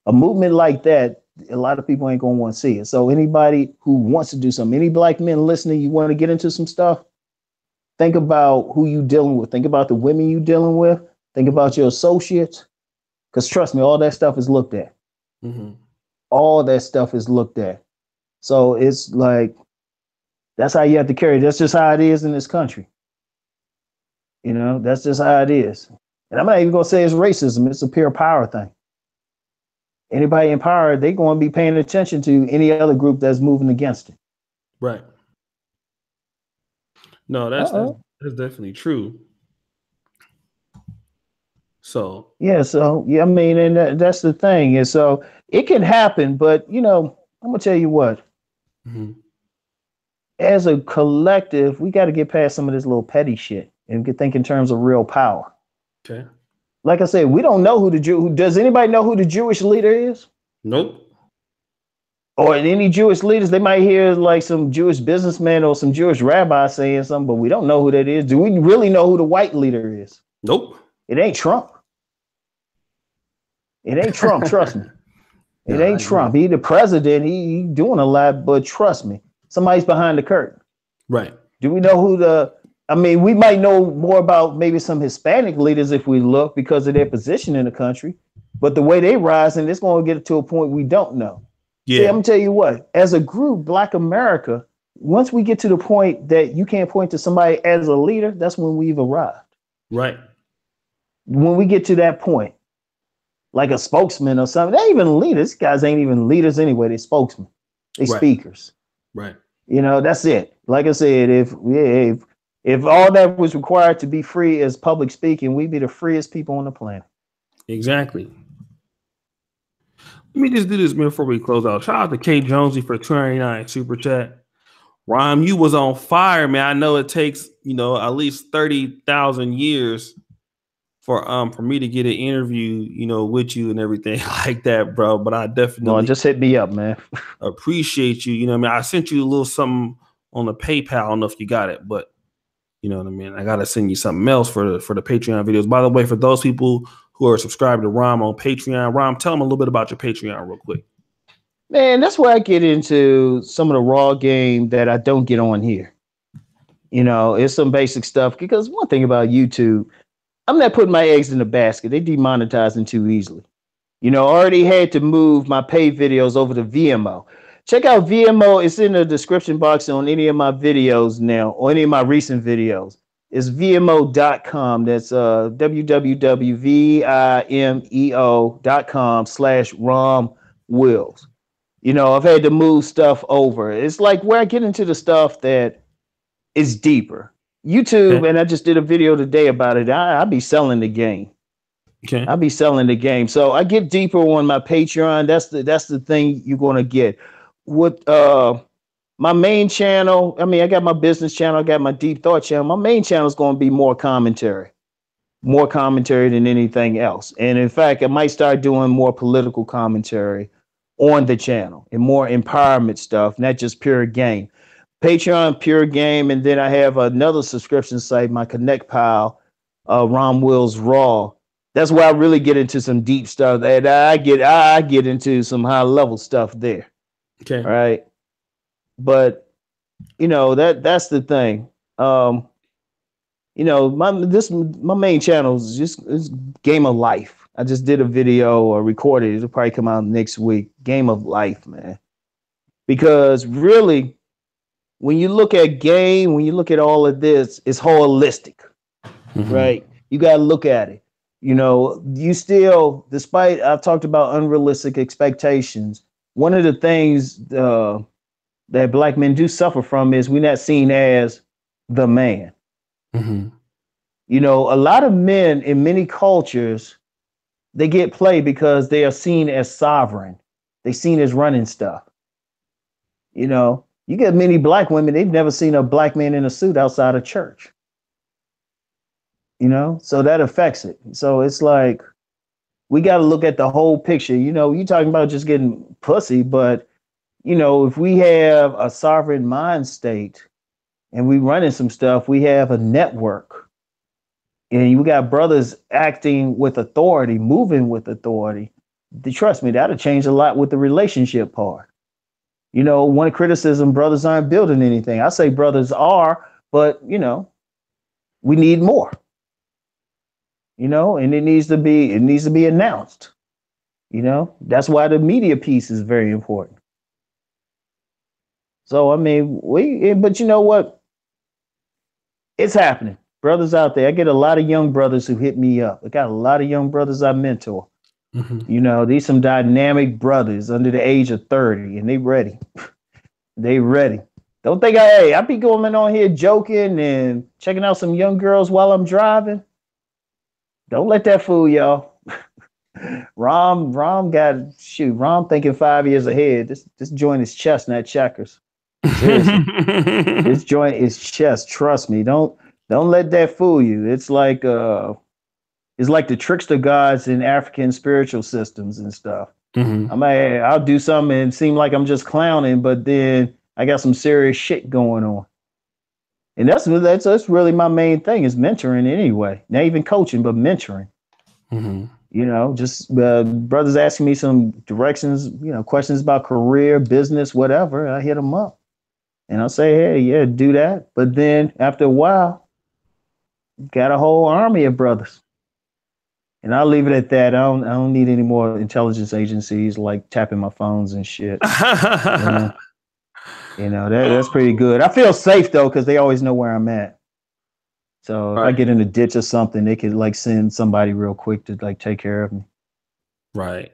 A movement like that, a lot of people ain't going to want to see it. So anybody who wants to do something, any black men listening, you want to get into some stuff, think about who you dealing with. Think about the women you dealing with. Think about your associates. Because trust me, all that stuff is looked at. Mm-hmm. All that stuff is looked at. So it's like, that's how you have to carry it. That's just how it is in this country. That's just how it is. And I'm not even going to say it's racism. It's a pure power thing. Anybody in power, they're going to be paying attention to any other group that's moving against it. Right. No, that's definitely true. So I mean, and that's the thing. And so it can happen, but I'm gonna tell you what. Mm-hmm. as a collective, we got to get past some of this little petty shit and think in terms of real power. Okay. Like I said, we don't know who the Jew. Does anybody know who the Jewish leader is? Nope. Or any Jewish leaders? They might hear like some Jewish businessman or some Jewish rabbi saying something, but we don't know who that is. Do we really know who the white leader is? Nope. It ain't Trump. It ain't Trump. Trust me. It ain't Trump. He the president. He doing a lot, but trust me, somebody's behind the curtain. Right. Do we know who the? I mean, we might know more about maybe some Hispanic leaders if we look because of their position in the country, but the way they rise, and it's going to get to a point we don't know. Yeah. See, I'm gonna tell you what. As a group, Black America, once we get to the point that you can't point to somebody as a leader, that's when we've arrived. Right. When we get to that point, like a spokesman or something, they ain't even leaders. These guys ain't even leaders anyway. They're spokesmen. They speakers. Right. You know, that's it. Like I said, if all that was required to be free as public speaking, we'd be the freest people on the planet. Exactly. Let me just do this before we close out. Shout out to K Jonesy for 29 super chat. Rhyme, you was on fire, man. I know it takes, at least 30,000 years for me to get an interview, with you and everything like that, bro. But I definitely just hit me up, man. Appreciate you. You know what I mean? I sent you a little something on the PayPal. I don't know if you got it, but you know what I mean? I gotta send you something else for the Patreon videos. By the way, for those people who are subscribed to Rom on Patreon, Rom, tell them a little bit about your Patreon real quick. Man, that's where I get into some of the raw game that I don't get on here. It's some basic stuff because one thing about YouTube, I'm not putting my eggs in the basket. They demonetizing too easily. I already had to move my paid videos over to VMO. Check out VMO. It's in the description box on any of my videos now, or any of my recent videos. It's VMO.com. That's www.vimeo.com/Rom Wills. I've had to move stuff over. It's like where I get into the stuff that is deeper. YouTube, okay. And I just did a video today about it. I be selling the game. Okay. I'll be selling the game. So I get deeper on my Patreon. That's the thing you're gonna get. With my main channel, I got my business channel, I got my deep thought channel. My main channel is gonna be more commentary than anything else. And in fact, I might start doing more political commentary on the channel and more empowerment stuff, not just pure game. Patreon, pure game, and then I have another subscription site, my Connect Pile, Rom Wills Raw. That's where I really get into some deep stuff, and I get into some high level stuff there. Okay, all right. But that's the thing. My main channel is it's Game of Life. I just did a video or recorded. It'll probably come out next week. Game of Life, man. Because really, when you look at game, when you look at all of this, it's holistic, right? You got to look at it. You still, despite I've talked about unrealistic expectations, one of the things that Black men do suffer from is we're not seen as the man. Mm-hmm. A lot of men in many cultures, they get played because they are seen as sovereign. They're seen as running stuff. You get many Black women, they've never seen a Black man in a suit outside of church. So that affects it. So it's like, we got to look at the whole picture. You talking about just getting pussy, but, if we have a sovereign mind state and we running some stuff, we have a network and you got brothers acting with authority, moving with authority. Trust me, that'll change a lot with the relationship part. One criticism, brothers aren't building anything. I say brothers are, but, we need more. And it needs to be announced. That's why the media piece is very important. So, but you know what? It's happening. Brothers out there. I get a lot of young brothers who hit me up. I got a lot of young brothers I mentor. Mm-hmm. These some dynamic brothers under the age of 30, and they ready. They ready. Don't think I be going on here joking and checking out some young girls while I'm driving. Don't let that fool y'all. Rom thinking 5 years ahead. This joint is chestnut checkers. Seriously. This joint is chest. Trust me. Don't let that fool you. It's like the trickster gods in African spiritual systems and stuff. Mm-hmm. I'll do something and seem like I'm just clowning, but then I got some serious shit going on. And that's really my main thing is mentoring anyway. Not even coaching, but mentoring. Mm-hmm. You know, just brothers asking me some directions, questions about career, business, whatever. I hit them up and I'll say, hey, yeah, do that. But then after a while, got a whole army of brothers. And I'll leave it at that. I don't need any more intelligence agencies like tapping my phones and shit. That's pretty good. I feel safe though, because they always know where I'm at. So if I get in a ditch or something, they could like send somebody real quick to like take care of me. Right.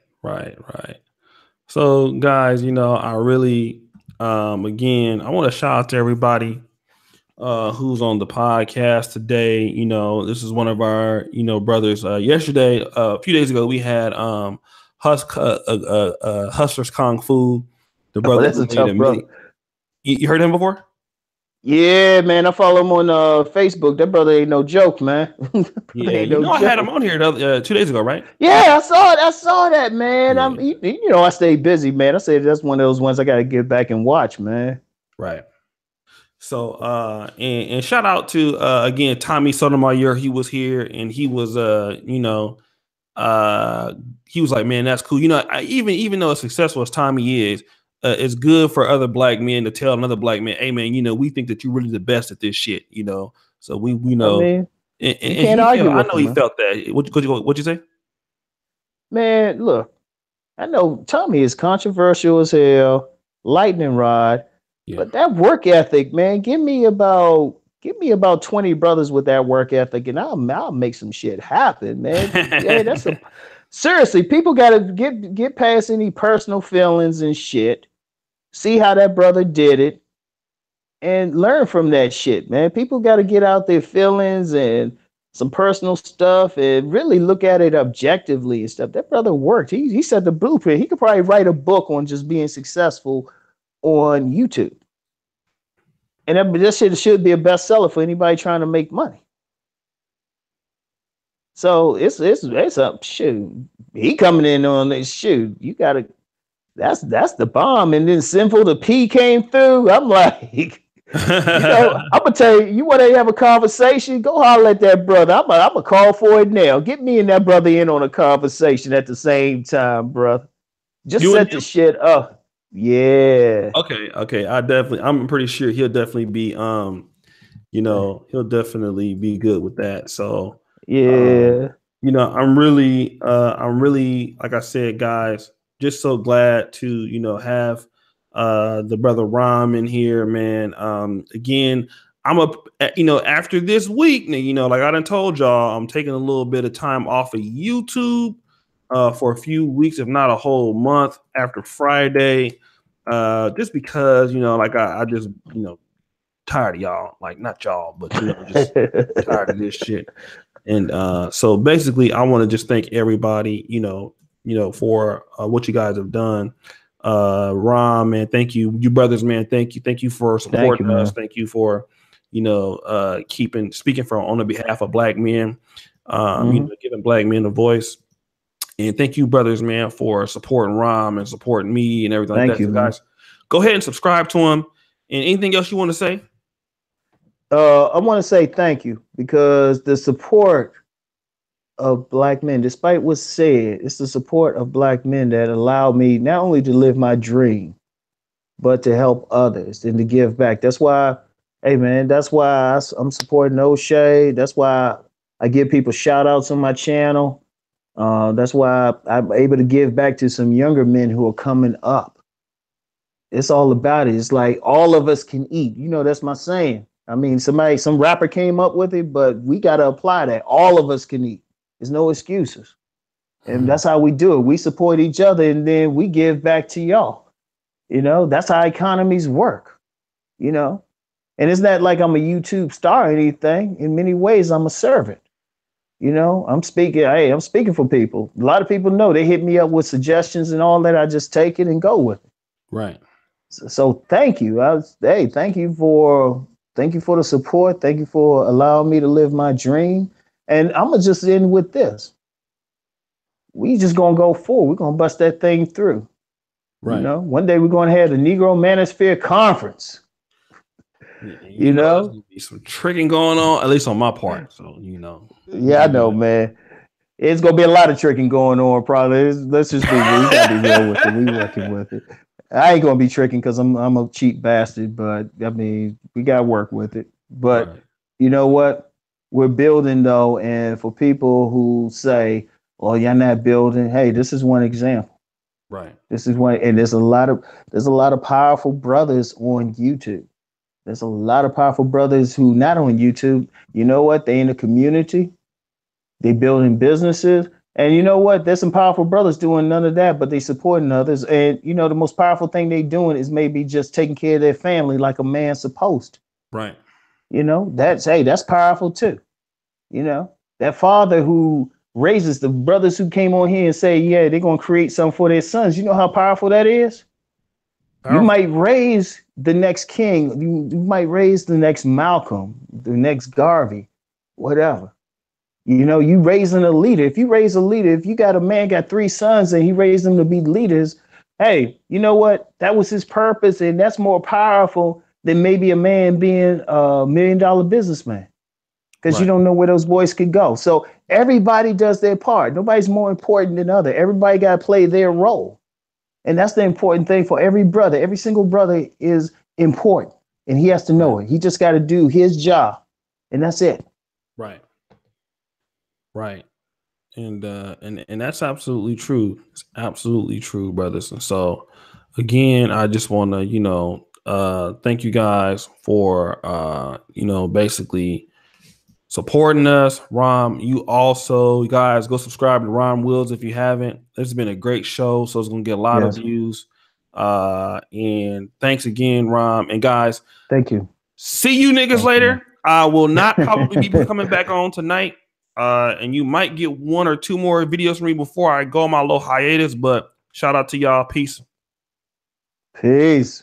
So guys, I really again, I want to shout out to everybody who's on the podcast today. This is one of our, brothers. Yesterday, a few days ago, we had Hustlers Kung Fu. The brother that's a tough brother. You heard him before? Yeah, man. I follow him on Facebook. That brother ain't no joke, man. Yeah, I had him on here 2 days ago, right? Yeah, I saw that, man. Yeah. I stay busy, man. I say that's one of those ones I got to get back and watch, man. Right. So, and shout out to again Tommy Sotomayor. He was here, and he was, he was like, man, that's cool. Even though as successful as Tommy is, it's good for other black men to tell another black man, hey man, we think that you're really the best at this shit, So we know. I mean, and can't argue I know he felt that. What'd you say? Man, look, I know Tommy is controversial as hell, lightning rod, but that work ethic, man, give me about 20 brothers with that work ethic, and I'll make some shit happen, man. Yeah, seriously, people gotta get past any personal feelings and shit. See how that brother did it and learn from that shit, man. People got to get out their feelings and some personal stuff and really look at it objectively and stuff. That brother worked. He set the blueprint. He could probably write a book on just being successful on YouTube. And this shit should be a bestseller for anybody trying to make money. So it's up. Shoot, he coming in on this. Shoot, you gotta. That's the bomb. And then Sinful the P came through. I'm like, I'm gonna tell you. You want to have a conversation? Go holler at that brother. I'm gonna call for it now. Get me and that brother in on a conversation at the same time, brother. Just set the shit up. Yeah. Okay. I'm pretty sure he'll definitely be he'll definitely be good with that. So yeah. I'm really like I said, guys, just so glad to have the brother Rom in here, man. Again, I'm after this week, like I done told y'all, I'm taking a little bit of time off of YouTube for a few weeks, if not a whole month after Friday, just because like I just tired of y'all, like not y'all, but just tired of this shit. And so basically, I want to just thank everybody, for what you guys have done. Rom, man, thank you. You brothers, man, thank you for supporting us. Thank you for speaking on the behalf of black men, giving black men a voice. And thank you, brothers, man, for supporting Rom and supporting me and everything like that. So guys, go ahead and subscribe to him. And anything else you want to say? I want to say thank you, because the support of black men, despite what's said, it's the support of black men that allowed me not only to live my dream, but to help others and to give back. That's why, hey man, that's why I'm supporting Oshay. That's why I give people shout outs on my channel. That's why I'm able to give back to some younger men who are coming up. It's all about it. It's like all of us can eat. That's my saying. I mean, some rapper came up with it, but we got to apply that. All of us can eat. There's no excuses. And that's how we do it. We support each other, and then we give back to y'all. That's how economies work, And it's not like I'm a YouTube star or anything. In many ways, I'm a servant. I'm speaking for people. A lot of people know. They hit me up with suggestions and all that. I just take it and go with it. Right. So thank you. Hey, thank you for the support. Thank you for allowing me to live my dream. And I'm gonna just end with this. We just gonna go forward. We're gonna bust that thing through. You Right. know, one day we're gonna have the Negro Manosphere Conference. You You know, there's know, gonna be some tricking going on, at least on my part. So we yeah, I gonna do know, it. man. It's gonna be a lot of tricking going on. Probably. Let's just be. We gotta be real with it. We working with it. I ain't gonna be tricking because I'm a cheap bastard. But I mean, we gotta work with it. But Right. you know what? We're building though, and for people who say, "Well, you're not building," hey, this is one example. Right. This is one, and there's a lot of powerful brothers on YouTube. There's a lot of powerful brothers who not on YouTube. You know what? They in the community. They building businesses. And you know what? There's some powerful brothers doing none of that, but they supporting others. And you know, the most powerful thing they doing is maybe just taking care of their family like a man's supposed. Right. You know, that's powerful too. You know, that father who raises the brothers who came on here and say, yeah, they're gonna create something for their sons. You know how powerful that is? You Powerful. might raise the next king, you might raise the next Malcolm, the next Garvey, whatever. You know, you raising a leader. If you raise a leader, if you got a man got three sons and he raised them to be leaders, hey, you know what? That was his purpose, and that's more powerful than maybe a man being a $1 million businessman because you Right. don't know where those boys could go. So everybody does their part. Nobody's more important than other. Everybody got to play their role, and that's the important thing for every brother. Every single brother is important, and he has to Right. know it. He just got to do his job, and that's it. Right. Right. And that's absolutely true. It's absolutely true, brothers. And so again, I just want to, thank you guys for basically supporting us. Rom, you guys go subscribe to Rom Wills if you haven't. This has been a great show, so it's gonna get a lot of Yes, views. And thanks again, Rom. And guys, thank you. see you niggas Thank you. later. I will not probably be coming back on tonight. And you might get one or two more videos from me before I go on my little hiatus. But shout out to y'all. Peace. Peace.